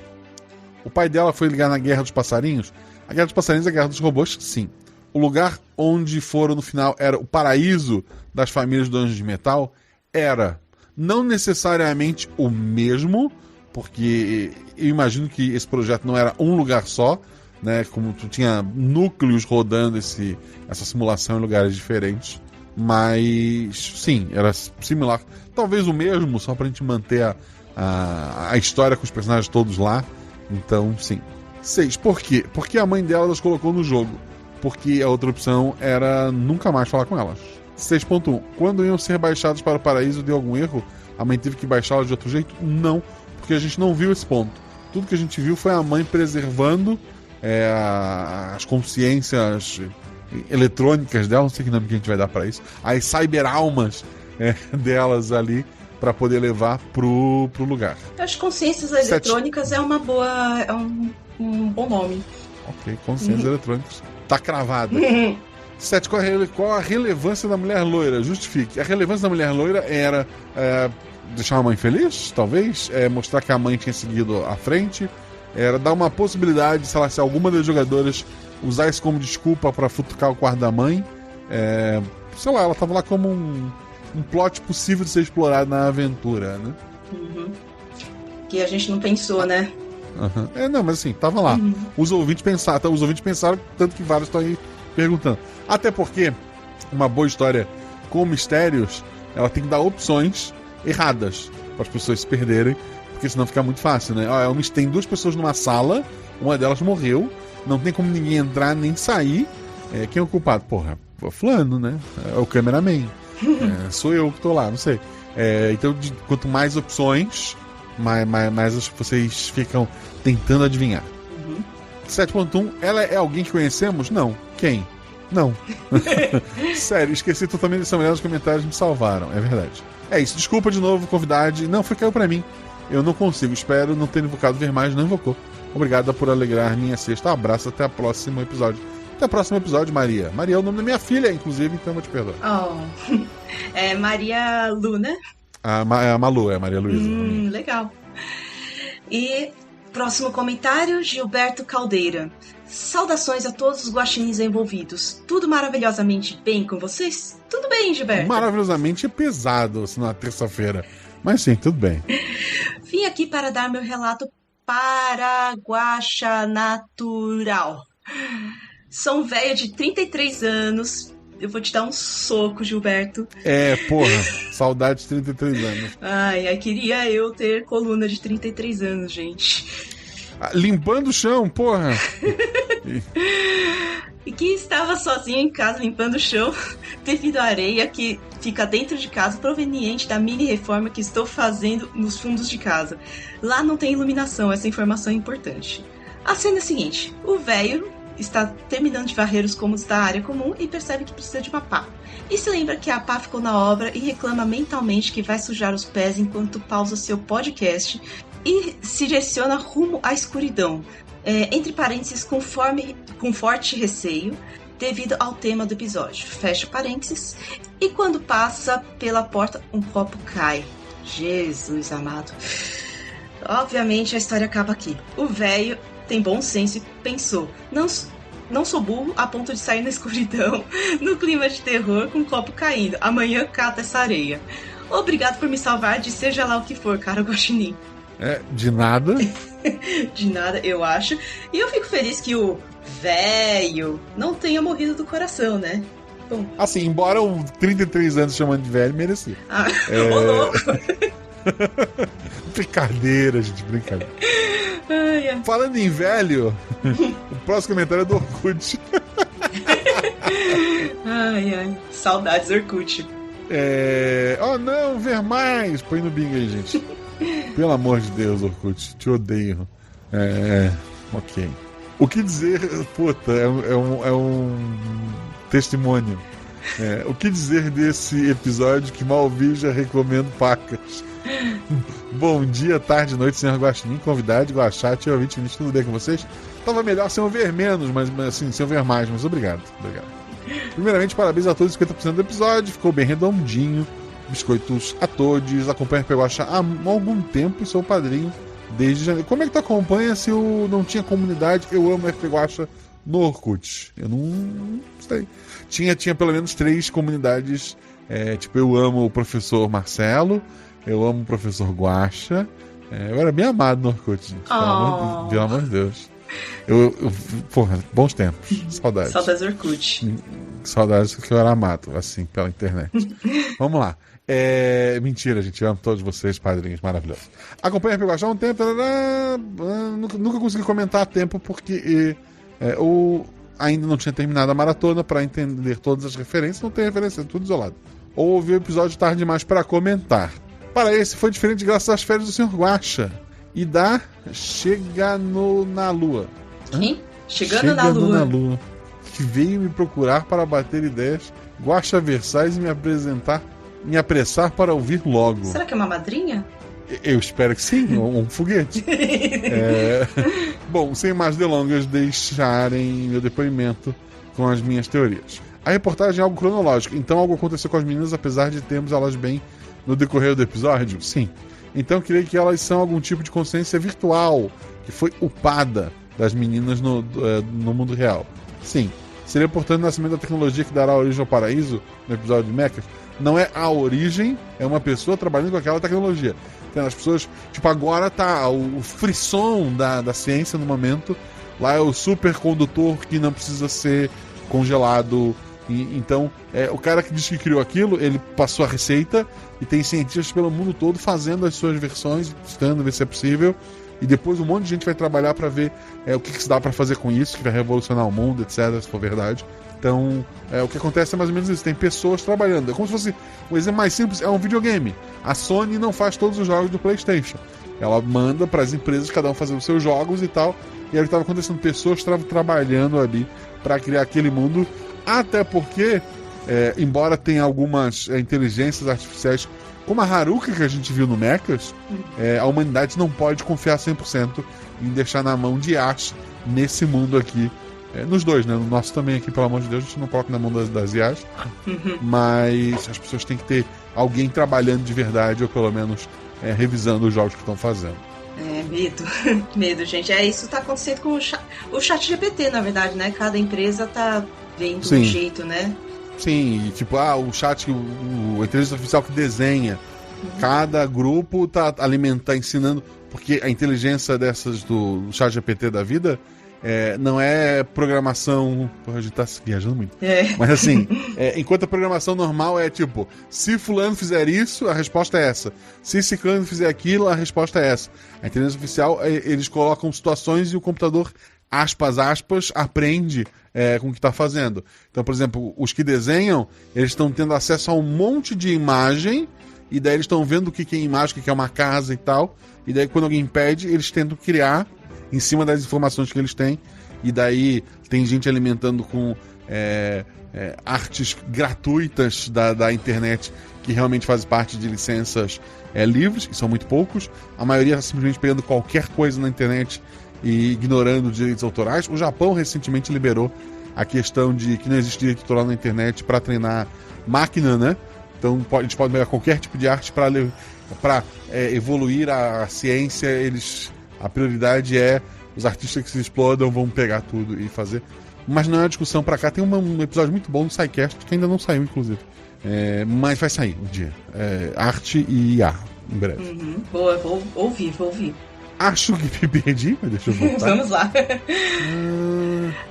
O pai dela foi ligar na Guerra dos Passarinhos? A Guerra dos Passarinhos é a Guerra dos Robôs? Sim. O lugar onde foram no final era o paraíso das famílias do Anjo de Metal? Era. Não necessariamente o mesmo, porque eu imagino que esse projeto não era um lugar só, né? Como tu tinha núcleos rodando essa simulação em lugares diferentes. Mas, sim, era similar. Talvez o mesmo, só pra gente manter a história com os personagens todos lá. Então, sim. 6. Por quê? Porque a mãe dela as colocou no jogo. Porque a outra opção era nunca mais falar com elas. 6.1. Quando iam ser baixados para o paraíso, deu algum erro? A mãe teve que baixá-las de outro jeito? Não, porque a gente não viu esse ponto. Tudo que a gente viu foi a mãe preservando as consciências eletrônicas dela, não sei que nome que a gente vai dar para isso, as cyberalmas delas ali, para poder levar pro lugar. As consciências eletrônicas é uma boa. É um bom nome. Ok, consciências eletrônicas. Tá cravada. 7. Qual a relevância da mulher loira? Justifique. A relevância da mulher loira era deixar a mãe feliz, talvez. Mostrar que a mãe tinha seguido à frente. Era dar uma possibilidade, sei lá, se alguma das jogadoras usar isso como desculpa para futucar o quarto da mãe. Sei lá, ela tava lá como um plot possível de ser explorado na aventura, né? Uhum. Que a gente não pensou, né? Uhum. Não, mas assim, tava lá. Uhum. Os ouvintes pensaram, tanto que vários estão aí perguntando. Até porque uma boa história com mistérios, ela tem que dar opções erradas para as pessoas se perderem, porque senão fica muito fácil, né? Tem 2 pessoas numa sala, uma delas morreu, não tem como ninguém entrar nem sair. Quem é o culpado? Porra, fulano, né? É o cameraman. Sou eu que tô lá, não sei. Então, quanto mais opções, mais vocês ficam tentando adivinhar. 7.1. Ela é alguém que conhecemos? Não. Quem? Não. Sério, esqueci totalmente dessa mulher nos comentários, me salvaram, é verdade. É isso, desculpa de novo, convidade. Não, caiu pra mim. Eu não consigo, espero não ter invocado ver mais, não invocou. Obrigada por alegrar minha sexta. Abraço, até o próximo episódio. Até o próximo episódio, Maria. Maria é o nome da minha filha, inclusive, então eu vou te perdoar. É Maria Lu, né? A Malu, é a Maria Luísa. Legal. E próximo comentário, Gilberto Caldeira. Saudações a todos os guaxinins envolvidos. Tudo maravilhosamente bem com vocês? Tudo bem, Gilberto? Maravilhosamente pesado, assim, na terça-feira. Mas sim, tudo bem. Vim aqui para dar meu relato paraguaxanatural. Sou um velho de 33 anos. Eu vou te dar um soco, Gilberto. Porra, saudade de 33 anos. Ai, queria eu ter coluna de 33 anos, gente. Limpando o chão, porra. E que estava sozinho em casa limpando o chão devido à areia que fica dentro de casa proveniente da mini reforma que estou fazendo nos fundos de casa. Lá não tem iluminação, essa informação é importante. A cena é a seguinte, o velho está terminando de varrer os cômodos da área comum e percebe que precisa de uma pá. E se lembra que a pá ficou na obra e reclama mentalmente que vai sujar os pés enquanto pausa seu podcast e se direciona rumo à escuridão. Entre parênteses, com forte receio, devido ao tema do episódio. Fecha parênteses. E quando passa pela porta, um copo cai. Jesus amado. Obviamente a história acaba aqui. O velho tem bom senso e pensou, não sou burro a ponto de sair na escuridão, no clima de terror, com um copo caindo. Amanhã cata essa areia. Obrigado por me salvar de seja lá o que for, cara guaxinim. De nada. De nada, eu acho. E eu fico feliz que o velho não tenha morrido do coração, né? Bom. Assim, embora um 33 anos chamando de velho, merecia. Ô louco! Brincadeira, gente, brincadeira. Ai. Falando em velho, o próximo comentário é do Orkut. Ai. Saudades, Orkut. Oh não, ver mais. Põe no bingo aí, gente. Pelo amor de Deus, Orkut, te odeio. Ok. O que dizer, puta, é um testemunho. O que dizer desse episódio que mal vi, já recomendo pacas. Bom dia, tarde, noite, senhor Guaxinim, convidado, Guaxate e ouvinte, tudo bem com vocês? Tava melhor sem eu ver menos, mas assim, sem eu ver mais, mas obrigado. Primeiramente, parabéns a todos, 50% do episódio, ficou bem redondinho. Biscoitos a todos, acompanho o Guaxa há algum tempo e sou padrinho desde janeiro. Como é que tu acompanha se eu não tinha comunidade? Eu amo FP Guaxa no Orkut. Eu não sei. Tinha pelo menos 3 comunidades. Tipo, eu amo o professor Marcelo, eu amo o professor Guaxa. Eu era bem amado no Orkut, gente. Pelo amor de Deus. Porra, bons tempos. Saudades. Saudades Orkut. Saudades que eu era amado, assim, pela internet. Vamos lá. Mentira, gente. Eu amo todos vocês, padrinhos maravilhosos. Acompanha a Piguachá há um tempo. Nunca consegui comentar a tempo porque ou ainda não tinha terminado a maratona para entender todas as referências. Não tem referência, é tudo isolado. Ou ouvi o episódio tarde demais para comentar. Para esse foi diferente graças às férias do Sr. Guaxa e da na Lua. Quem? Chegando na Lua. Que veio me procurar para bater ideias, Guaxa Versailles e me apressar para ouvir logo. Será que é uma madrinha? Eu espero que sim, um foguete. Bom, sem mais delongas, deixarem meu depoimento com as minhas teorias. A reportagem é algo cronológico, então algo aconteceu com as meninas, apesar de termos elas bem no decorrer do episódio? Sim. Então creio que elas são algum tipo de consciência virtual que foi upada das meninas no mundo real. Sim. Seria, portanto, o nascimento da tecnologia que dará origem ao paraíso, no episódio de Mechas. Não é a origem, é uma pessoa trabalhando com aquela tecnologia. Então, as pessoas, tipo, agora tá o frisson da ciência no momento. Lá é o supercondutor que não precisa ser congelado. Então, o cara que disse que criou aquilo, ele passou a receita e tem cientistas pelo mundo todo fazendo as suas versões, tentando ver se é possível. E depois um monte de gente vai trabalhar para ver o que se dá para fazer com isso, que vai revolucionar o mundo, etc, se for verdade. Então, o que acontece é mais ou menos isso. Tem pessoas trabalhando. É como se fosse... Um exemplo mais simples é um videogame. A Sony não faz todos os jogos do PlayStation. Ela manda para as empresas, cada um fazendo os seus jogos e tal. E aí estava acontecendo, pessoas estavam trabalhando ali para criar aquele mundo. Até porque, embora tenha algumas inteligências artificiais, como a Haruka que a gente viu no Mechas, a humanidade não pode confiar 100% em deixar na mão de IAs nesse mundo aqui. Nos dois, né? No nosso também aqui, pelo amor de Deus, a gente não coloca na mão das IAs. Mas as pessoas têm que ter alguém trabalhando de verdade, ou pelo menos revisando os jogos que estão fazendo. Medo, gente. Isso tá acontecendo com o chat GPT, na verdade, né? Cada empresa tá vendo um jeito, né? Sim, tipo, o chat, a inteligência artificial que desenha. Cada grupo tá ensinando, porque a inteligência dessas do chat GPT da vida não é programação. Porra, a gente tá viajando muito. Mas assim, enquanto a programação normal é tipo, se fulano fizer isso, a resposta é essa. Se ciclano fizer aquilo, a resposta é essa. A inteligência artificial, eles colocam situações e o computador, aspas, aprende com o que está fazendo. Então, por exemplo, os que desenham, eles estão tendo acesso a um monte de imagem, e daí eles estão vendo o que é imagem, o que é uma casa e tal, e daí quando alguém pede, eles tentam criar em cima das informações que eles têm, e daí tem gente alimentando com artes gratuitas da internet, que realmente fazem parte de licenças livres, que são muito poucos. A maioria está simplesmente pegando qualquer coisa na internet e ignorando os direitos autorais. O Japão recentemente liberou a questão de que não existe direito autoral na internet para treinar máquina, né? Então a gente pode pegar qualquer tipo de arte para evoluir a ciência. A prioridade é os artistas que se explodam vão pegar tudo e fazer. Mas não é uma discussão para cá. Tem um episódio muito bom no SciCast que ainda não saiu, inclusive. Mas vai sair um dia. Arte e IA, em breve. Boa, vou ouvir. Acho que me perdi, mas deixa eu voltar. Vamos lá.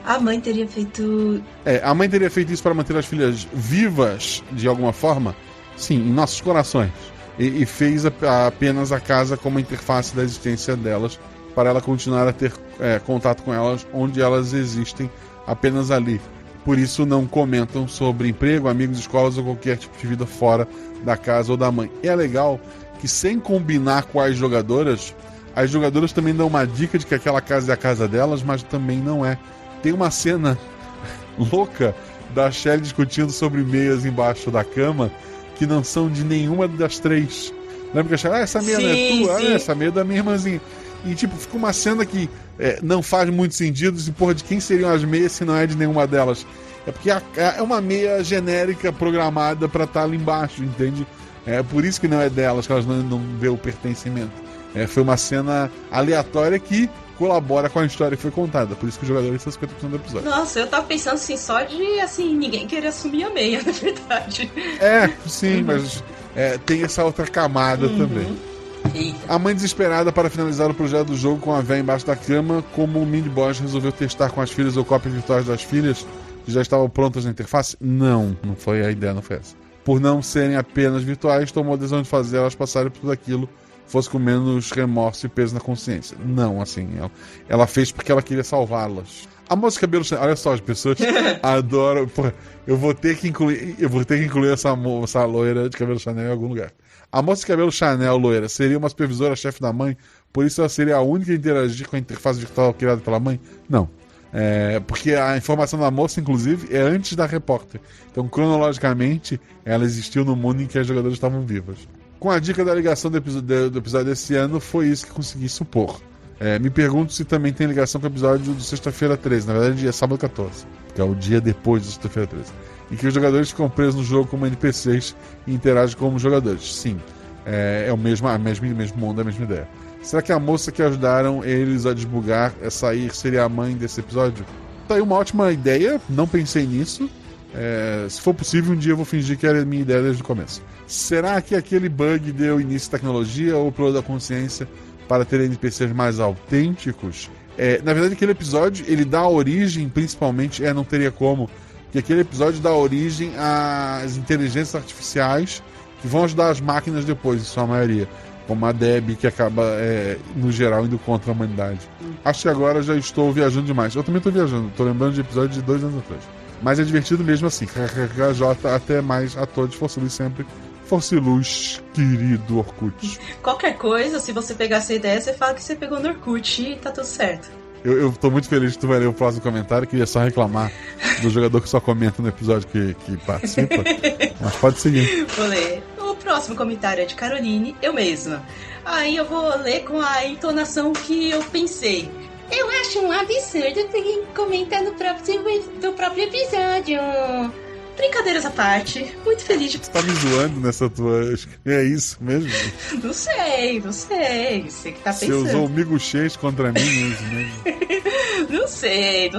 A mãe teria feito... a mãe teria feito isso para manter as filhas vivas, de alguma forma? Sim, em nossos corações. E fez apenas a casa como a interface da existência delas, para ela continuar a ter contato com elas onde elas existem, apenas ali. Por isso não comentam sobre emprego, amigos, escolas ou qualquer tipo de vida fora da casa ou da mãe. E é legal que, sem combinar com as jogadoras também dão uma dica de que aquela casa é a casa delas, mas também não é. Tem uma cena louca da Shelly discutindo sobre meias embaixo da cama que não são de nenhuma das três. Lembra que a Shelly, essa meia não é tua? Essa meia é da minha irmãzinha. E tipo, fica uma cena que não faz muito sentido. E porra, de quem seriam as meias se não é de nenhuma delas? É porque é uma meia genérica programada pra estar ali embaixo, entende? É por isso que não é delas, que elas não vê o pertencimento. Foi uma cena aleatória que colabora com a história que foi contada. Por isso que os jogadores são 50% do episódio. Nossa, eu tava pensando assim, só de ninguém querer assumir a meia, na verdade. Sim, mas tem essa outra camada também. Eita. A mãe desesperada para finalizar o projeto do jogo com a véia embaixo da cama, como o Mini Boss resolveu testar com as filhas ou cópias virtuais das filhas que já estavam prontas na interface? Não foi a ideia, não foi essa. Por não serem apenas virtuais, tomou a decisão de fazer elas passarem por tudo aquilo, fosse com menos remorso e peso na consciência. Não, assim, ela fez porque ela queria salvá-las. A moça de cabelo Chanel, olha só, as pessoas adoram. Porra, eu vou ter que incluir essa loira de cabelo Chanel em algum lugar. A moça de cabelo Chanel loira seria uma supervisora-chefe da mãe, por isso ela seria a única a interagir com a interface virtual criada pela mãe? Não. Porque a informação da moça, inclusive, é antes da repórter. Então, cronologicamente, ela existiu no mundo em que as jogadoras estavam vivas. Com a dica da ligação do episódio desse ano, foi isso que consegui supor. Me pergunto se também tem ligação com o episódio do Sexta-feira 13. Na verdade, é sábado 14, que é o dia depois do Sexta-feira 13. Em que os jogadores ficam presos no jogo como NPCs e interagem como jogadores. Sim, é o mesmo mundo, a mesma ideia. Será que a moça que ajudaram eles a desbugar seria a mãe desse episódio? Tá aí uma ótima ideia, não pensei nisso. Se for possível, um dia eu vou fingir que era a minha ideia desde o começo. Será que aquele bug deu início à tecnologia ou pro da consciência para ter NPCs mais autênticos? Na verdade, aquele episódio, ele dá origem, principalmente, não teria como, que aquele episódio dá origem às inteligências artificiais que vão ajudar as máquinas depois, em sua maioria. Como a Debbie, que acaba, no geral, indo contra a humanidade. Acho que agora já estou viajando demais. Eu também estou viajando, estou lembrando de episódios de 2 anos atrás. Mas é divertido mesmo assim. KKKJ, até mais a todos. Força Luz sempre. Força Luz, querido Orkut. Qualquer coisa, se você pegar essa ideia, você fala que você pegou no Orkut e tá tudo certo. Eu tô muito feliz que tu vai ler o próximo comentário. Queria só reclamar do jogador que só comenta no episódio que participa. Mas pode seguir. Vou ler. O próximo comentário é de Caroline, eu mesma. Aí eu vou ler com a entonação que eu pensei. Eu acho um absurdo quem comenta no próprio episódio. Brincadeiras à parte, muito feliz de... Você tá me zoando nessa tua... É isso mesmo? Não sei. Você que tá pensando. Você usou o miguxês contra mim mesmo. Não sei.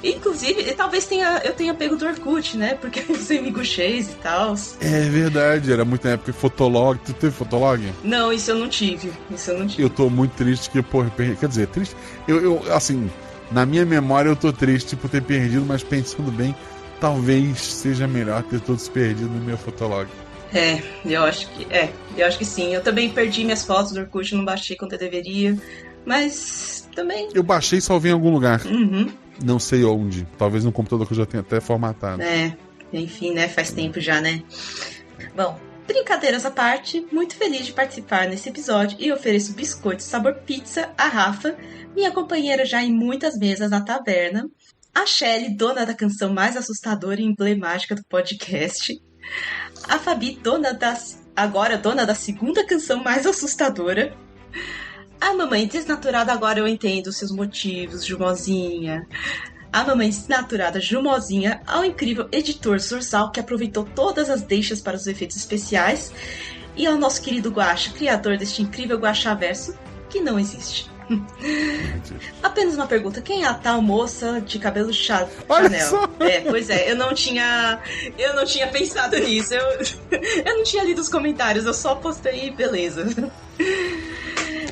Inclusive, talvez eu tenha pego do Orkut, né? Porque eu usei miguxês e tal. É verdade, era muito na época de Fotolog. Tu teve Fotolog? Não, isso eu não tive. Eu tô muito triste que, quer dizer, triste... Eu assim, na minha memória eu tô triste por ter perdido, mas pensando bem... Talvez seja melhor ter todos perdido no meu Fotolog. Eu acho que sim. Eu também perdi minhas fotos do Orkut, não baixei quanto eu deveria. Mas também... Eu baixei e salvei em algum lugar. Uhum. Não sei onde. Talvez no computador que eu já tenha até formatado. Enfim, né? Faz tempo já, né? Bom, brincadeiras à parte, muito feliz de participar nesse episódio e ofereço biscoitos sabor pizza a Rafa, minha companheira já em muitas mesas na taverna. A Shelly, dona da canção mais assustadora e emblemática do podcast. A Fabi, agora dona da segunda canção mais assustadora. A mamãe desnaturada, agora eu entendo os seus motivos, Jumozinha. A mamãe desnaturada Jumozinha, ao incrível editor Sorsal, que aproveitou todas as deixas para os efeitos especiais. E ao nosso querido Guaxa, criador deste incrível Guaxaverso, que não existe. Apenas uma pergunta, quem é a tal moça de cabelo Chanel? Pois é, eu não tinha pensado nisso, eu não tinha lido os comentários, eu só postei e beleza.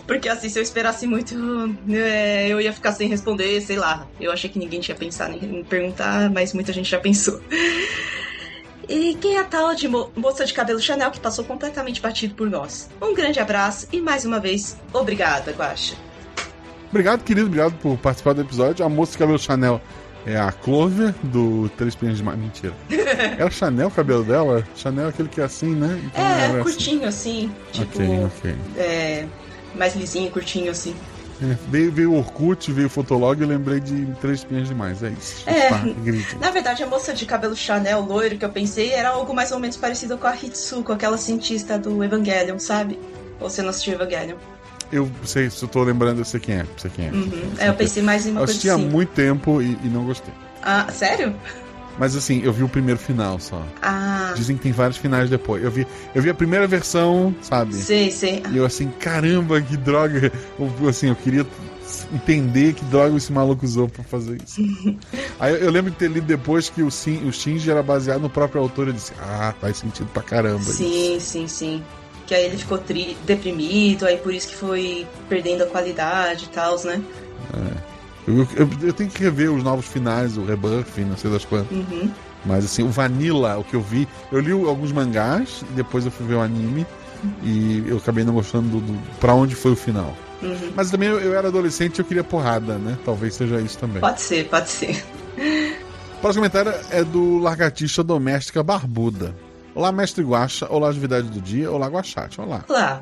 Porque assim, se eu esperasse muito, eu ia ficar sem responder, sei lá. Eu achei que ninguém tinha pensado em me perguntar, mas muita gente já pensou. E quem é a tal de moça de cabelo Chanel que passou completamente batido por nós? Um grande abraço e mais uma vez, obrigada, Guaxa. Obrigado, querido. Obrigado por participar do episódio. A moça de cabelo Chanel é a Clover do Três Pinhas de Mar. Mentira. Era Chanel o cabelo dela? Chanel é aquele que é assim, né? Então curtinho assim. Tipo, ok. Mais lisinho, curtinho assim. Veio o Orkut, veio o Fotolog e eu lembrei de Três Pinhas Demais. É isso. Na verdade, a moça de cabelo Chanel loiro que eu pensei era algo mais ou menos parecido com a Hitsuko, aquela cientista do Evangelion, sabe? Ou você não assistiu Evangelion? Eu sei, se eu tô lembrando, eu sei quem é. Eu pensei mais em uma coisa assim. Eu assisti há muito tempo e não gostei. Ah, sério? Mas assim, eu vi o primeiro final só. Ah. Dizem que tem vários finais depois. Eu vi a primeira versão, sabe? Sei. E eu assim, caramba, que droga. Eu queria entender que droga esse maluco usou pra fazer isso. Aí eu lembro de ter lido depois que o Shinji era baseado no próprio autor. Eu disse, faz sentido pra caramba. Sim. Que aí ele ficou deprimido, aí por isso que foi perdendo a qualidade e tal, né? Eu tenho que rever os novos finais, o Rebirth, não sei das quantas. Mas assim, o Vanilla, o que eu vi, eu li alguns mangás, depois eu fui ver o anime e eu acabei não gostando pra onde foi o final. Mas também eu era adolescente e eu queria porrada, né? Talvez seja isso também. Pode ser. O próximo comentário é do Lagartixa Doméstica Barbuda. Olá, mestre Guaxa, olá, atividade do dia, olá, Guaxate, olá. Olá.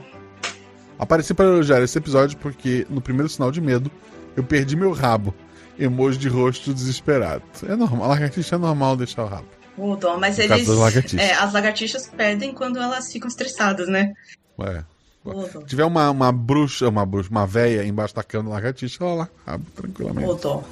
Apareci para elogiar esse episódio porque, no primeiro sinal de medo, eu perdi meu rabo. Emoji de rosto desesperado. É normal, a lagartixa é normal deixar o rabo. O dó, mas No caso eles. das lagartixas. As lagartixas perdem quando elas ficam estressadas, né? Se tiver uma bruxa, uma véia embaixo da cama da lagartixa, ela lá, rabo, tranquilamente. O dó.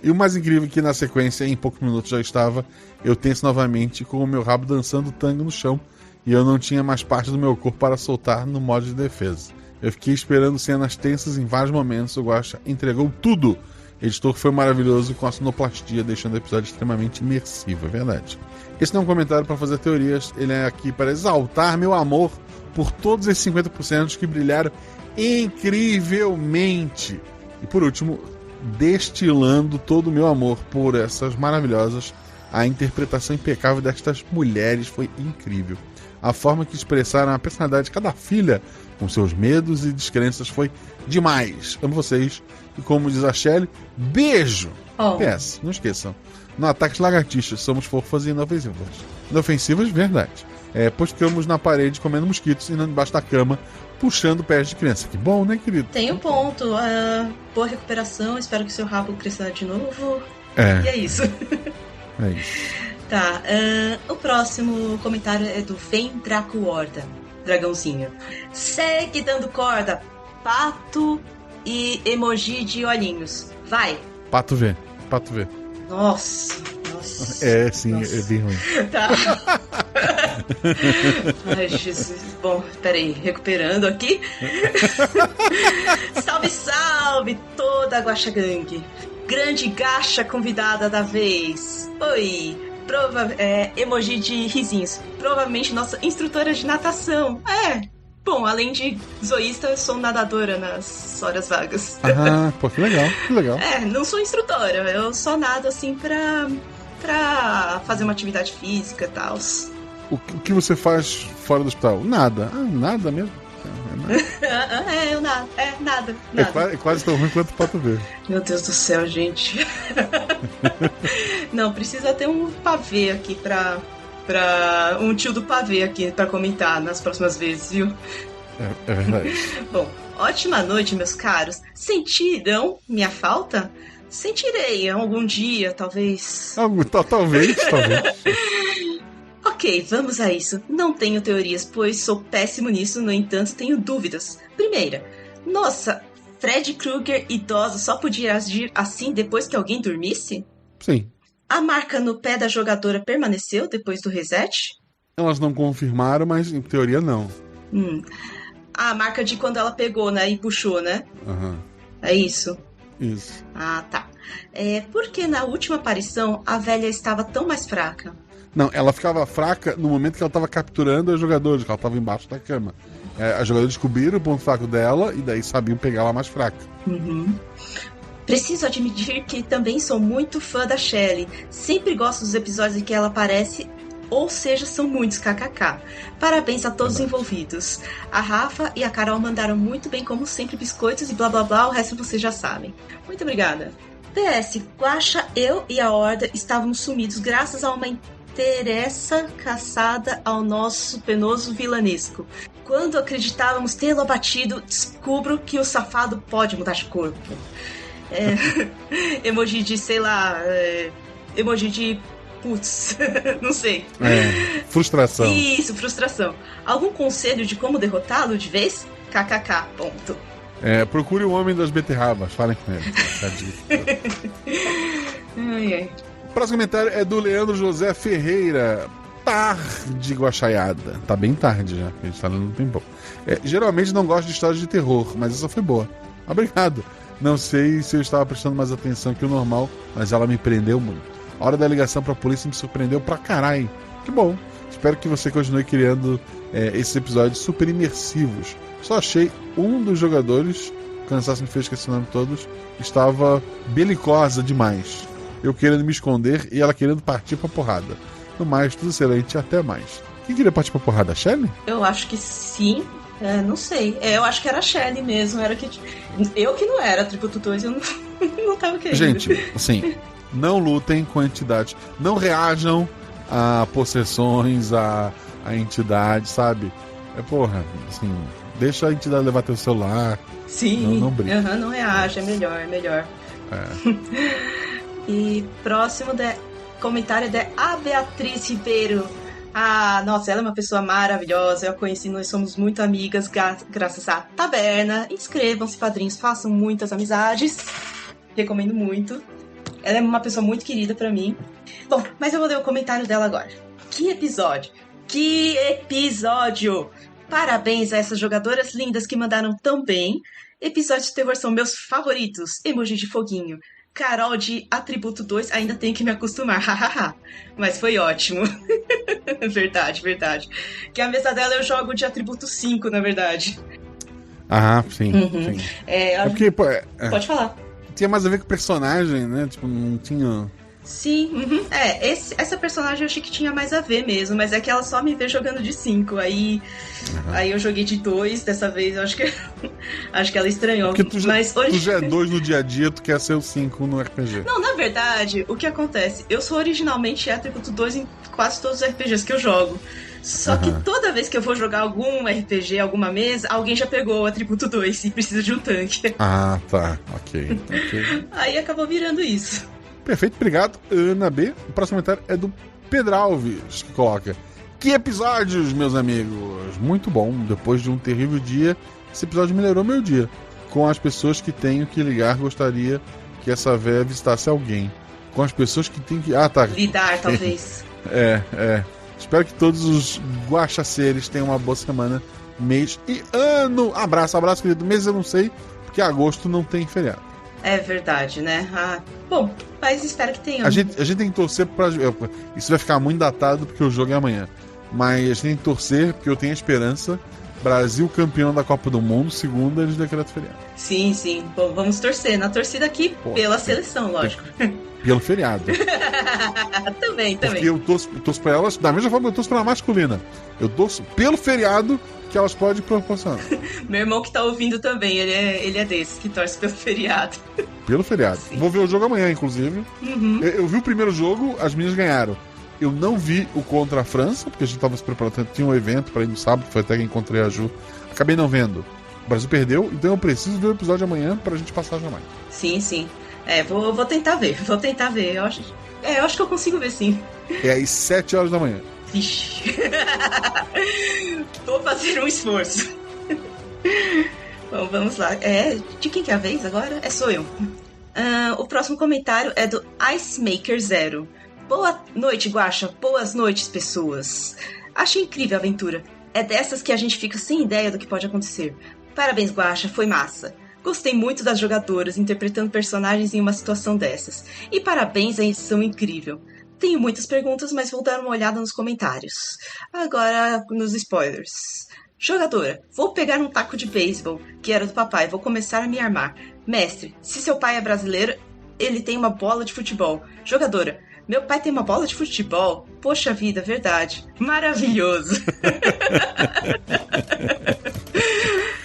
E o mais incrível é que na sequência, em poucos minutos já estava, eu tenso novamente com o meu rabo dançando tango no chão e eu não tinha mais parte do meu corpo para soltar no modo de defesa. Eu fiquei esperando cenas tensas em vários momentos, o Guaxa entregou tudo. O editor foi maravilhoso com a sonoplastia, deixando o episódio extremamente imersivo, é verdade. Esse não é um comentário para fazer teorias, ele é aqui para exaltar meu amor por todos esses 50% que brilharam incrivelmente. E por último, destilando todo o meu amor por essas maravilhosas, a interpretação impecável destas mulheres foi incrível. A forma que expressaram a personalidade de cada filha, com seus medos e descrenças, foi demais. Amo vocês. E como diz a Shelly, beijo! PS, não esqueçam. No Ataque de Lagartixas, somos fofas e inofensivas. Inofensivas, verdade. Pois ficamos na parede comendo mosquitos e não debaixo da cama, puxando pés de criança. Que bom, né, querido? Tem um ponto. Boa recuperação, espero que seu rabo cresça de novo. E é isso. É isso. Tá, o próximo comentário é do Vem Draco Horda, dragãozinho. Segue dando corda, pato e emoji de olhinhos. Vai. Pato V. Nossa. Sim, Nossa. é bem ruim. Tá. Ai, Jesus. Bom, peraí, recuperando aqui. Salve, salve toda a Guaxa Gang. Grande gacha convidada da vez. Oi. Emoji de risinhos. Provavelmente nossa instrutora de natação. Bom, além de zoísta, eu sou nadadora nas horas vagas. Pô, que legal. Não sou instrutora, eu só nado assim pra fazer uma atividade física e tal. O que você faz fora do hospital? Nada. Nada mesmo? Eu nado. Nada. É quase tão ruim quanto o Pato V. Meu Deus do céu, gente. Não, precisa ter um pavê aqui pra um tio do pavê aqui pra comentar nas próximas vezes, viu? É verdade. Bom, ótima noite, meus caros. Sentirão minha falta? Sentirei algum dia, talvez. Talvez. Ok, vamos a isso. Não tenho teorias, pois sou péssimo nisso, no entanto, tenho dúvidas. Primeira, nossa, Fred Krueger idoso só podia agir assim depois que alguém dormisse? Sim. A marca no pé da jogadora permaneceu depois do reset? Elas não confirmaram, mas em teoria não. A marca de quando ela pegou, né, e puxou, né? É isso? Isso. Tá. Porque na última aparição a velha estava tão mais fraca? Não, ela ficava fraca no momento que ela estava capturando os jogadores, que ela estava embaixo da cama. As jogadoras descobriram o ponto fraco dela e daí sabiam pegar ela mais fraca. Preciso admitir que também sou muito fã da Shelly. Sempre gosto dos episódios em que ela aparece, ou seja, são muitos kkk. Parabéns a todos os envolvidos. A Rafa e a Carol mandaram muito bem, como sempre, biscoitos e blá blá blá, o resto vocês já sabem. Muito obrigada. PS, Guaxa, eu e a Horda estávamos sumidos graças a uma interessa caçada ao nosso penoso vilanesco. Quando acreditávamos tê-lo abatido, descubro que o safado pode mudar de corpo. Emoji de, sei lá, emoji de putz, não sei. Frustração. Isso, frustração. Algum conselho de como derrotá-lo de vez? KKK, ponto. Procure o homem das beterrabas, falem com ele. O próximo comentário é do Leandro José Ferreira. Tarde guaxaiada. Tá bem tarde já, a gente tá lendo um tempo. Geralmente não gosto de histórias de terror, mas essa foi boa. Obrigado. Não sei se eu estava prestando mais atenção que o normal, mas ela me prendeu muito. A hora da ligação pra polícia me surpreendeu pra caralho. Que bom. Espero que você continue criando esses episódios super imersivos. Só achei um dos jogadores, cansaço me fez esquecer o nome de todos, estava belicosa demais. Eu querendo me esconder e ela querendo partir pra porrada. No mais, tudo excelente, até mais. Quem queria partir pra porrada? A Shelly? Eu acho que sim. Não sei. Eu acho que era a Shelly mesmo. Eu que não era Tributo 2, eu não tava querendo. Gente, assim, não lutem com entidades. Não reajam a possessões, a entidade, sabe? Porra, assim, deixa a entidade levar teu celular. Sim, não brinca. Não reage, é melhor. E próximo comentário é a Beatriz Ribeiro. Nossa, ela é uma pessoa maravilhosa. Eu a conheci, nós somos muito amigas graças à taberna. Inscrevam-se, padrinhos, façam muitas amizades. Recomendo muito. Ela é uma pessoa muito querida pra mim. Bom, mas eu vou ler o comentário dela agora. Que episódio! Parabéns a essas jogadoras lindas que mandaram tão bem. Episódios de terror são meus favoritos. Emoji de foguinho. Carol de Atributo 2, ainda tenho que me acostumar, hahaha. Mas foi ótimo. Verdade. Que a mesa dela eu jogo de Atributo 5, na verdade. Sim. Sim. Porque, pode falar. Tinha mais a ver com o personagem, né? Tipo, não tinha... Sim, essa personagem eu achei que tinha mais a ver mesmo, mas é que ela só me vê jogando de 5, aí eu joguei de 2 dessa vez, eu acho que ela estranhou. Porque tu já é 2 no dia a dia, tu quer ser o 5 no RPG. Não, na verdade, o que acontece? Eu sou originalmente Atributo 2 em quase todos os RPGs que eu jogo. Só que toda vez que eu vou jogar algum RPG, alguma mesa, alguém já pegou o Atributo 2 e precisa de um tanque. Tá, ok. Aí acabou virando isso. Perfeito, obrigado, Ana B. O próximo comentário é do Pedro Alves, que coloca: que episódios, meus amigos! Muito bom, depois de um terrível dia, esse episódio melhorou meu dia. Com as pessoas que tenho que ligar, gostaria que essa véia visitasse alguém. Com as pessoas que tenho que... lidar, talvez. Espero que todos os guaxaceres tenham uma boa semana, mês e ano. Abraço, querido. Mês eu não sei, porque agosto não tem feriado. É verdade, né? Bom, mas espero que tenha. A gente tem que torcer pra... Isso vai ficar muito datado porque o jogo é amanhã. Mas a gente tem que torcer porque eu tenho a esperança. Brasil campeão da Copa do Mundo, segunda eles decretam feriado. Sim. Bom, vamos torcer. Na torcida aqui, pela seleção, lógico. Pelo feriado. Também. Porque eu torço pra elas, da mesma forma que eu torço pela masculina. Eu torço pelo feriado que elas podem proporcionar. Meu irmão que tá ouvindo também, ele é desse, que torce pelo feriado. Pelo feriado. Sim. Vou ver o jogo amanhã, inclusive. Eu vi o primeiro jogo, as meninas ganharam. Eu não vi o contra a França, porque a gente tava se preparando, tinha um evento pra ir no sábado, foi até que encontrei a Ju. Acabei não vendo. O Brasil perdeu, então eu preciso ver o episódio amanhã pra gente passar jamais. Sim. Vou tentar ver. Eu acho que eu consigo ver, sim. É às 7 horas da manhã. Vixe. Vou fazer um esforço. Bom, vamos lá. De quem que é a vez agora? Sou eu. O próximo comentário é do Icemaker Zero. Boa noite, Guaxa. Boas noites, pessoas. Achei incrível a aventura. É dessas que a gente fica sem ideia do que pode acontecer. Parabéns, Guaxa. Foi massa. Gostei muito das jogadoras interpretando personagens em uma situação dessas. E parabéns à edição incrível. Tenho muitas perguntas, mas vou dar uma olhada nos comentários. Agora, nos spoilers. Jogadora, vou pegar um taco de beisebol, que era do papai, vou começar a me armar. Mestre, se seu pai é brasileiro, ele tem uma bola de futebol. Jogadora, meu pai tem uma bola de futebol? Poxa vida, verdade. Maravilhoso.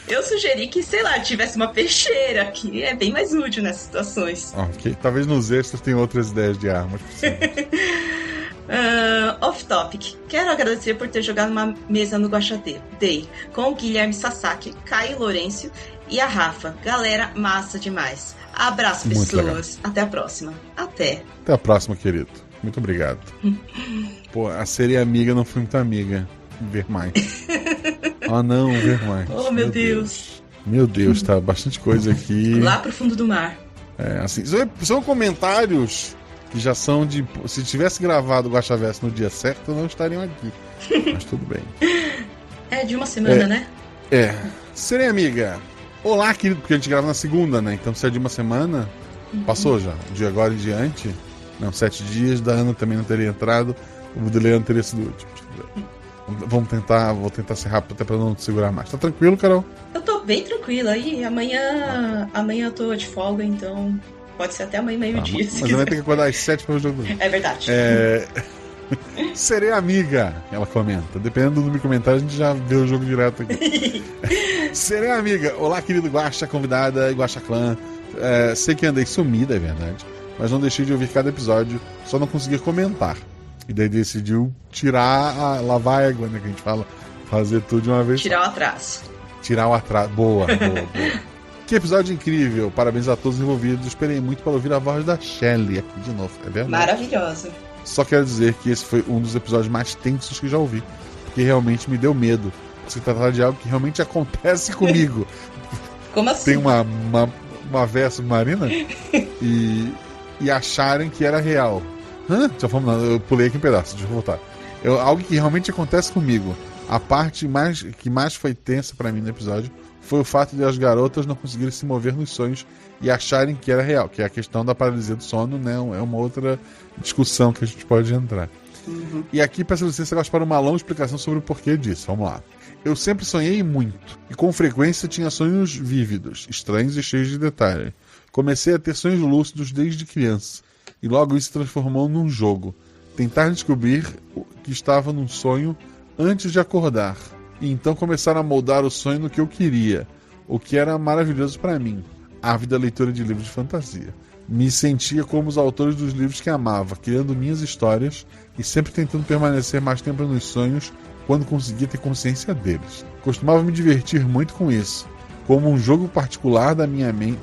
Eu sugeri que, sei lá, tivesse uma peixeira, que é bem mais útil nessas situações. Ok, talvez nos extras tenham outras ideias de armas. Off topic. Quero agradecer por ter jogado uma mesa no Guaxa Day com o Guilherme Sasaki, Caio Lourenço e a Rafa. Galera, massa demais. Abraço, pessoas. Até a próxima. Até a próxima, querido. Muito obrigado. Pô, a série amiga não foi muito amiga. Ver mais. Não, ver mais. Oh, meu Deus. Meu Deus, tá bastante coisa aqui. Lá pro fundo do mar. Assim, são comentários que já são de... Se tivesse gravado o Guaxaverso no dia certo, não estariam aqui. Mas tudo bem. É de uma semana, né? Serem amiga. Olá, querido, porque a gente grava na segunda, né? Então se é de uma semana, passou já. De agora em diante. Não, 7 dias, da Ana também não teria entrado. O do Leandro teria sido o último. Vou tentar ser rápido até pra não segurar mais. Tá tranquilo, Carol? Eu tô bem tranquila. E amanhã eu tô de folga, então pode ser até amanhã meio-dia. Mas eu vai ter que acordar às 7 para o jogo. É verdade. Serei amiga, ela comenta. Dependendo do número de comentários, a gente já vê o jogo direto aqui. Serei amiga. Olá, querido Guaxa, convidada e Guaxa Clã. Sei que andei sumida, é verdade, mas não deixei de ouvir cada episódio, só não consegui comentar. E daí decidiu lavar a égua, né, que a gente fala, fazer tudo de uma vez. Tirar o atraso. Tirar o atraso. Boa. Que episódio incrível. Parabéns a todos os envolvidos. Esperei muito para ouvir a voz da Shelley aqui de novo. É verdade. Maravilhosa. Só quero dizer que esse foi um dos episódios mais tensos que já ouvi, porque realmente me deu medo. Se tratar de algo que realmente acontece comigo. Como assim? Tem uma véia submarina e acharem que era real. Eu pulei aqui um pedaço, deixa eu voltar. Algo que realmente acontece comigo. A parte que mais foi tensa pra mim no episódio foi o fato de as garotas não conseguirem se mover nos sonhos e acharem que era real, que é a questão da paralisia do sono, né? É uma outra discussão que a gente pode entrar. Uhum. E aqui peço licença para uma longa explicação sobre o porquê disso. Vamos lá. Eu sempre sonhei muito e com frequência tinha sonhos vívidos, estranhos e cheios de detalhe. Comecei a ter sonhos lúcidos desde criança e logo isso se transformou num jogo. Tentar descobrir que estava num sonho antes de acordar e então começar a moldar o sonho no que eu queria, o que era maravilhoso para mim. Ávida leitura de livros de fantasia. Me sentia como os autores dos livros que amava, criando minhas histórias e sempre tentando permanecer mais tempo nos sonhos quando conseguia ter consciência deles. Costumava me divertir muito com isso, como um jogo particular da minha mente,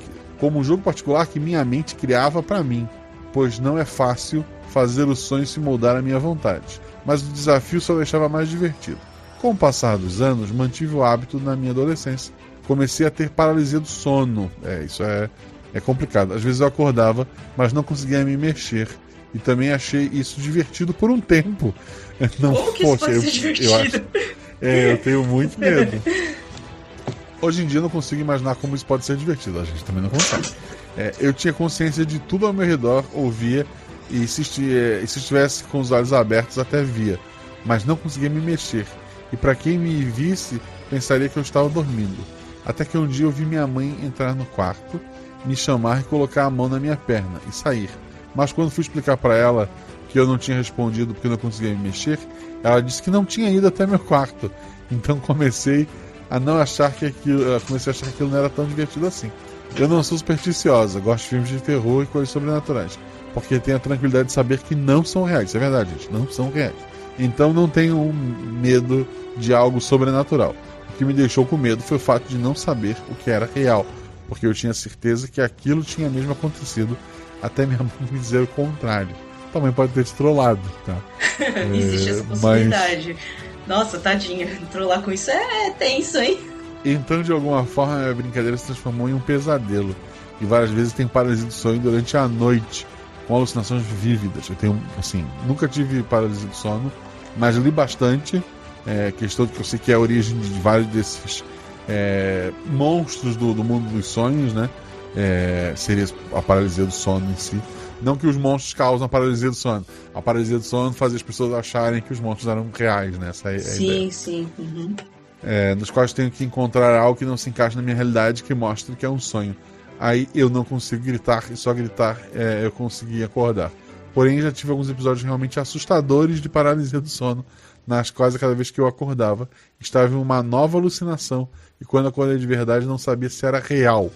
que minha mente criava para mim, pois não é fácil fazer o sonho se moldar à minha vontade, mas o desafio só deixava mais divertido. Com o passar dos anos, mantive o hábito na minha adolescência. Comecei a ter paralisia do sono. Isso é complicado. Às vezes eu acordava, mas não conseguia me mexer. E também achei isso divertido por um tempo. Não, como que isso pode ser divertido? Eu tenho muito medo. Hoje em dia eu não consigo imaginar como isso pode ser divertido. A gente também não consegue. Eu tinha consciência de tudo ao meu redor, ouvia, e se estivesse com os olhos abertos até via, mas não conseguia me mexer. E para quem me visse, pensaria que eu estava dormindo. Até que um dia eu vi minha mãe entrar no quarto, me chamar e colocar a mão na minha perna e sair. Mas quando fui explicar para ela que eu não tinha respondido porque não conseguia me mexer, ela disse que não tinha ido até meu quarto. Então comecei a achar que aquilo não era tão divertido assim. Eu não sou supersticiosa, gosto de filmes de terror e coisas sobrenaturais, porque tenho a tranquilidade de saber que não são reais. Isso é verdade, gente, não são reais. Então não tenho medo de algo sobrenatural. O que me deixou com medo foi o fato de não saber o que era real, porque eu tinha certeza que aquilo tinha mesmo acontecido, até minha mãe me dizer o contrário. Também pode ter te trollado, tá? Existe essa possibilidade. Nossa, tadinha, trollar com isso é tenso, hein? Então, de alguma forma, a brincadeira se transformou em um pesadelo. E várias vezes tenho paralisia do sonho durante a noite, com alucinações vívidas. Eu tenho, assim, nunca tive paralisia do sono, mas li bastante. Questão que eu sei que é a origem de vários desses monstros do mundo dos sonhos, né? Seria a paralisia do sono em si. Não que os monstros causam a paralisia do sono. A paralisia do sono fazia as pessoas acharem que os monstros eram reais, né? Essa é a ideia. Sim. Uhum. Nos quais tenho que encontrar algo que não se encaixa na minha realidade, que mostre que é um sonho. Aí eu não consigo gritar, e só gritar eu consegui acordar. Porém, já tive alguns episódios realmente assustadores de paralisia do sono, nas quais cada vez que eu acordava, estava em uma nova alucinação, e quando acordei de verdade não sabia se era real.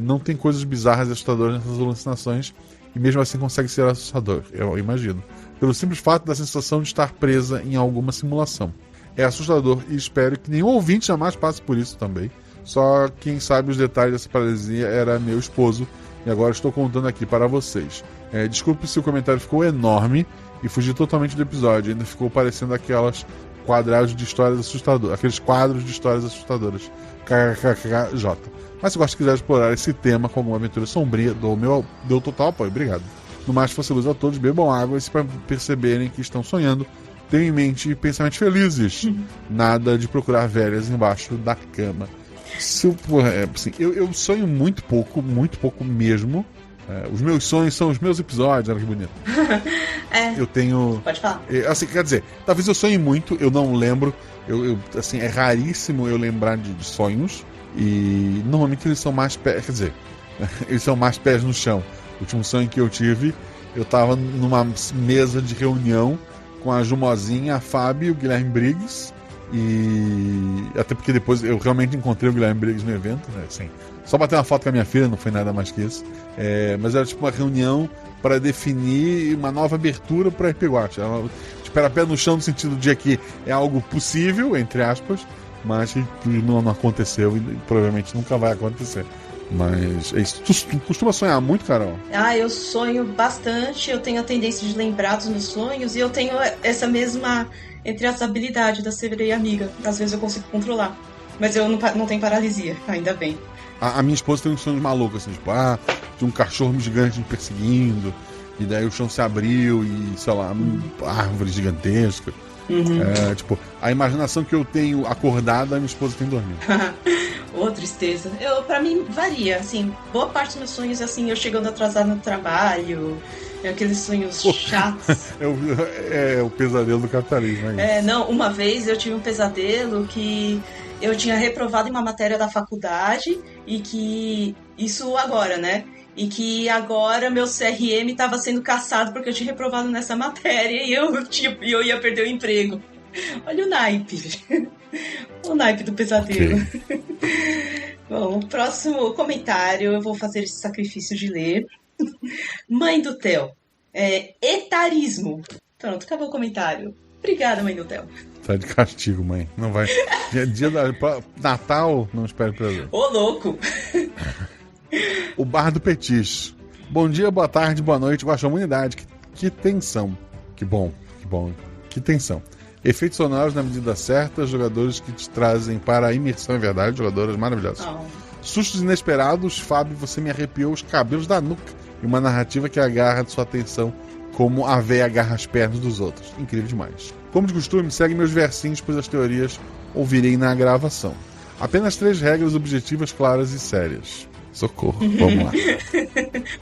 Não tem coisas bizarras e assustadoras nessas alucinações, e mesmo assim consegue ser assustador, eu imagino, pelo simples fato da sensação de estar presa em alguma simulação. É assustador e espero que nenhum ouvinte jamais passe por isso também. Só quem sabe os detalhes dessa paralisia era meu esposo, e agora estou contando aqui para vocês. Desculpe se o comentário ficou enorme e fugi totalmente do episódio, ainda ficou parecendo aqueles quadrados de histórias assustadoras, aqueles quadros de histórias assustadoras. KKKJ. Mas se você quiser explorar esse tema com alguma aventura sombria, dou total apoio, obrigado. No mais, fosse luz a todos, bebam água e se para perceberem que estão sonhando, tenham em mente pensamentos felizes. Nada de procurar velhas embaixo da cama. Eu sonho muito pouco mesmo. Os meus sonhos são os meus episódios, olha que bonito. Eu tenho... Pode falar. Assim, quer dizer, talvez eu sonhe muito, eu não lembro. Assim, é raríssimo eu lembrar de sonhos. E normalmente eles são mais pés, quer dizer, eles são mais pés no chão. O último sonho que eu tive, eu tava numa mesa de reunião com a Jumozinha, a Fábio e o Guilherme Briggs. E até porque depois eu realmente encontrei o Guilherme Briggs no evento, né? Assim, só bater uma foto com a minha filha, não foi nada mais que isso. Mas era tipo uma reunião para definir uma nova abertura para RPG Watch. Tipo, era pé no chão no sentido de que é algo possível, entre aspas, mas que não aconteceu e provavelmente nunca vai acontecer. Mas é isso. Tu costuma sonhar muito, Carol? Eu sonho bastante, eu tenho a tendência de lembrar dos meus sonhos e eu tenho essa mesma, entre as habilidades da sereia amiga. Às vezes eu consigo controlar, mas eu não tenho paralisia, ainda bem. A minha esposa tem uns sonhos malucos, assim, tipo, de um cachorro gigante me perseguindo, e daí o chão se abriu e, sei lá, uma árvore gigantesca. Tipo, a imaginação que eu tenho acordada, a minha esposa tem dormindo. Ô, tristeza. Pra mim, varia, assim, boa parte dos meus sonhos, assim, eu chegando atrasado no trabalho, aqueles sonhos chatos. É o pesadelo do capitalismo, é isso. Não, uma vez eu tive um pesadelo que eu tinha reprovado em uma matéria da faculdade e que, isso agora, né? E que agora meu CRM estava sendo cassado porque eu tinha reprovado nessa matéria e eu ia perder o emprego. Olha o naipe. O naipe do pesadelo. Okay. Bom, o próximo comentário eu vou fazer esse sacrifício de ler. Mãe do Theo. Etarismo. Pronto, acabou o comentário. Obrigada, Mãe do Theo. Tá de castigo, mãe. Não vai. Dia Natal, não espere pra ver. Ô, louco! O Bar do Petis. Bom dia, boa tarde, boa noite, baixa humanidade. Que tensão. Que bom. Que tensão. Efeitos sonoros na medida certa, jogadores que te trazem para a imersão, é verdade, jogadoras maravilhosas. Sustos inesperados, Fábio, você me arrepiou os cabelos da nuca. E uma narrativa que agarra sua atenção como a véia agarra as pernas dos outros. Incrível demais. Como de costume, segue meus versinhos, pois as teorias ouvirei na gravação. Apenas 3 regras objetivas, claras e sérias. Socorro, vamos lá.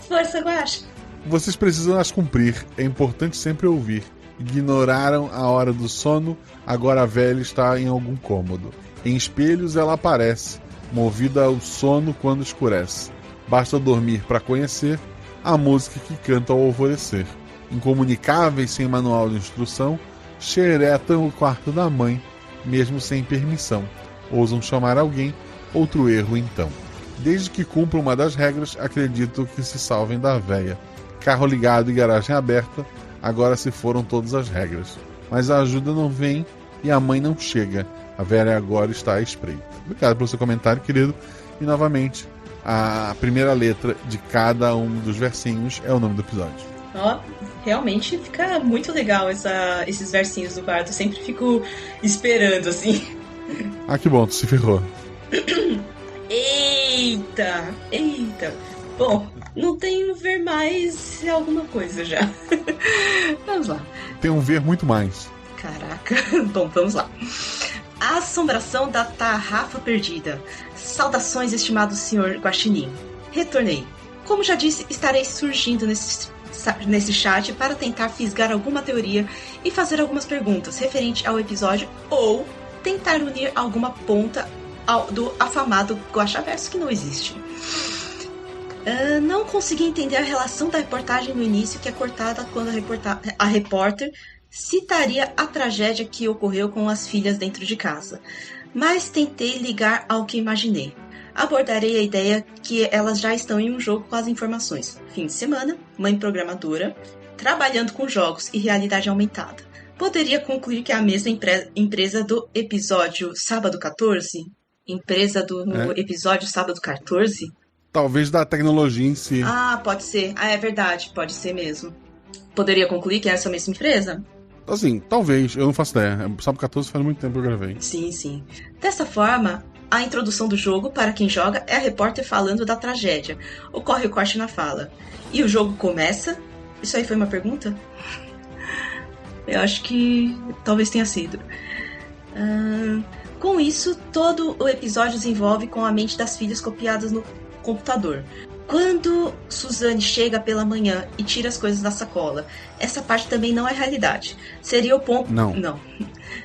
Força, Guaxa. Vocês precisam as cumprir, é importante sempre ouvir. Ignoraram a hora do sono, agora a velha está em algum cômodo. Em espelhos ela aparece, movida ao sono quando escurece. Basta dormir para conhecer a música que canta ao alvorecer. Incomunicáveis sem manual de instrução, xeretam o quarto da mãe, mesmo sem permissão. Ousam chamar alguém, outro erro então. Desde que cumpram uma das regras, acredito que se salvem da véia. Carro ligado e garagem aberta, agora se foram todas as regras. Mas a ajuda não vem e a mãe não chega. A véia agora está à espreita. Obrigado pelo seu comentário, querido. E novamente, a primeira letra de cada um dos versinhos é o nome do episódio. Realmente fica muito legal esses versinhos do quarto. Eu sempre fico esperando, assim. Que bom, tu se ferrou. Eita. Bom, não tenho ver mais alguma coisa já. Vamos lá. Tem um ver muito mais. Caraca. Bom, vamos lá. A assombração da tarrafa perdida. Saudações, estimado senhor Guaxinim. Retornei. Como já disse, estarei surgindo nesse chat para tentar fisgar alguma teoria e fazer algumas perguntas referente ao episódio ou tentar unir alguma ponta do afamado Guaxaverso que não existe. Não consegui entender a relação da reportagem no início, que é cortada quando a repórter citaria a tragédia que ocorreu com as filhas dentro de casa, mas tentei ligar ao que imaginei. Abordarei a ideia que elas já estão em um jogo com as informações. Fim de semana, mãe programadora, trabalhando com jogos e realidade aumentada. Poderia concluir que é a mesma empresa do episódio Sábado 14? Empresa do episódio Sábado 14? Talvez da tecnologia em si. Pode ser. É verdade, pode ser mesmo. Poderia concluir que é essa mesma empresa? Assim, talvez, eu não faço ideia. Sábado 14 faz muito tempo que eu gravei. Sim. Dessa forma, a introdução do jogo, para quem joga, é a repórter falando da tragédia. Ocorre o corte na fala. E o jogo começa... Isso aí foi uma pergunta? Eu acho que talvez tenha sido. Com isso, todo o episódio desenvolve com a mente das filhas copiadas no computador. Quando Suzanne chega pela manhã e tira as coisas da sacola, essa parte também não é realidade. Seria o ponto... Não.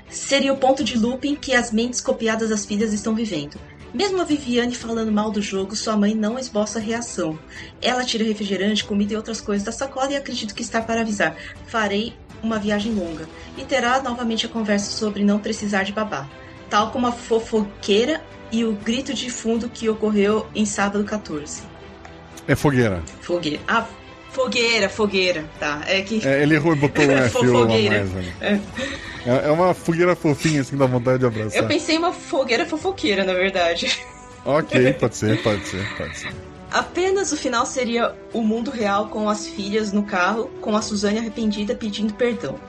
Seria o ponto de looping que as mentes copiadas das filhas estão vivendo. Mesmo a Viviane falando mal do jogo, sua mãe não esboça reação. Ela tira refrigerante, comida e outras coisas da sacola e acredito que está para avisar. Farei uma viagem longa. E terá novamente a conversa sobre não precisar de babá. Tal como a fofoqueira e o grito de fundo que ocorreu em sábado 14. É fogueira. Fogueira. Ah, fogueira. Tá. É que... ele errou e botou um F lá mais. É. É uma fogueira fofinha, assim, dá vontade de abraçar. Eu pensei em uma fogueira fofoqueira, na verdade. Ok, pode ser. Apenas o final seria o mundo real com as filhas no carro, com a Suzane arrependida pedindo perdão.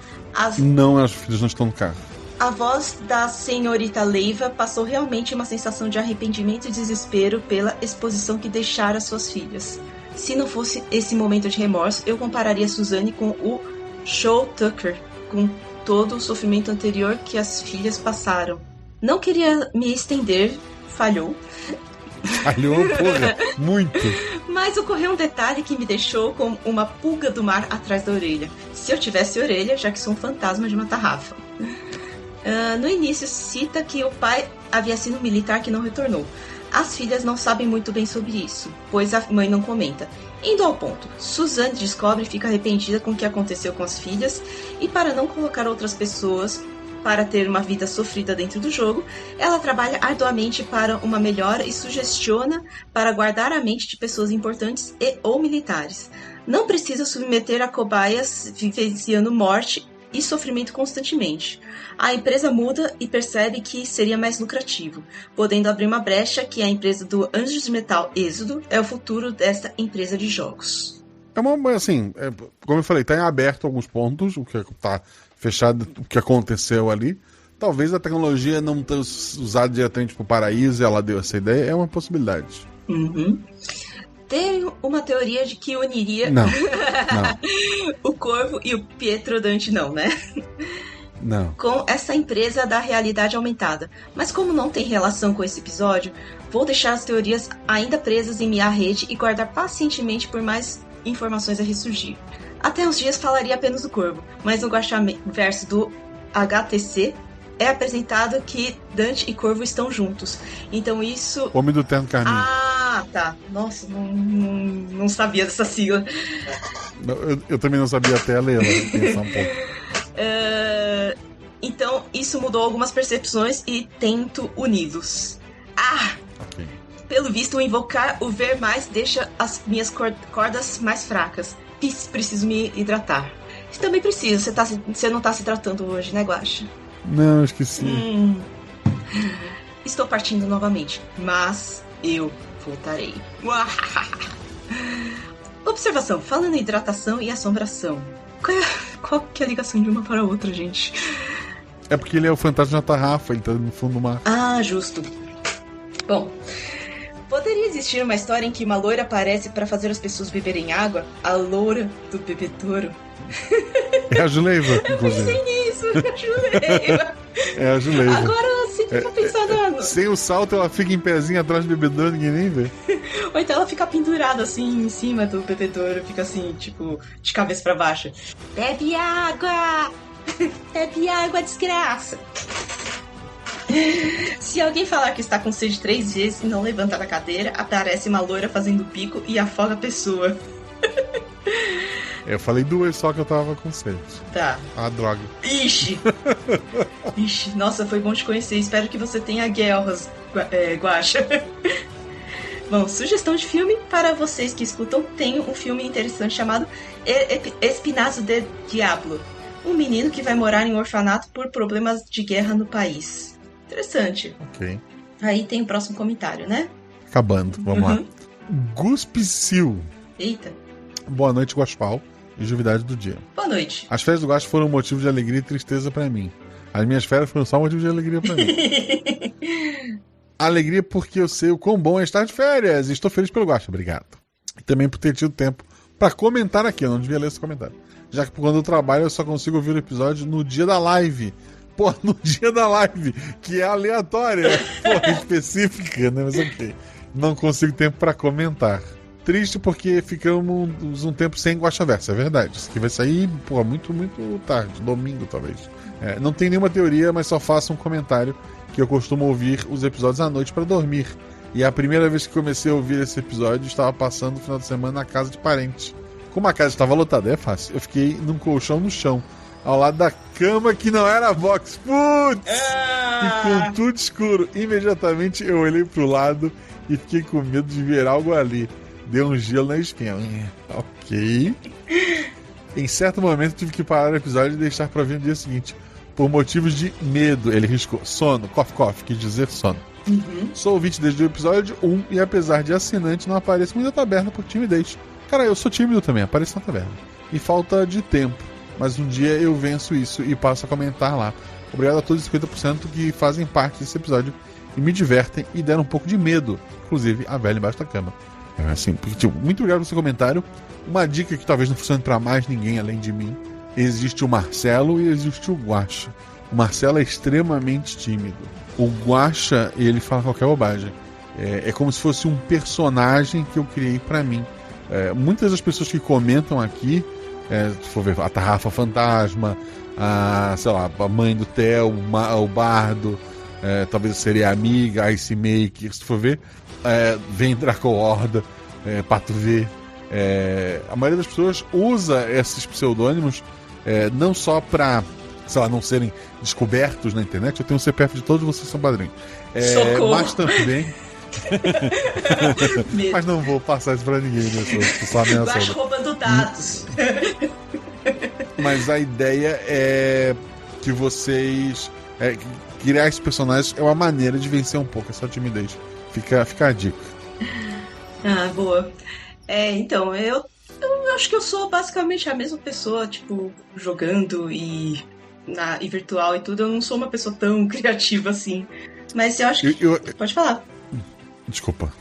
Não, as filhas não estão no carro. A voz da senhorita Leiva passou realmente uma sensação de arrependimento e desespero pela exposição que deixara suas filhas. Se não fosse esse momento de remorso, eu compararia Suzane com o Show Tucker, com todo o sofrimento anterior que as filhas passaram. Não queria me estender, falhou. Falhou, porra, muito. Mas ocorreu um detalhe que me deixou com uma pulga do mar atrás da orelha. Se eu tivesse orelha, já que sou um fantasma de uma tarrafa. No início cita que o pai havia sido um militar que não retornou. As filhas não sabem muito bem sobre isso, pois a mãe não comenta. Indo ao ponto, Suzanne descobre e fica arrependida com o que aconteceu com as filhas, e para não colocar outras pessoas para ter uma vida sofrida dentro do jogo, ela trabalha arduamente para uma melhora e sugestiona para guardar a mente de pessoas importantes e ou militares. Não precisa submeter a cobaias vivenciando morte e sofrimento constantemente. A empresa muda e percebe que seria mais lucrativo, podendo abrir uma brecha que a empresa do Anjos de Metal Êxodo é o futuro dessa empresa de jogos. Como eu falei, está em aberto alguns pontos, o que está fechado, o que aconteceu ali. Talvez a tecnologia não tenha usado diretamente para o paraíso, ela deu essa ideia, é uma possibilidade. Uhum. Tem uma teoria de que uniria não. o Corvo e o Pietro Dante, não, né? Não. Com essa empresa da realidade aumentada. Mas como não tem relação com esse episódio, vou deixar as teorias ainda presas em minha rede e guardar pacientemente por mais informações a ressurgir. Até uns dias falaria apenas do Corvo, mas no Guaxaverso do HTC é apresentado que Dante e Corvo estão juntos. Então isso... Homem do Terno Carmim. Ah, tá. Nossa, não sabia dessa sigla. Eu também não sabia até ler, pensar um pouco. Então, isso mudou algumas percepções e tento uni-los. Okay. Pelo visto, o invocar o ver mais deixa as minhas cordas mais fracas. Preciso me hidratar. Também preciso. Você não tá se tratando hoje, né, Guaxa? Não, esqueci. Estou partindo novamente, mas eu voltarei. Observação, falando em hidratação e assombração. Qual que é a ligação de uma para a outra, gente? É porque ele é o fantasma da tarrafa, ele tá no fundo do mar. Ah, justo. Bom, poderia existir uma história em que uma loira aparece para fazer as pessoas beberem água? A loura do bebedouro. É a Juleiva, inclusive. Eu pensei nisso, é a Juleiva. É a Juleiva. Agora você fica pensando... Sem o salto, ela fica em pezinho atrás do bebedouro, ninguém nem vê. Ou então ela fica pendurada assim em cima do bebedouro, fica assim, tipo, de cabeça pra baixo. Bebe água! Bebe água, desgraça! Se alguém falar que está com sede 3 vezes e não levanta da cadeira, aparece uma loira fazendo bico e afoga a pessoa. Eu falei 2 só que eu tava com sede. Tá. Ah, droga. Ixi! Ixi, nossa, foi bom te conhecer. Espero que você tenha guerras, Guaxa. Bom, sugestão de filme para vocês que escutam. Tem um filme interessante chamado Espinazo de Diablo. Um menino que vai morar em um orfanato por problemas de guerra no país. Interessante. Ok. Aí tem o próximo comentário, né? Acabando, vamos lá. Guspicil. Eita. Boa noite, Guaxpal. E juvidade do dia. Boa noite. As férias do Guax foram um motivo de alegria e tristeza pra mim. As minhas férias foram só um motivo de alegria pra mim. Alegria porque eu sei o quão bom é estar de férias. E estou feliz pelo Guax, obrigado. E também por ter tido tempo pra comentar aqui. Eu não devia ler esse comentário. Já que quando eu trabalho eu só consigo ouvir o episódio no dia da live. Pô, no dia da live, que é aleatória. Pô, específica, né? Mas ok. Não consigo tempo pra comentar. triste porque ficamos um tempo sem Guaxaverso, é verdade. Isso aqui vai sair, pô, muito, muito tarde, domingo talvez. Não tem nenhuma teoria, mas só faço um comentário que eu costumo ouvir os episódios à noite para dormir. E a primeira vez que comecei a ouvir esse episódio, estava passando o final de semana na casa de parente. Como a casa estava lotada, é fácil. Eu fiquei num colchão no chão, ao lado da cama que não era box. Putz! E com tudo escuro. Imediatamente eu olhei pro lado e fiquei com medo de ver algo ali. Deu um gelo na espinha. Ok. Em certo momento tive que parar o episódio e deixar pra ver no dia seguinte. Por motivos de medo, ele riscou. Sono, cough, quis dizer sono. Sou ouvinte desde o episódio 1 e apesar de assinante, não apareço muito na taberna por timidez. Cara, eu sou tímido também, apareço na taberna. E falta de tempo. Mas um dia eu venço isso e passo a comentar lá. Obrigado a todos os 50% que fazem parte desse episódio e me divertem e deram um pouco de medo. Inclusive, a velha embaixo da cama. Assim, tipo, muito obrigado pelo seu comentário. Uma dica que talvez não funcione pra mais ninguém além de mim. Existe o Marcelo e existe o Guaxa. O Marcelo é extremamente tímido. O Guaxa, ele fala qualquer bobagem. É como se fosse um personagem que eu criei pra mim. Muitas das pessoas que comentam aqui, se for ver a Tarrafa Fantasma, sei lá, a mãe do Theo, o Bardo, talvez seria a amiga, a Ice Maker, se for ver, vem Draco Horda, Pato V. A maioria das pessoas usa esses pseudônimos não só pra, sei lá, não serem descobertos na internet. Eu tenho o CPF de todos vocês, são padrinhos. Mas também. Mas não vou passar isso pra ninguém, né? Só ameaçando. Guaxa roubando dados. Mas a ideia é que vocês. Criar esses personagens é uma maneira de vencer um pouco essa timidez. Fica a dica. Boa. Então, eu acho que eu sou basicamente a mesma pessoa, tipo, jogando e virtual e tudo. Eu não sou uma pessoa tão criativa assim. Mas eu acho que. Pode falar. Desculpa.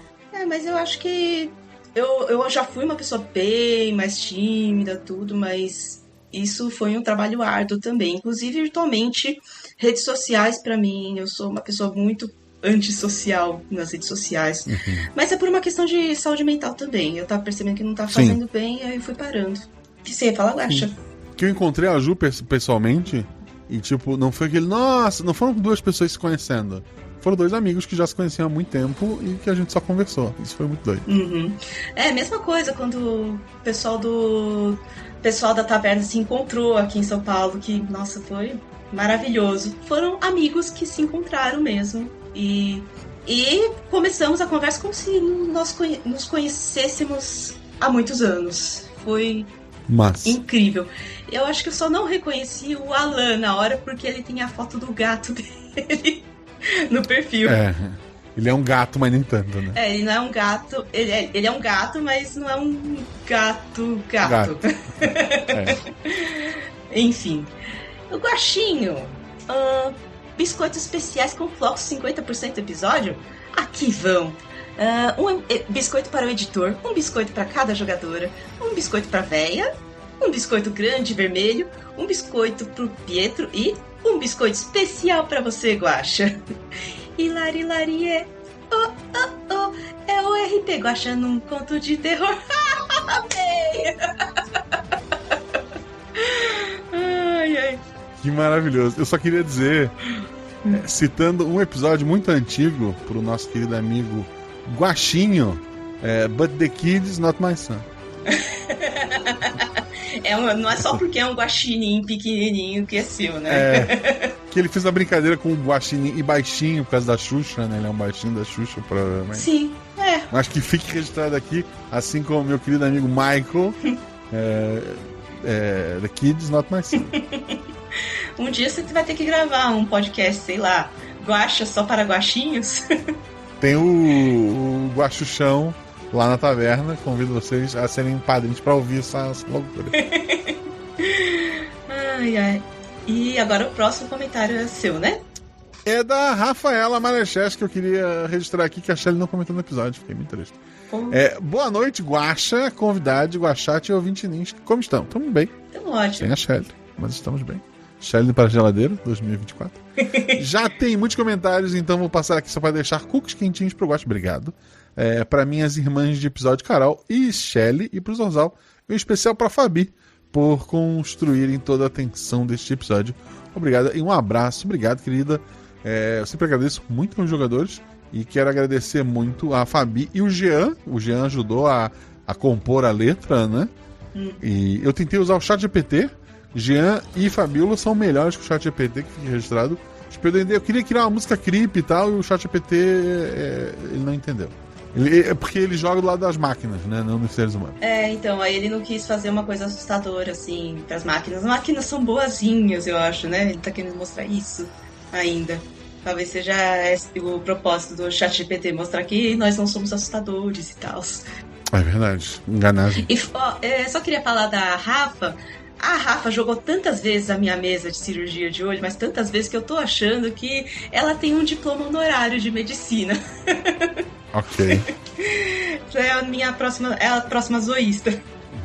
Mas eu acho que eu já fui uma pessoa bem mais tímida, tudo, mas isso foi um trabalho árduo também. Inclusive, virtualmente, redes sociais pra mim, eu sou uma pessoa muito antissocial nas redes sociais. Mas é por uma questão de saúde mental também. Eu tava percebendo que não tá fazendo bem, aí eu fui parando. O que você ia falar, Guaxa? Que eu encontrei a Ju pessoalmente e, tipo, não foi aquele... Nossa, não foram duas pessoas se conhecendo. Foram dois amigos que já se conheciam há muito tempo e que a gente só conversou. Isso foi muito doido. Mesma coisa quando o pessoal da taberna se encontrou aqui em São Paulo, que, nossa, foi maravilhoso. Foram amigos que se encontraram mesmo. E começamos a conversa como se nós nos conhecêssemos há muitos anos. Foi incrível. Eu acho que eu só não reconheci o Alan na hora porque ele tem a foto do gato dele no perfil. Ele é um gato, mas nem tanto, né? Ele não é um gato. Ele é um gato, mas não é um gato. Enfim. O Guaxinho. Biscoitos especiais com flocos 50% episódio? Aqui vão. Um biscoito para o editor, um biscoito para cada jogadora, um biscoito para a véia, um biscoito grande vermelho, um biscoito pro Pietro e um biscoito especial para você, Guaxa. Hilari, é o RP Guaxa num conto de terror. Ai. Que maravilhoso. Eu só queria dizer, citando um episódio muito antigo pro nosso querido amigo Guaxinho, But the kid is not my son. Não é só porque é um guaxinim pequenininho que é seu, né? Que ele fez a brincadeira com o guaxinim e baixinho por causa da Xuxa, né? Ele é um baixinho da Xuxa, provavelmente. Sim, Mas que fique registrado aqui, assim como meu querido amigo Michael, The kid is not my son. Um dia você vai ter que gravar um podcast, sei lá, Guaxa só para guaxinhos. Tem o Guaxuchão lá na taverna. Convido vocês a serem padrinhos para ouvir essa loucura. Ai. E agora o próximo comentário é seu, né? É da Rafaela Marechés, que eu queria registrar aqui, que a Shelly não comentou no episódio. Fiquei muito triste. Boa noite, Guaxa, convidado, Guaxate e ouvinte Nins. Como estão? Estamos bem. Estamos ótimo. Sem a Shelly, mas estamos bem. Shelly para a geladeira, 2024. Já tem muitos comentários, então vou passar aqui só para deixar cookies quentinhos pro Gosto. Obrigado. Para minhas irmãs de episódio, Carol e Shelly, e pro Zorzal. E um especial para Fabi, por construírem toda a tensão deste episódio. Obrigado e um abraço. Obrigado, querida. Eu sempre agradeço muito aos jogadores e quero agradecer muito a Fabi e o Jean. O Jean ajudou a compor a letra, né? E eu tentei usar o ChatGPT. Jean e Fabíola são melhores que o ChatGPT, que fica registrado. Eu queria criar uma música creepy e tal, e o ChatGPT ele não entendeu. Porque ele joga do lado das máquinas, né? Não dos seres humanos. Então, aí ele não quis fazer uma coisa assustadora, assim, pras máquinas. As máquinas são boazinhas, eu acho, né? Ele tá querendo mostrar isso ainda. Talvez seja o propósito do ChatGPT, mostrar que nós não somos assustadores e tal. É verdade, enganagem. E só queria falar da Rafa. A Rafa jogou tantas vezes a minha mesa de cirurgia de olho, mas tantas vezes que eu tô achando que ela tem um diploma honorário de medicina. Ok. É a próxima zoísta.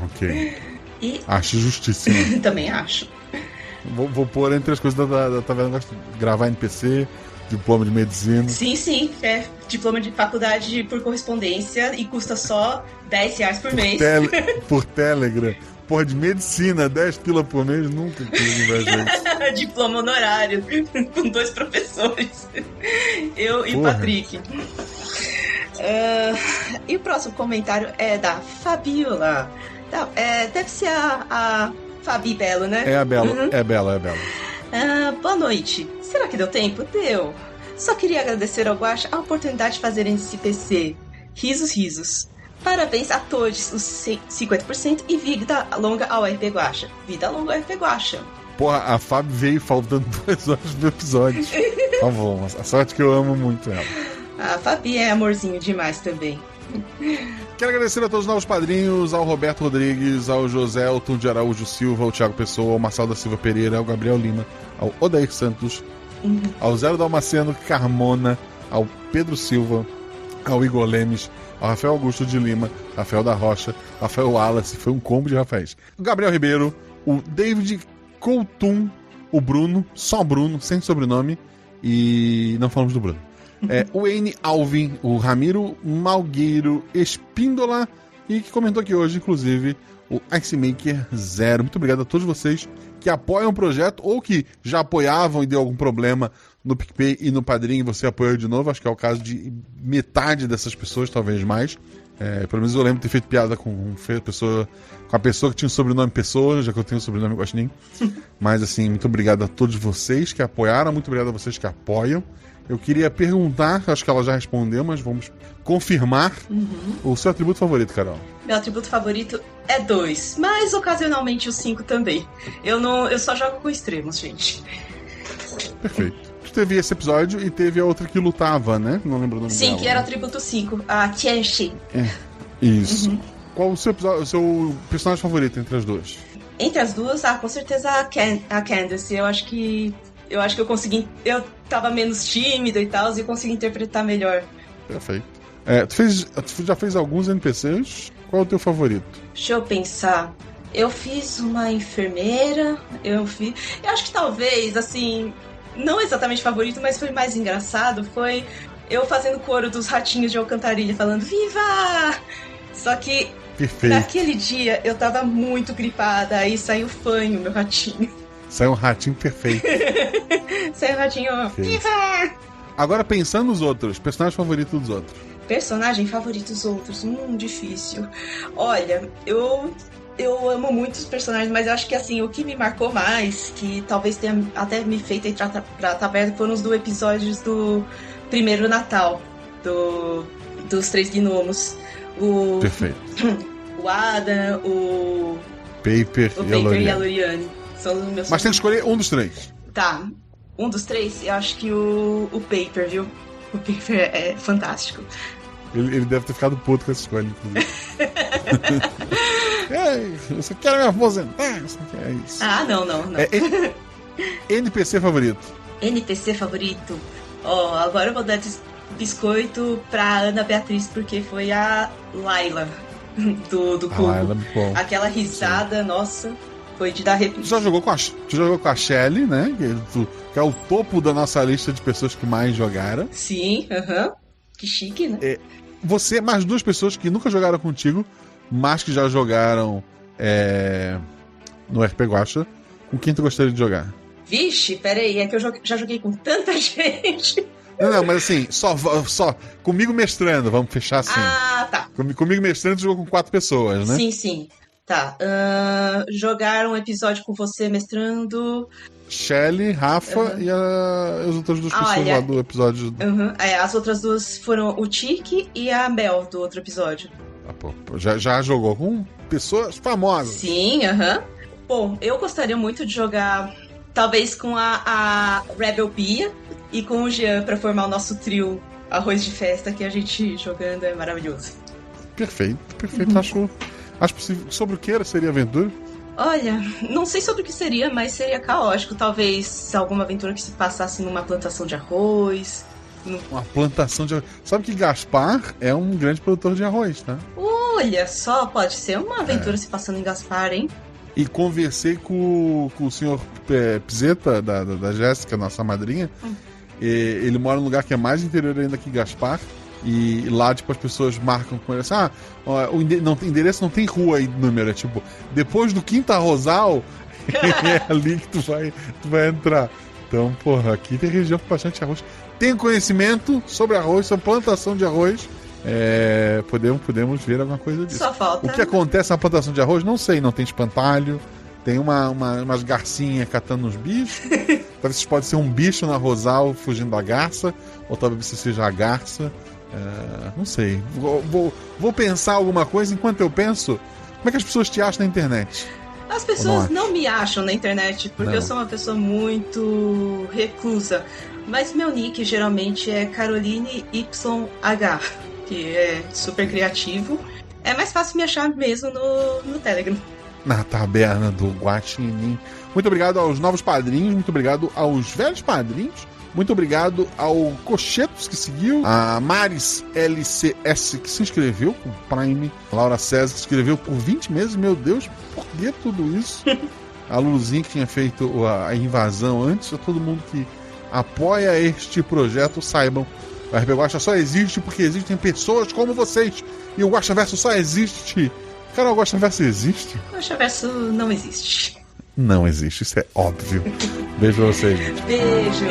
Ok. Acho justíssimo. Também acho. Vou pôr entre as coisas da Taverna, gravar NPC, diploma de medicina. Sim. Diploma de faculdade por correspondência e custa só R$10 por mês. Por Telegram. Porra, de medicina, 10 pila por mês, nunca quis invejar isso. Diploma honorário, com 2 professores. Eu e o Patrick. E o próximo comentário é da Fabiola. Deve ser a Fabi Belo, né? É a Bela, uhum. É Bela. Boa noite. Será que deu tempo? Deu. Só queria agradecer ao Guaxa a oportunidade de fazer esse PC. Risos. Parabéns a todos os 50% e vida longa ao RP Guaxa. Vida longa ao RP Guaxa. Porra, a Fábio veio faltando 2 horas do episódio. Tá bom, a sorte que eu amo muito ela. A Fabi é amorzinho demais também. Quero agradecer a todos os novos padrinhos, ao Roberto Rodrigues, ao José Elton de Araújo Silva, ao Thiago Pessoa, ao Marcelo da Silva Pereira, ao Gabriel Lima, ao Odair Santos, ao Zero Dalmaceno Carmona, ao Pedro Silva, ao Igor Lemes, ao Rafael Augusto de Lima, Rafael da Rocha, Rafael Wallace, foi um combo de Rafaéis. O Gabriel Ribeiro, o David Coutum, o Bruno, só Bruno, sem sobrenome, e não falamos do Bruno. O N. Alvin, o Ramiro Malgueiro Espíndola, e que comentou aqui hoje, inclusive, o Icemaker Zero. Muito obrigado a todos vocês que apoiam o projeto ou que já apoiavam e deu algum problema no PicPay e no Padrim, você apoiou de novo. Acho que é o caso de metade dessas pessoas, talvez mais. Pelo menos eu lembro de ter feito piada com a pessoa que tinha o sobrenome Pessoa, já que eu tenho o sobrenome Guaxinim. Mas assim, muito obrigado a todos vocês que apoiaram, muito obrigado a vocês que apoiam. Eu queria perguntar, acho que ela já respondeu, mas vamos confirmar o seu atributo favorito, Carol. Meu atributo favorito é 2, mas ocasionalmente o 5 também. Eu só jogo com extremos, gente. Perfeito. Tu teve esse episódio e teve a outra que lutava, né? Não lembro o nome dela. Sim, que era atributo 5, a Tianxi. Isso. Qual o seu personagem favorito entre as duas? Entre as duas, com certeza a Candace. Eu acho que eu consegui. Eu tava menos tímida e tal, e consegui interpretar melhor. Perfeito. Tu já fez alguns NPCs? Qual é o teu favorito? Deixa eu pensar. Eu fiz uma enfermeira. Eu acho que talvez, assim, não exatamente favorito, mas foi mais engraçado. Foi eu fazendo coro dos ratinhos de Alcantarilha, falando Viva! Só que perfeito. Naquele dia eu tava muito gripada, aí saiu fanho, meu ratinho. Saiu um ratinho perfeito. Saiu um ratinho, Viva! Agora pensando nos outros, personagem favorito dos outros. Personagem favorito dos outros? Difícil. Olha, eu amo muitos personagens, mas eu acho que assim, o que me marcou mais, que talvez tenha até me feito entrar pra taverna, foram os 2 episódios do primeiro Natal, dos 3 gnomos. Perfeito. O Adam, o Paper e a Loriane. São os meus. Mas tem que escolher um dos 3. Tá. Um dos 3, eu acho que o Paper, viu? O Paper é fantástico. Ele deve ter ficado puto com essa escolha, inclusive. Eu só quero me aposentar. É isso. Não. NPC favorito. NPC favorito? Agora eu vou dar biscoito pra Ana Beatriz, porque foi a Laila do Cubo. Laila, bom. Aquela risada, sim. Nossa. Foi de dar Tu repeat. já jogou com a Shelly, né? Que é o topo da nossa lista de pessoas que mais jogaram. Sim, aham. Que chique, né? Você, mais duas pessoas que nunca jogaram contigo, mas que já jogaram no RP Guacha. Com quem tu gostaria de jogar? Vixe, peraí, é que eu já joguei com tanta gente. Não, mas assim, só comigo mestrando, vamos fechar assim. Ah, tá. Comigo mestrando, tu jogou com 4 pessoas, né? Sim. Tá. Jogar um episódio com você mestrando. Shelly, Rafa e as outras duas pessoas olha, lá do episódio. As outras duas foram o Tiki e a Mel do outro episódio. Já jogou com pessoas famosas. Sim, Bom, eu gostaria muito de jogar, talvez com a Rebel Bia e com o Jean pra formar o nosso trio Arroz de Festa, que a gente jogando é maravilhoso. Perfeito. Acho possível. Sobre o que seria aventura? Olha, não sei sobre o que seria, mas seria caótico. Talvez alguma aventura que se passasse numa plantação de arroz. Uma plantação de arroz. Sabe que Gaspar é um grande produtor de arroz, tá? Olha só, pode ser uma aventura se passando em Gaspar, hein? E conversei com o senhor Pizeta, da Jéssica, nossa madrinha. Ele mora num lugar que é mais interior ainda que Gaspar. E lá, tipo, as pessoas marcam com ele assim: o endereço não tem rua aí, número. É tipo, depois do Quinta Rosal, é ali que tu vai entrar. Então, porra, aqui tem região com bastante arroz. Tem conhecimento sobre arroz, sobre plantação de arroz. Podemos ver alguma coisa disso. Só falta. O que acontece na plantação de arroz, não sei. Não tem espantalho. Tem umas garcinhas catando uns bichos. Talvez pode ser um bicho na Rosal fugindo da garça. Ou talvez você seja a garça. Não sei. Vou pensar alguma coisa. Enquanto eu penso, como é que as pessoas te acham na internet? As pessoas não me acham na internet, porque eu sou uma pessoa muito reclusa. Mas meu nick geralmente é Caroline YH, que é super criativo. É mais fácil me achar mesmo no Telegram. Na taberna do Guaxinim. Muito obrigado aos novos padrinhos, muito obrigado aos velhos padrinhos, muito obrigado ao Cochetos que seguiu, a Maris LCS que se inscreveu com Prime, a Laura César que se inscreveu por 20 meses, meu Deus, por que tudo isso? A Luluzinha que tinha feito a invasão antes, a todo mundo que apoia este projeto, saibam, o RP Guacha só existe porque existem pessoas como vocês, e o Guaxaverso só existe. Cara, o Guaxaverso existe? O Guaxaverso não existe. Não existe, isso é óbvio. Beijo pra vocês, gente. Beijo.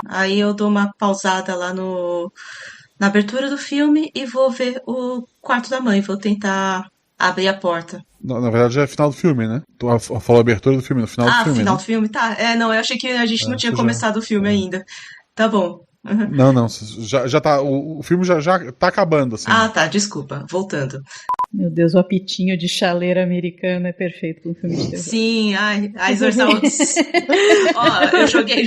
Aí eu dou uma pausada lá na abertura do filme e vou ver o quarto da mãe. Vou tentar abrir a porta. Na verdade já é final do filme, né? Tu falou a abertura do filme, no final do filme. Final né? do filme? Tá. Não, eu achei que a gente não tinha começado o filme ainda. Tá bom. Uhum. Não, já tá. O filme já tá acabando, assim. Tá, desculpa. Voltando. Meu Deus, o apitinho de chaleira americana é perfeito para um filme de terror. Sim, Zorzal. Ó, eu joguei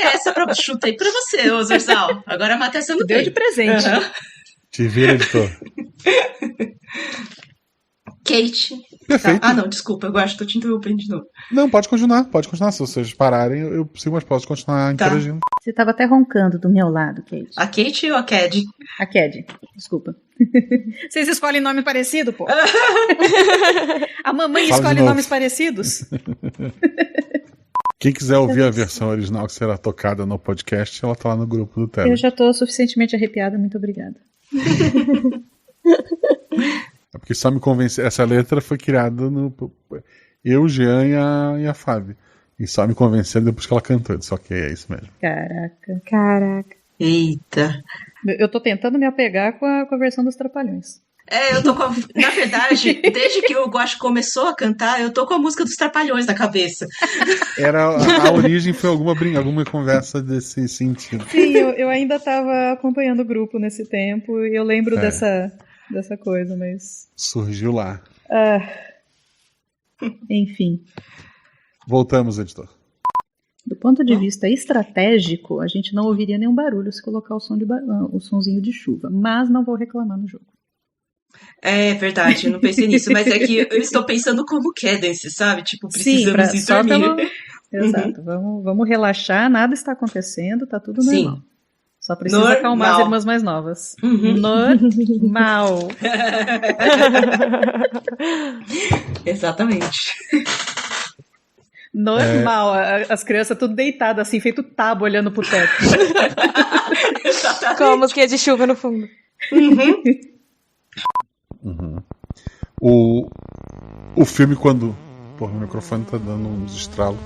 essa, chutei pra você, ô Zorzal. Agora a Matheus não deu de presente. Uhum. Te vira, editor. Kate. Perfeito. Tá. Não, desculpa, eu acho que tô te interrompendo de novo. Não, pode continuar. Se vocês pararem, eu sigo, mas posso continuar interagindo. Você tava até roncando do meu lado, Kate. A Kate ou a Cad? A Cad, desculpa. Vocês escolhem nome parecido, pô? A mamãe escolhe nomes parecidos? Quem quiser ouvir a versão original que será tocada no podcast, ela tá lá no grupo do Telegram. Eu já tô suficientemente arrepiada, muito obrigada. É porque só me convencer. Essa letra foi criada no. Eu, Jean e a Fábio. E só me convenceram depois que ela cantou. Eu disse, ok, é isso mesmo. Caraca. Eita. Eu tô tentando me apegar com a versão dos Trapalhões. Eu tô com na verdade, desde que o Guaxa começou a cantar, eu tô com a música dos Trapalhões na cabeça. A origem foi alguma conversa desse sentido. Sim, eu ainda tava acompanhando o grupo nesse tempo e eu lembro dessa coisa, mas... Surgiu lá. Enfim. Voltamos, editor. Do ponto de vista estratégico, a gente não ouviria nenhum barulho se colocar o sonzinho de chuva, mas não vou reclamar no jogo. É verdade, eu não pensei nisso, mas é que eu estou pensando como Cadence, sabe? Tipo, precisamos ir só dormir. Exato, vamos relaxar, nada está acontecendo, tá tudo Sim. normal. Só precisa acalmar as irmãs mais novas. Normal. Exatamente. Normal, as crianças tudo deitadas assim, feito tábua olhando pro teto. Com a musiquinha de chuva no fundo. O filme quando... Porra, o microfone tá dando uns estralos.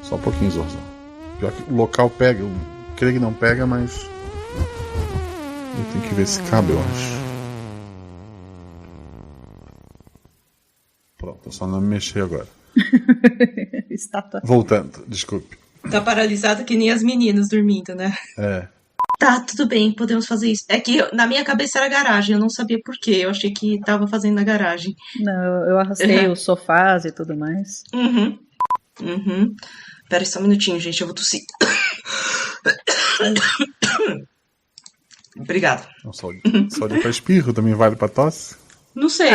Só um pouquinho, Zorzão. Pior que o local pega, eu creio que não pega, mas eu tenho que ver se cabe, eu acho. Pronto, eu só não me mexer agora. Estátua. Voltando, desculpe. Tá paralisado que nem as meninas dormindo, né? É. Tá, tudo bem, podemos fazer isso. É que na minha cabeça era garagem, eu não sabia por quê. Eu achei que tava fazendo na garagem. Não, eu arrastei os sofás e tudo mais. Pera aí só um minutinho, gente, eu vou tossir. Obrigado. Só de pra espirro também vale pra tosse? Não sei.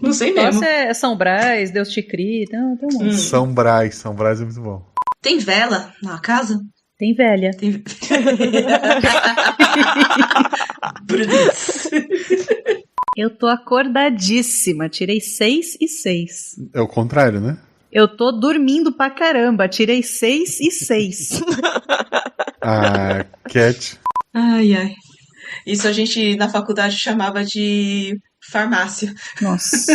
Não sei mesmo. Tosse é São Brás, Deus te crie, então tem um monte. São Brás é muito bom. Tem vela na casa? Tem velha. Tem... Eu tô acordadíssima, tirei 6 e 6. É o contrário, né? Eu tô dormindo pra caramba, tirei 6 e 6. A Cat. Ai. Isso a gente na faculdade chamava de farmácia. Nossa.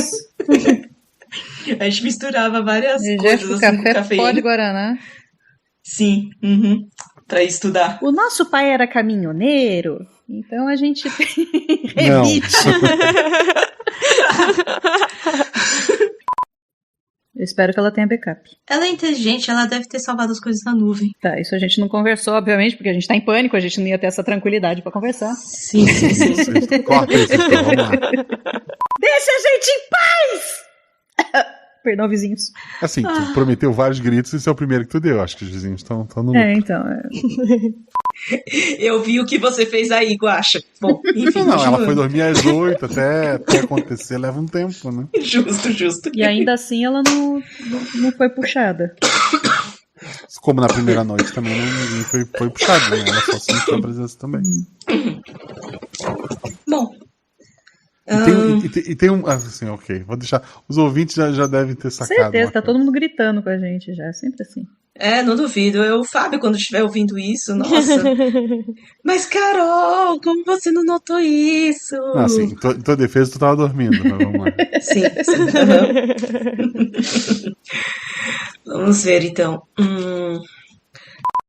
A gente misturava várias coisas assim, café, com cafeína. pó de guaraná. Sim, pra estudar. O nosso pai era caminhoneiro, então a gente remite. Eu espero que ela tenha backup. Ela é inteligente, ela deve ter salvado as coisas na nuvem. Tá, isso a gente não conversou, obviamente, porque a gente tá em pânico, a gente não ia ter essa tranquilidade pra conversar. Sim. Corta isso, então, vamos lá. Deixa a gente em paz! Perdão, vizinhos. Assim, tu prometeu vários gritos e esse é o primeiro que tu deu. Acho que os vizinhos estão no lucro. Então. Eu vi o que você fez aí, Guaxa. Bom, enfim. Não, ela foi dormir às 8, até acontecer leva um tempo, né? Justo. E ainda assim ela não foi puxada. Como na primeira noite também ninguém foi puxado, né? Ela só sentiu a presença também. Bom. E tem um. Assim, ok. Vou deixar. Os ouvintes já devem ter sacado. Certeza, tá todo mundo gritando com a gente já, sempre assim. É, não duvido. O Fábio, quando estiver ouvindo isso, nossa. Mas, Carol, como você não notou isso? Assim, em tua defesa, tu tava dormindo, mas vamos lá. Sim. Vamos ver, então.